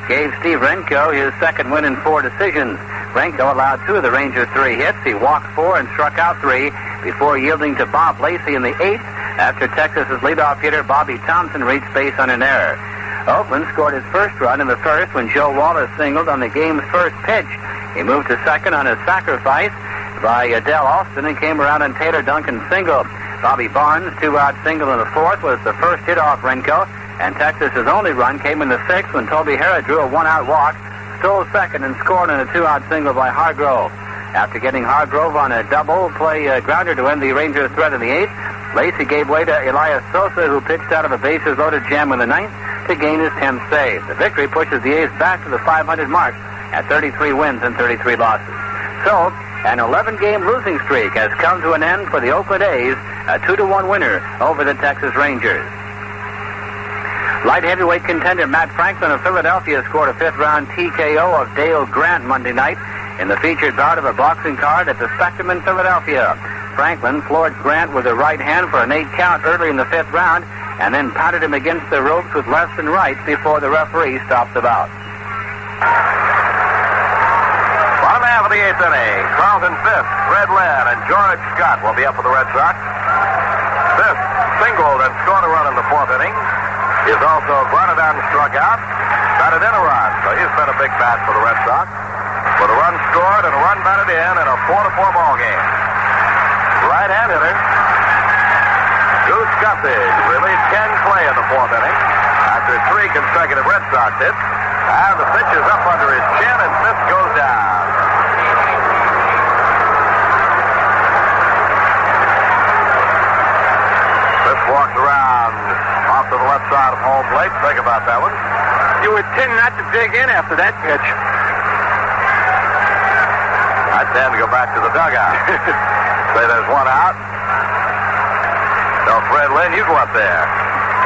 S3: gave Steve Renko his 2nd win in 4 decisions. Renko allowed 2 of the Rangers' 3 hits. He walked 4 and struck out 3 before yielding to Bob Lacey in the 8th after Texas's leadoff hitter Bobby Thompson reached base on an error. Oakland scored his first run in the 1st when Joe Wallace singled on the game's first pitch. He moved to 2nd on a sacrifice by Dell Austin and came around on Taylor Duncan's single. Bobby Barnes' 2-out single in the 4th was the first hit off Renko, and Texas's only run came in the 6th when Toby Harrah drew a 1-out walk, stole 2nd, and scored on a 2-out single by Hargrove. After getting Hargrove on a double play grounder to end the Rangers' threat in the 8th, Lacey gave way to Elias Sosa, who pitched out of a bases-loaded jam in the 9th to gain his 10th save. The victory pushes the A's back to the 500 mark at 33 wins and 33 losses. So, an 11-game losing streak has come to an end for the Oakland A's, a 2-1 winner over the Texas Rangers. Light heavyweight contender Matt Franklin of Philadelphia scored a 5th-round TKO of Dale Grant Monday night in the featured bout of a boxing card at the Spectrum in Philadelphia. Franklin floored Grant with a right hand for an 8 count early in the 5th round and then pounded him against the ropes with left and right before the referee stopped the bout.
S1: Bottom half of the 8th inning. Carlton Fisk, Fred Lynn, and George Scott will be up for the Red Sox. Fisk singled and scored a run in the 4th inning. He's also grounded out and struck out, batted in a run, so he's been a big bat for the Red Sox. With a run scored and a run batted in a 4-4 ball game. Right-hand hitter, Goose Gussage, relieved Ken Clay in the 4th inning after 3 consecutive Red Sox hits. And the pitch is up under his chin, and Fisk goes down. Fisk walks around off to the left side of home plate. Think about that one.
S5: You would tend not to dig in after that pitch.
S1: I tend to go back to the dugout. Say there's 1 out. So Fred Lynn, you go up there.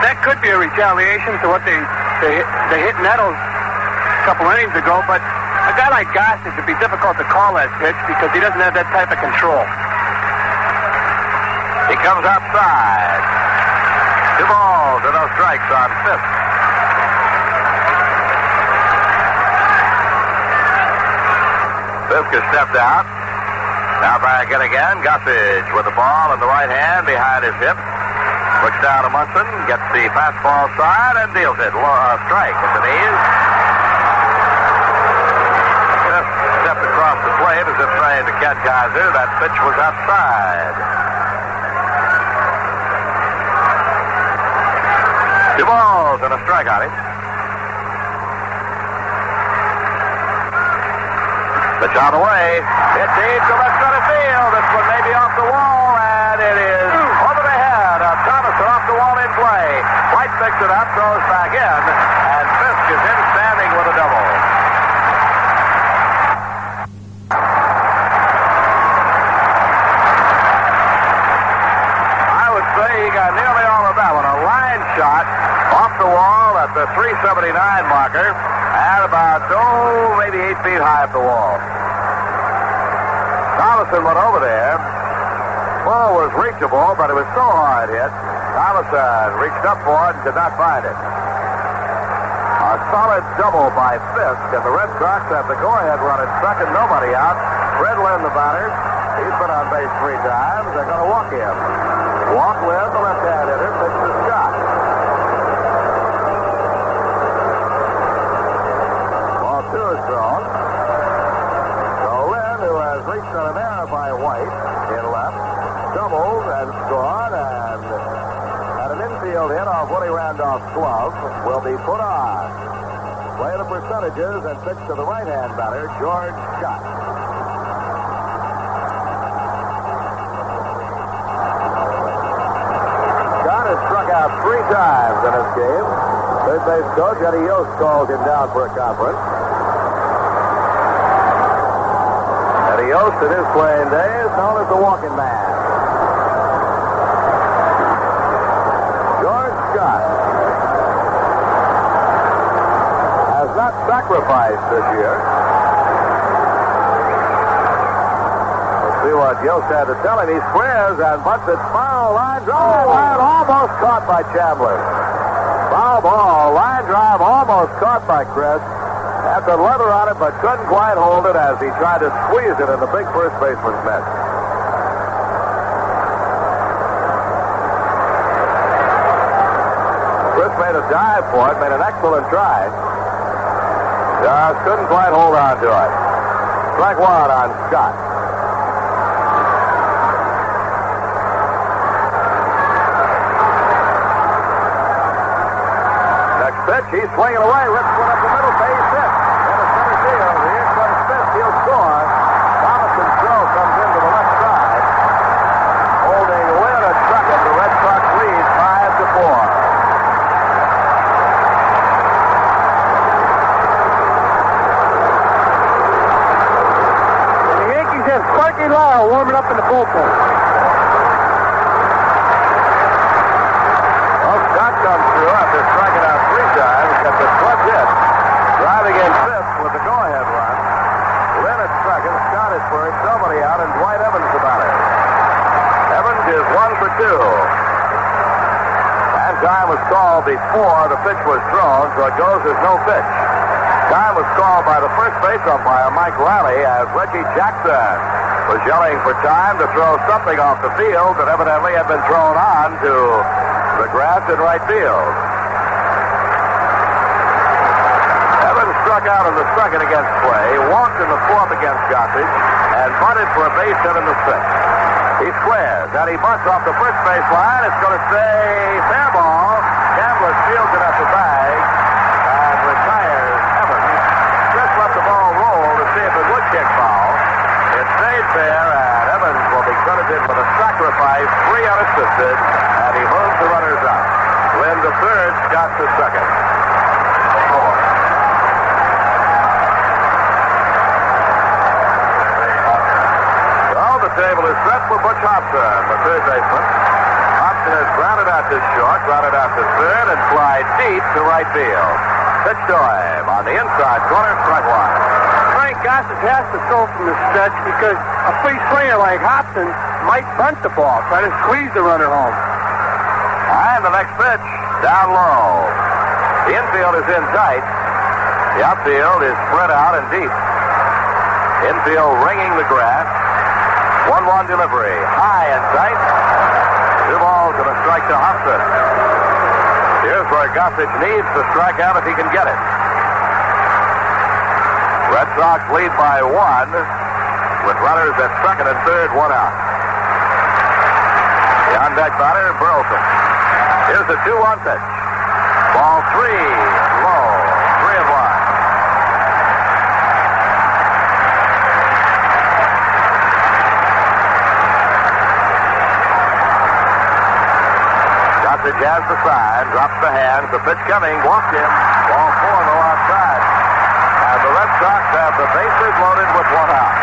S5: That could be a retaliation to what they hit Nettles a couple innings ago, but a guy like Gossage, it'd be difficult to call that pitch because he doesn't have that type of control.
S1: He comes outside. 2 balls and no strikes on Fisk. Fisk has stepped out. Now back in again. Guthridge with the ball in the right hand behind his hip. Looks down to Munson, gets the fastball side and deals it. Strike at the knees. Just stepped across the plate as if trying to catch Kaiser. That pitch was outside. 2 balls and a strike on him. Pitch on the way. Hit deep to left center field. This one may be off the wall, and it is over the head of Thomason off the wall in play. White picks it up, throws back in, and Fisk is in standing with a double. I would say he got nearly all of that one. A line shot off the wall at the 379 marker. At about, maybe 8 feet high up the wall. Thomason went over there. Ball was reachable, but it was so hard hit. Thomason reached up for it and could not find it. A solid double by Fisk, and the Red Sox have the go-ahead run at second, nobody out. Fred Lynn, the batter. He's been on base 3 times. They're going to walk him. Walk with the left-hand hitter, pitch to Scott. Two is thrown. So Lynn, who has reached on an error by White in left, doubled and scored, and had an infield hit off Woody Randolph's glove, will be put on. Play the percentages and pitch to the right-hand batter, George Scott. Scott has struck out 3 times in this game. Third base coach Eddie Yost calls him down for a conference. Eddie Yost in his playing days known as the walking man. George Scott has not sacrificed this year. Let's see what Yost had to tell him. He squares and bunts it foul. Line drive and almost caught by Chandler. Foul ball. Line drive almost caught by Chris. Had the leather on it, but couldn't quite hold it as he tried to squeeze it in the big first baseman's mitt. Chris made a dive for it, made an excellent try. Just couldn't quite hold on to it. Strike 1 on Scott. Next pitch, he's swinging away, rips one up the middle, base hit. Here comes Fisk. He'll score. Thomason's throw comes into the left side. Holding Lynn at second. The Red Sox lead 5-4.
S5: The Yankees have Sparky Lyle warming up in the bullpen.
S1: Well, Scott comes through after striking out 3 times. Gets a clutch hit. Driving in Fisk with the go-ahead run. Lynn at second, Scott at first, nobody out, and Dwight Evans the batter. Evans is 1 for 2. And time was called before the pitch was thrown, so it goes as no pitch. Time was called by the first base umpire, Mike Riley, as Reggie Jackson was yelling for time to throw something off the field that evidently had been thrown on to the grass in right field. Struck out in the second against Clay, walked in the fourth against Gossage, and bunted for a base hit in the sixth. He squares, and he bunts off the first base line. It's going to stay fair ball. Gambler shields it at the bag and retires Evans. Just let the ball roll to see if it would kick foul. It stayed fair, and Evans will be credited with a sacrifice, 3 unassisted, and he moves the runners up. Lynn to third, Scott to second. Table is set for Butch Hobson, the third baseman. Hobson has grounded out to short, grounded out to third, and fly deep to right field. Pitch to him on the inside corner, strike 1.
S5: Frank Gossage has to throw from the stretch because a free swinger like Hobson might bunt the ball, try to squeeze the runner home.
S1: And the next pitch, down low. The infield is in tight. The outfield is spread out and deep. Infield ringing the grass. 1-1 delivery. High in sight. 2 balls and a strike to Hobson. Here's where Gossage needs to strike out if he can get it. Red Sox lead by 1 with runners at second and third, 1 out. The on-deck batter, Burleson. Here's the 2-1 pitch. Ball 3, low, 3-1. Gossage has the sign, drops the hands, the pitch coming, walked him. Ball 4 on the outside. And the Red Sox have the bases loaded with 1 out.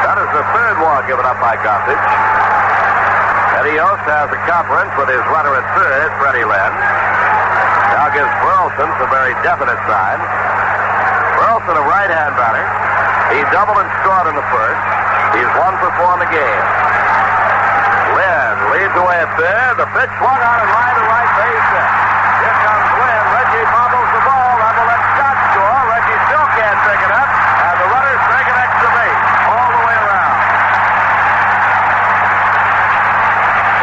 S1: That is the third walk given up by Gossage. Eddie Yost has a conference with his runner at third, Freddie Lynn. Now gives Burleson some very definite signs. Burleson, a right-hand batter. He doubled and scored in the first. He's 1 for 4 in the game. Lynn leads away at third. The pitch swung on and line to right base hit. Here comes Lynn. Reggie bobbles the ball. That will let Scott score. Reggie still can't pick it up. And the runners take an extra base all the way around.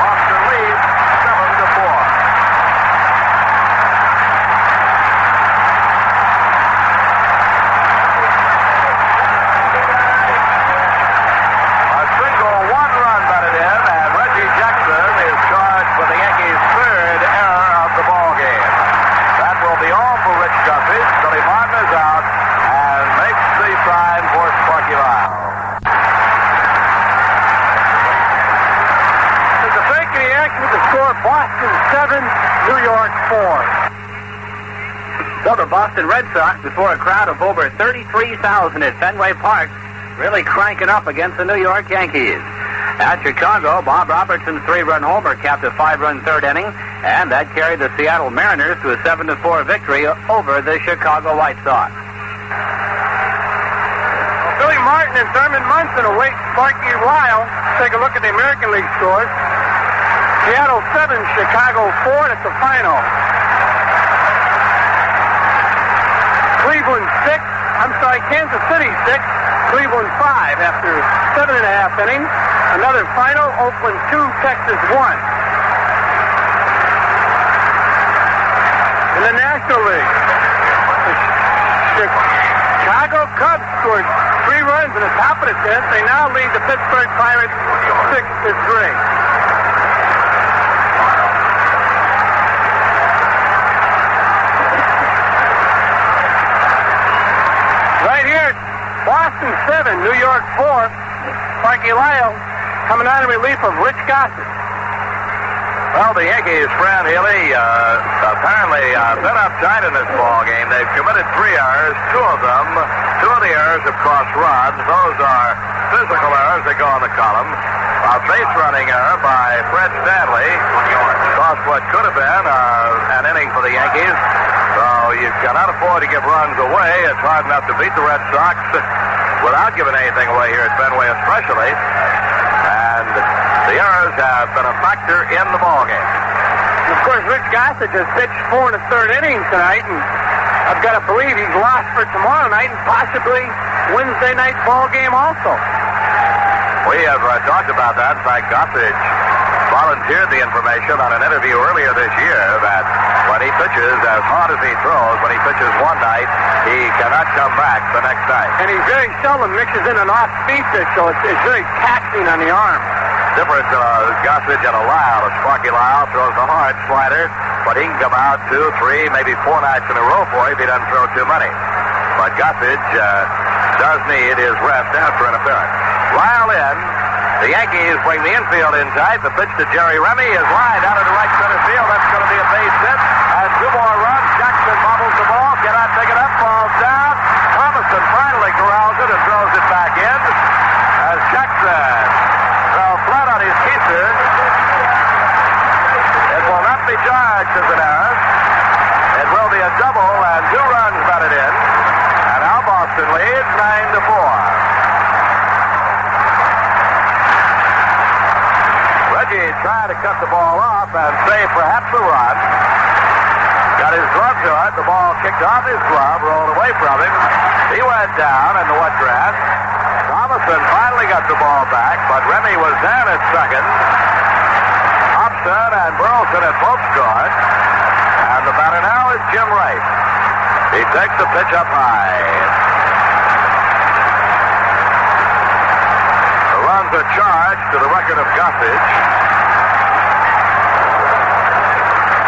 S1: Boston leads 7-4. A single 1-run batted in, and Reggie Jackson is charged with the Yankees' third error of the ball game. That will be all for Rich Gossage. Billy Martin is out and makes the sign for Sparky Lyle.
S5: There's a break in the action with the score Boston 7, New York 4.
S3: So the Boston Red Sox, before a crowd of over 33,000 at Fenway Park, really cranking up against the New York Yankees. At Chicago, Bob Robertson's 3-run homer capped a 5-run third inning, and that carried the Seattle Mariners to a 7-4 victory over the Chicago White Sox.
S5: Billy Martin and Thurman Munson await Sparky Lyle. Take a look at the American League scores. Seattle 7, Chicago 4. That's the final. Cleveland 6. Kansas City 6. Cleveland 5 after 7.5 innings. Another final, Oakland 2, Texas 1. In the National League, the Chicago Cubs scored 3 runs in the top of the 10th. They now lead the Pittsburgh Pirates 6-3. Right here, Boston 7, New York 4. Sparky Lyle coming out in relief of Rich Gossage.
S1: Well, the Yankees, Fran Healy, apparently been uptight in this ball game. They've committed 3 errors. 2 of the errors have cost runs. Those are physical errors that go on the column. A base running error by Fred Stanley cost what could have been an inning for the Yankees. So you cannot afford to give runs away. It's hard enough to beat the Red Sox without giving anything away here at Fenway especially. And the errors have been a factor in the ballgame.
S5: Of course, Rich Gossage has pitched 4 1/3 innings tonight, and I've got to believe he's lost for tomorrow night and possibly Wednesday night's ball game also.
S1: We have talked about that. In fact, Gossage volunteered the information on an interview earlier this year that when he pitches as hard as he throws, when he pitches one night, he cannot come back the next night.
S5: And he very seldom mixes in an off-speed pitch, so it's very taxing on the arm.
S1: Difference Gossage and a Lyle. Sparky Lyle throws a hard slider, but he can come out 2, 3, maybe 4 nights in a row for you if he doesn't throw too many. But Gossage does need his rest after an appearance. Lyle in. The Yankees bring the infield in tight. The pitch to Jerry Remy is lined out into right center field. That's going to be a base hit. And 2 more runs. Jackson bobbles the ball. Cannot pick it up. Falls down. Thomason finally corrals it and throws it back in. As Jackson fell flat on his keister. It will not be charged as an error. It will be a double and 2 runs batted in. And now Boston leads 9-4. Reggie trying to cut the ball off and save perhaps a run. Got his glove to it. The ball kicked off his glove, rolled away from him. He went down in the wet grass. Thomason finally got the ball back, but Remy was down at second. Hobson and Burleson had both scored. And the batter now is Jim Rice. He takes the pitch up high. The runs are charged to the record of Gossage.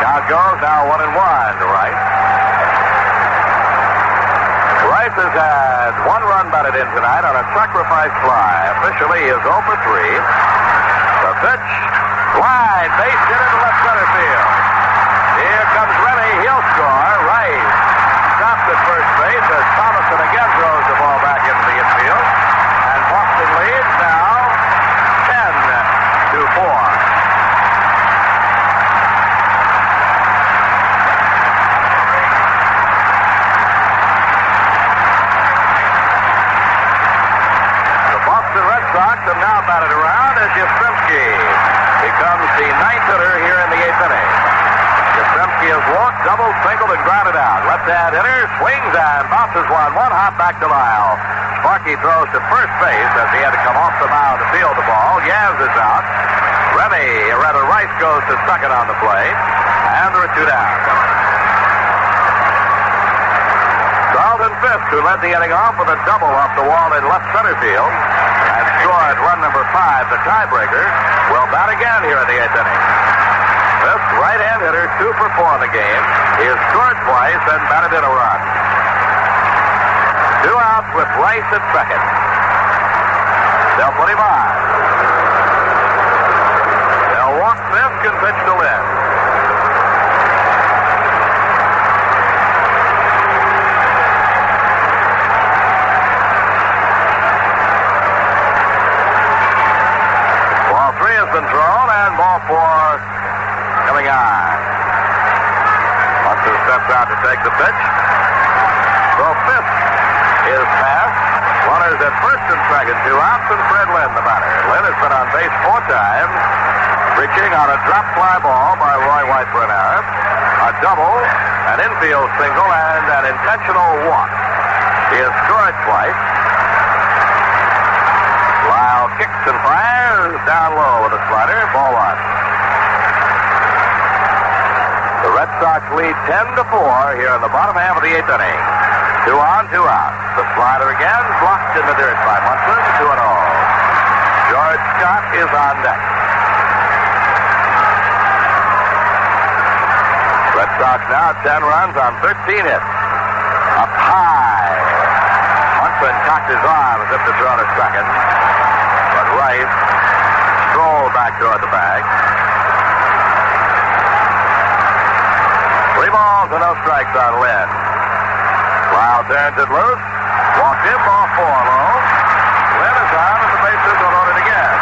S1: Count goes now 1-1 to Rice. Rice has had one run batted in tonight on a sacrifice fly. Officially, he is 0 for 3. The pitch, line, base hit into left center field. Here comes Remy. He'll score. Rice stops at first base as Thomason again throws the ball back into the infield. And Boston leads now 10-4. Sox have now batted around as Yastrzemski becomes the ninth hitter here in the eighth inning. Yastrzemski has walked, doubled, singled, and grounded out. Left-hand hitter swings and bounces one hop back to Lyle. Sparky throws to first base as he had to come off the mound to field the ball. Yaz is out. Rice goes to second on the play. And there are 2 down. Charlton Fisk, who led the inning off with a double off the wall in left center field and scored run number 5, the tiebreaker, will bat again here in the eighth inning. Fisk, right-hand hitter, 2 for 4 in the game. He has scored twice and batted in a run. 2 outs with Rice at second. They'll put him on. They'll walk Fisk and pitch to Lynn. Been thrown and ball 4 coming on. Munson steps out to take the pitch. So Fisk is passed. Runners at first and second, 2 outs, and Fred Lynn the batter. Lynn has been on base 4 times, reaching on a drop fly ball by Roy White for an error, a double, an infield single, and an intentional walk. He has scored twice. Lyle kicks and fires down low with a slider. Ball 1. The Red Sox lead 10-4 here in the bottom half of the eighth inning. 2 on, 2 out. The slider again blocked in the dirt by Munson. 2-0. George Scott is on deck. Red Sox now 10 runs on 13 hits. Up high. Munson cocked his arm as if to throw to second. But Rice strolled back toward the bag. 3 balls and no strikes on Lynn. Lyle turns it loose. Walked in, ball 4 low. Lynn is on and the bases are loaded again.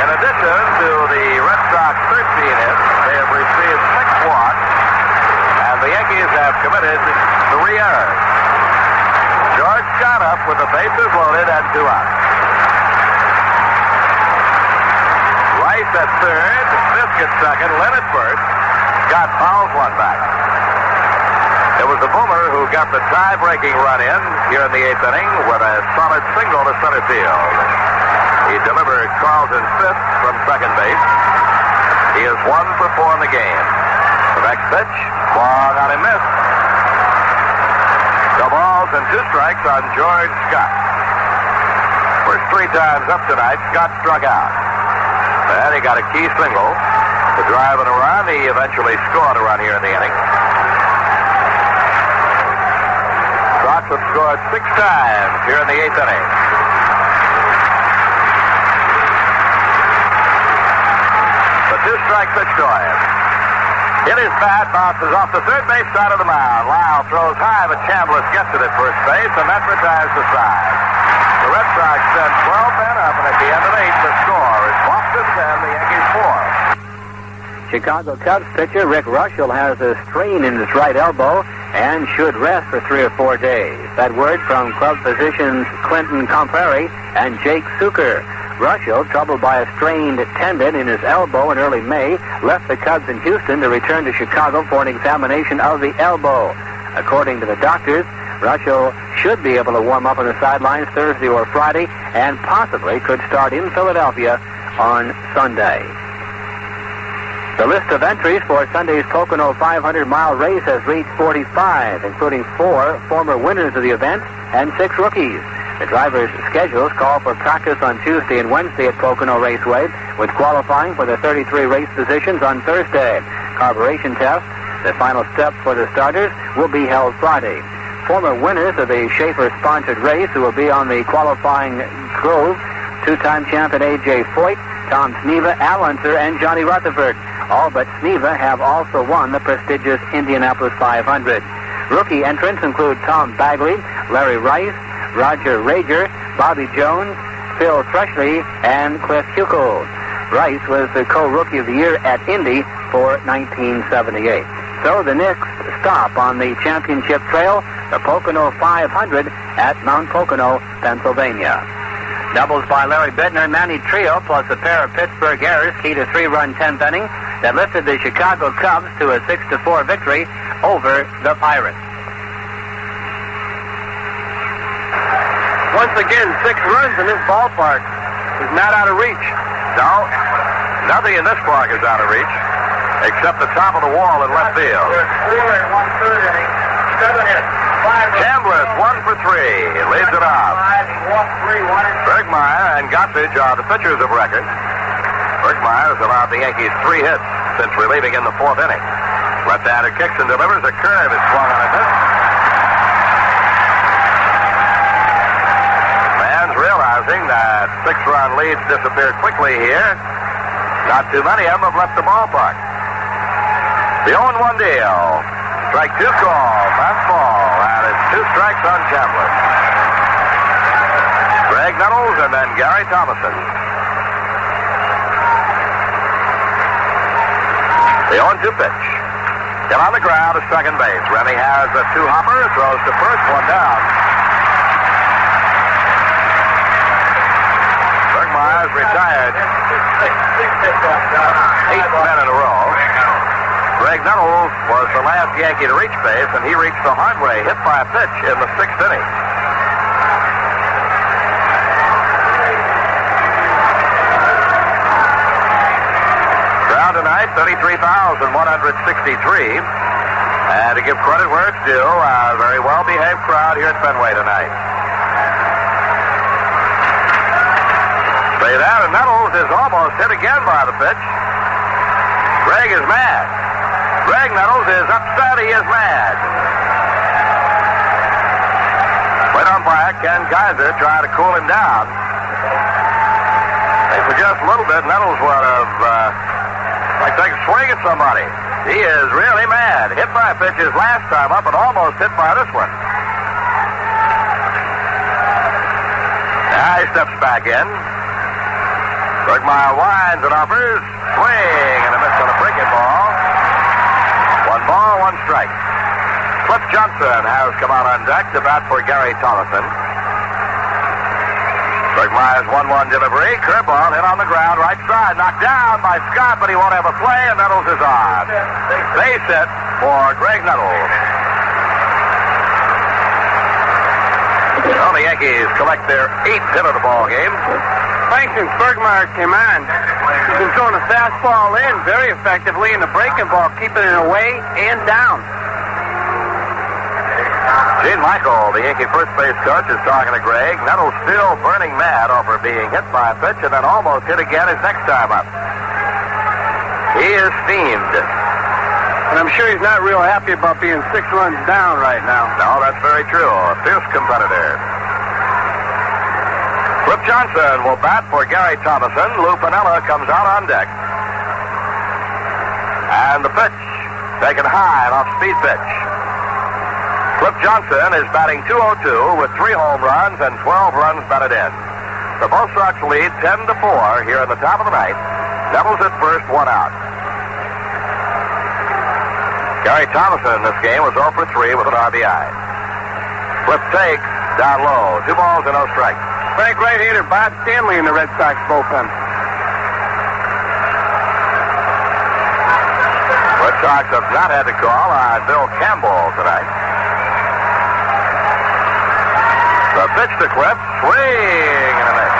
S1: In addition to the Red Sox 13 hits, they have received 6 walks, and the Yankees have committed 3 errors. George got up with the bases loaded and 2 outs. Rice at third, Fisk at second, Lynn at first. Scott fouls one back. It was the Boomer who got the tie-breaking run in here in the eighth inning with a solid single to center field. He delivered Carlton Fisk from second base. He is 1 for 4 in the game. The next pitch, swung on and missed. 2 balls and 2 strikes on George Scott. First 3 times up tonight, Scott struck out. Then he got a key single to drive it around. He eventually scored a run here in the inning. Sox have scored 6 times here in the eighth inning. The 2-strike pitch to him. Hit his bat, bounces off the third base side of the mound. Lyle throws high, but Chambliss gets it at first base, and that retires the side. The Red Sox send 12 men up, and at the end of 8, the score is Boston 10, the Yankees 4.
S3: Chicago Cubs pitcher Rick Russell has a strain in his right elbow. and should rest for 3 or 4 days. That word from club physicians Clinton Compreri and Jake Suker. Ruscio, troubled by a strained tendon in his elbow in early May, left the Cubs in Houston to return to Chicago for an examination of the elbow. According to the doctors, Ruscio should be able to warm up on the sidelines Thursday or Friday and possibly could start in Philadelphia on Sunday. The list of entries for Sunday's Pocono 500-mile race has reached 45, including 4 former winners of the event and 6 rookies. The drivers' schedules call for practice on Tuesday and Wednesday at Pocono Raceway, with qualifying for the 33 race positions on Thursday. Carburation tests, the final step for the starters, will be held Friday. Former winners of the Schaefer-sponsored race who will be on the qualifying Grove, 2-time champion A.J. Foyt, Tom Sneva, Al Unser, and Johnny Rutherford. All but Sneva have also won the prestigious Indianapolis 500. Rookie entrants include Tom Bagley, Larry Rice, Roger Rager, Bobby Jones, Phil Freshley, and Cliff Huckel. Rice was the co-rookie of the year at Indy for 1978. So the next stop on the championship trail, the Pocono 500 at Mount Pocono, Pennsylvania. Doubles by Larry Bittner, Manny Trio, plus a pair of Pittsburgh errors, key to 3-run 10th inning that lifted the Chicago Cubs to a 6-4 victory over the Pirates.
S5: Once again, 6 runs in this ballpark is not out of reach.
S1: No, nothing in this park is out of reach, except the top of the wall in left field.
S2: There's 4 in 1/3 inning, 7 hits, 5 runs.
S1: Chambliss, 1 for 3, leads it off.
S2: 5, he walked 3, 1 and 2.
S1: Bergmeyer and Gottfried are the pitchers of record. Bergmeyer has allowed the Yankees 3 hits since relieving in the 4th inning. Left-hander kicks and delivers. A curve is swung on a miss. Fans realizing that 6-run leads disappeared quickly here. Not too many of them have left the ballpark. The 0-1 deal. Strike 2 call. Fastball. And it's 2 strikes on Chambliss. Greg Nettles and then Gary Thomason. The 0-2 pitch. Hit on the ground to second base. Remy has a 2-hopper. Throws to first, 1 down. Bergmeyer's retired 8 men in a row. Greg Nettles was the last Yankee to reach base, and he reached the hard way, hit by a pitch in the 6th inning. Tonight, 33,163. And to give credit where it's due, a very well-behaved crowd here at Fenway tonight. Say that, and Nettles is almost hit again by the pitch. Greg is mad. Greg Nettles is upset. He is mad. Plate umpire Ken Kaiser trying to cool him down. I think for just a little bit, Nettles would have... like take a swing at somebody. He is really mad. Hit by a pitch his last time up and almost hit by this one. Now he steps back in. Bergmeyer winds and offers. Swing and a miss on a breaking ball. 1 ball, 1 strike. Cliff Johnson has come out on deck to bat for Gary Thomason. Bergmeyer's 1-1 delivery. Curveball hit on the ground, right side. Knocked down by Scott, but he won't have a play, and Nettles is on. Base hit for Greg Nettles. Well, the Yankees collect their 8th hit of the ball game.
S5: Frank, since Bergmeyer came on, he's been throwing a fastball in very effectively, and the breaking ball keeping it away and down.
S1: Gene Michael, the Yankee first base coach, is talking to Greg. Nettles still burning mad over being hit by a pitch and then almost hit again his next time up. He is steamed.
S5: And I'm sure he's not real happy about being 6 runs down right now.
S1: No, that's very true. A fierce competitor. Cliff Johnson will bat for Gary Thomason. Lou Piniella comes out on deck. And the pitch taken high, an off-speed pitch. Cliff Johnson is batting .202 with 3 home runs and 12 runs batted in. The Bo Sox lead 10-4 here in the top of the ninth. Nettles at first, 1 out. Gary Thomason in this game was 0 for 3 with an RBI. Flip takes down low. 2 balls and no strikes.
S5: Frank right-hander Bob Stanley in the Red Sox bullpen.
S1: Red Sox have not had to call on Bill Campbell tonight. The pitch to Cliff. Swing and a miss.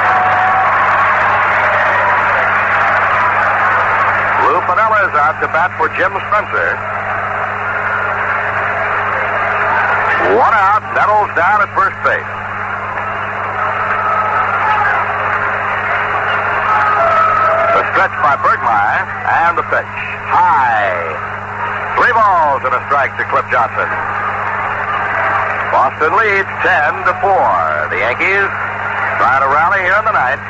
S1: Lou Piniella is out to bat for Jim Spencer. 1 out. Nettles down at first base. The stretch by Bergmeyer and the pitch. High. 3 balls and a strike to Cliff Johnson. Boston leads 10-4. The Yankees trying to rally here in the ninth.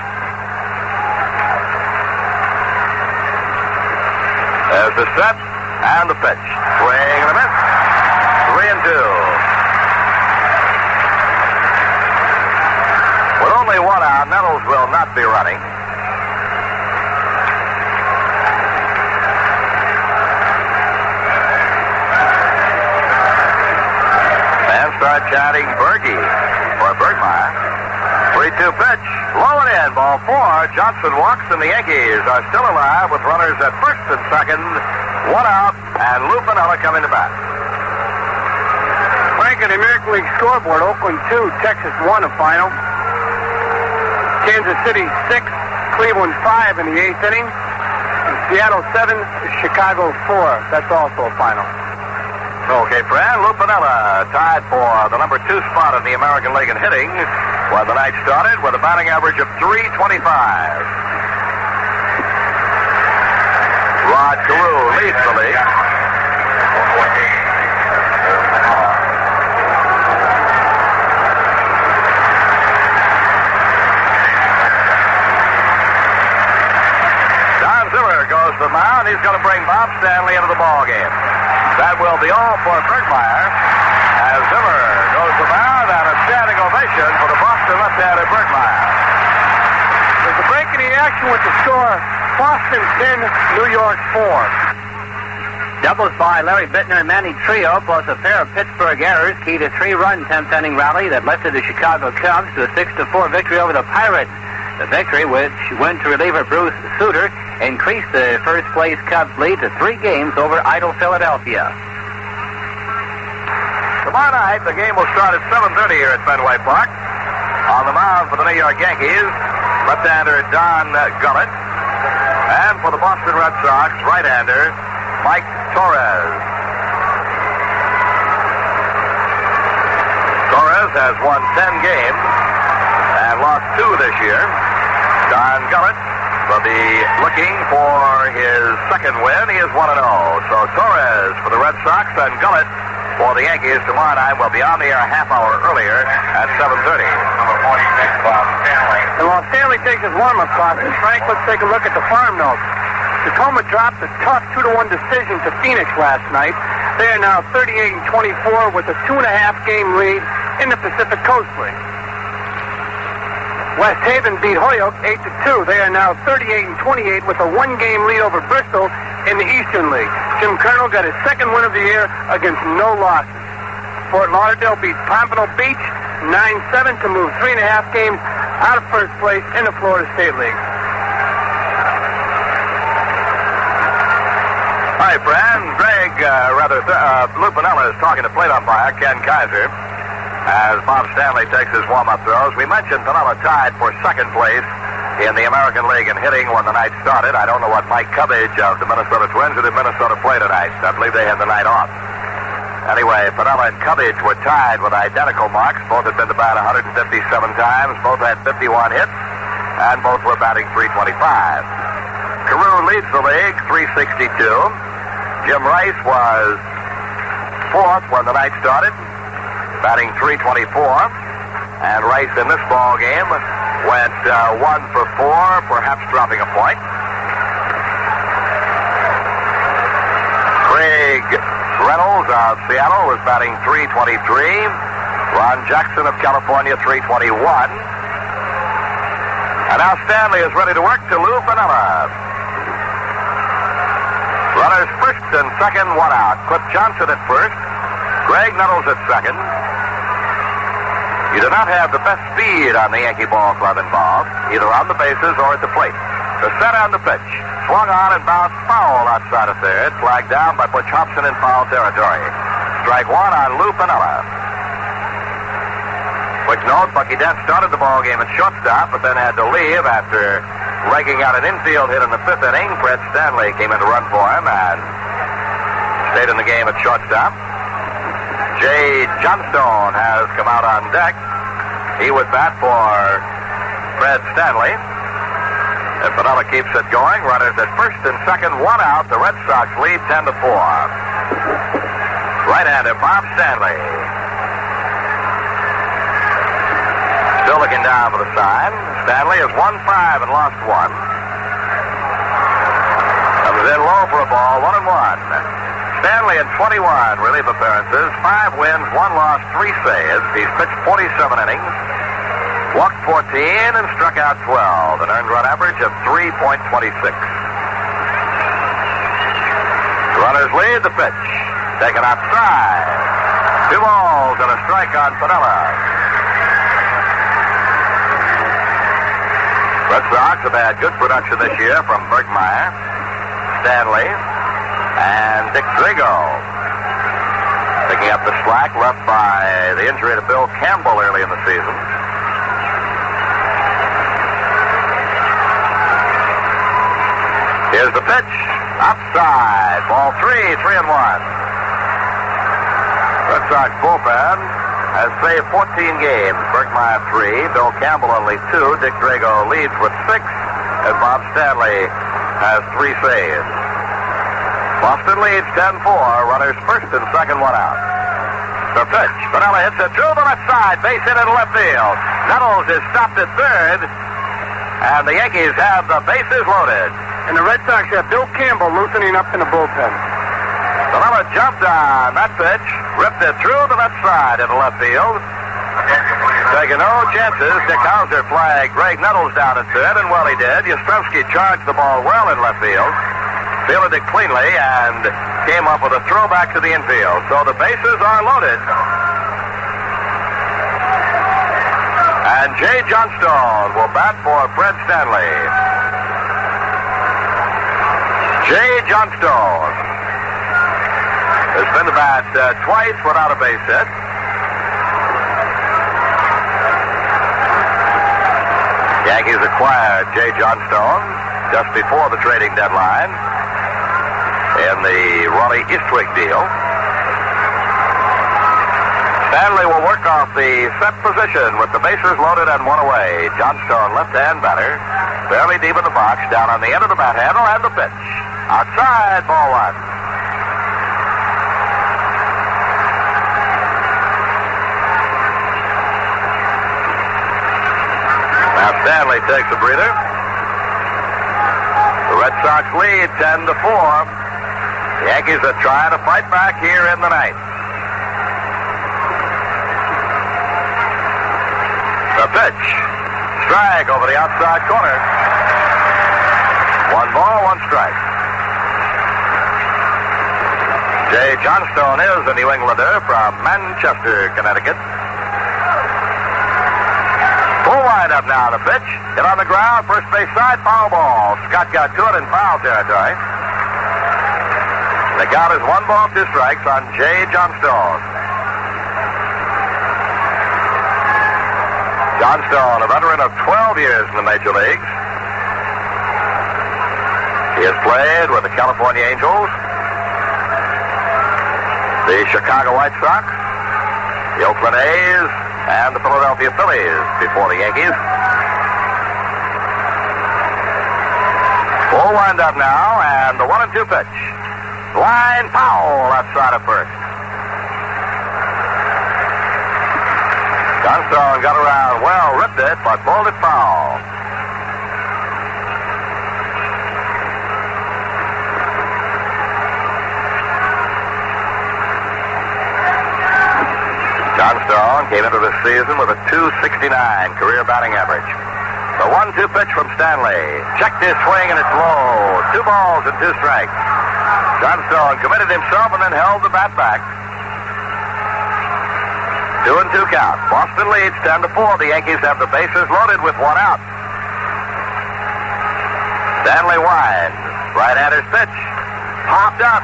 S1: There's the set and the pitch. Swing and a miss. 3-2. With only 1 out, Nettles will not be running. Start chanting Bergie for Bergmeyer. 3-2 pitch. Low and in. Ball 4. Johnson walks and the Yankees are still alive with runners at first and second. 1 out and Lou Piniella coming to bat.
S5: Frank, at the American League scoreboard, Oakland 2, Texas 1 a final. Kansas City 6, Cleveland 5 in the 8th inning. And Seattle 7, Chicago 4. That's also a final.
S1: Okay, Fran, Lou Piniella tied for the number 2 spot in the American League in hitting when the night started with a batting average of .325. Rod Carew leads the league. Don Ziller goes to the mound. He's going to bring Bob Stanley into the ball game. That will be all for Bergmeyer as Zimmer goes to the mound and a standing ovation for the Boston left-hander Bergmeyer.
S5: There's a break in the action with the score Boston 10, New York 4.
S2: Doubles by Larry Bittner and Manny Trio, plus a pair of Pittsburgh errors, key to 3-run 10th-inning rally that lifted the Chicago Cubs to a 6-4 victory over the Pirates. The victory, which went to reliever Bruce Sutter, increased the first-place Cubs lead to 3 games over idle Philadelphia.
S1: Tomorrow night, the game will start at 7:30 here at Fenway Park. On the mound for the New York Yankees, left-hander Don Gullett. And for the Boston Red Sox, right-hander Mike Torres. Torres has won 10 games and lost 2 this year. Don Gullett will be looking for his second win. He is 1-0. So Torres for the Red Sox and Gullett for the Yankees tomorrow night will be on the air a half hour earlier at 7:30.
S5: Number 46, Bob Stanley. And while Stanley takes his warm-up classes, Frank, let's take a look at the farm notes. Tacoma dropped a tough 2-1 decision to Phoenix last night. They are now 38-24 with a 2.5-game lead in the Pacific Coast League. West Haven beat Holyoke 8-2. They are now 38-28 with a 1-game lead over Bristol in the Eastern League. Jim Colonel got his second win of the year against no losses. Fort Lauderdale beat Pompano Beach 9-7 to move 3.5 games out of first place in the Florida State League.
S1: Hi, Fran. Lou Piniella is talking to plate umpire Ken Kaiser as Bob Stanley takes his warm-up throws. We mentioned Piniella tied for second place in the American League in hitting when the night started. I don't know what Mike Cubbage of the Minnesota Twins or did Minnesota play tonight. I believe they had the night off. Anyway, Piniella and Cubbage were tied with identical marks. Both had been to bat 157 times. Both had 51 hits, and both were batting .325. Carew leads the league, 362. Jim Rice was 4th when the night started, batting .324. And Rice in this ball game went 1 for 4, perhaps dropping a point. Craig Reynolds of Seattle was batting .323. Ron Jackson of California, .321. And now Stanley is ready to work to Lou Piniella. Runners first and second, one out. Cliff Johnson at first. Greg Nuttles at second. You do not have the best speed on the Yankee ball club involved, either on the bases or at the plate. The set on the pitch. Swung on and bounced foul outside of third. Flagged down by Butch Hobson in foul territory. Strike one on Lou Piniella. Quick note, Bucky Dent started the ball game at shortstop, but then had to leave after legging out an infield hit in the fifth inning. Fred Stanley came in to run for him and stayed in the game at shortstop. Jay Johnstone has come out on deck. He would bat for Fred Stanley. And Piniella keeps it going. Runners at first and second, one out. The Red Sox lead 10-4. Right-hander Bob Stanley. Still looking down for the sign. Stanley has won 5 and lost 1. Comes in low for a ball, 1-1. Stanley in 21 relief appearances, 5 wins, 1 loss, 3 saves. He's pitched 47 innings, walked 14, and struck out 12. An earned run average of 3.26. Runners lead the pitch. Taken outside. 2 balls and a strike on Piniella. Red Sox have had good production this year from Bergmeyer, Stanley, and Dick Drago. Picking up the slack left by the injury to Bill Campbell early in the season. Here's the pitch. Outside. Ball 3, 3-1. Red Sox bullpen has saved 14 games. Bergmeyer 3, Bill Campbell only 2. Dick Drago leads with 6, and Bob Stanley has 3 saves. Boston leads 10-4. Runners first and second, 1 out. The pitch. Piniella hits it through the left side. Base hit into left field. Nuttles is stopped at third. And the Yankees have the bases loaded.
S5: And the Red Sox have Bill Campbell loosening up in the bullpen.
S1: Piniella jumped on that pitch. Ripped it through the left side into left field. Taking no chances. Dick Hauser flagged Greg Nuttles down at third, and well, he did. Yastrzemski charged the ball well in left field. Fielded it cleanly and came up with a throwback to the infield. So the bases are loaded. And Jay Johnstone will bat for Fred Stanley. Jay Johnstone has been to bat twice without a base hit. Yankees acquired Jay Johnstone just before the trading deadline in the Ronnie Eastwick deal. Stanley will work off the set position with the bases loaded and 1 away. Johnstone, left-hand batter, fairly deep in the box, down on the end of the bat handle, and the pitch. Outside, ball 1. Now Stanley takes a breather. The Red Sox lead 10-4. The Yankees are trying to fight back here in the ninth. The pitch. Strike over the outside corner. 1 ball, 1 strike. Jay Johnstone is a New Englander from Manchester, Connecticut. Full windup now, the pitch. Hit on the ground, first base side, foul ball. Scott got to it in foul territory. The count is 1 ball, 2 strikes on Jay Johnstone. Johnstone, a veteran of 12 years in the major leagues. He has played with the California Angels, the Chicago White Sox, the Oakland A's, and the Philadelphia Phillies before the Yankees. Full windup now, and the 1-2 pitch. Line foul outside of first. Johnstone got around well, ripped it, but bowled it foul. Johnstone came into this season with a .269 career batting average. The 1-2 pitch from Stanley. Checked his swing and it's low. 2 balls and 2 strikes. Johnstone committed himself and then held the bat back. 2-2 count. Boston leads 10-4. The Yankees have the bases loaded with one out. Stanley winds. Right-hander's pitch. Popped up.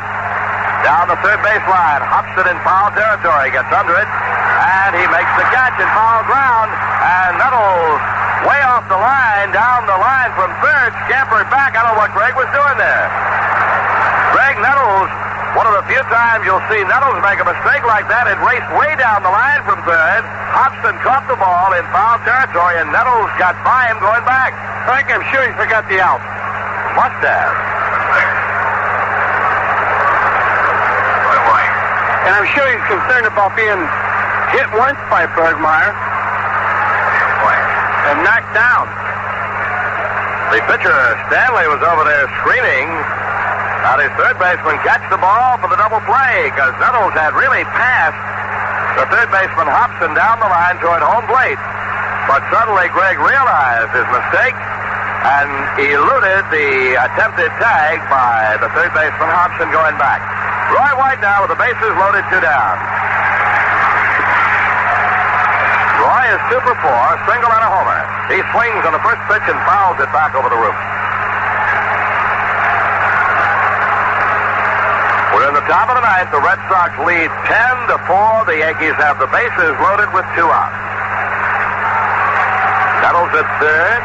S1: Down the third base line. Hobson in foul territory. Gets under it. And he makes the catch in foul ground. And Nettles way off the line. Down the line from third. Scampered back. I don't know what Greg was doing there. Greg Nettles, one of the few times you'll see Nettles make a mistake like that. It raced way down the line from third. Hobson caught the ball in foul territory, and Nettles got by him going back.
S5: Frank, I'm sure he forgot the out.
S1: Must have.
S5: And I'm sure he's concerned about being hit once by Bergmeyer and knocked down.
S1: The pitcher, Stanley, was over there screaming. Now his third baseman catch the ball for the double play because Nettles had really passed the third baseman Hobson down the line toward home plate. But suddenly Greg realized his mistake and eluded the attempted tag by the third baseman Hobson going back. Roy White now with the bases loaded, 2 down. Roy is 2 for 4, single and a homer. He swings on the first pitch and fouls it back over the roof. We're in the top of the ninth. The Red Sox lead 10-4. The Yankees have the bases loaded with 2 outs. Nettles at third.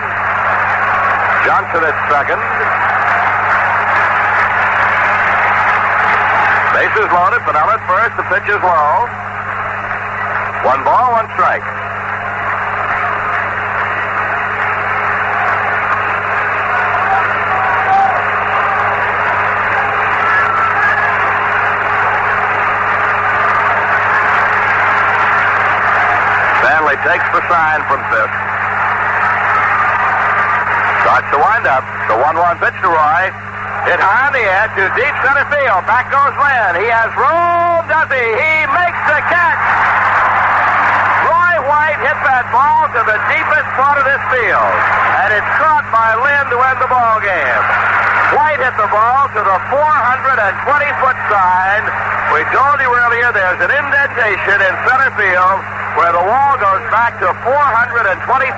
S1: Johnson at second. Bases loaded. Pannell at first. The pitch is low. 1 ball, 1 strike. Takes the sign from fifth. Starts to wind up. The 1-1 pitch to Roy. Hit high in the air to deep center field. Back goes Lynn. He has room, does he? He makes the catch. Roy White hit that ball to the deepest part of this field. And it's caught by Lynn to end the ball game. White hit the ball to the 420-foot sign. We told you earlier there's an indentation in center field where the wall goes back to 420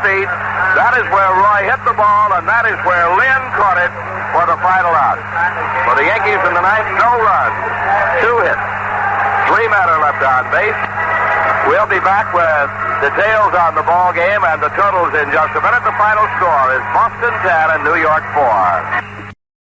S1: feet. That is where Roy hit the ball, and that is where Lynn caught it for the final out. For the Yankees in the ninth, no runs, 2 hits, 3 men are left on base. We'll be back with details on the ball game and the totals in just a minute. The final score is Boston 10 and New York 4.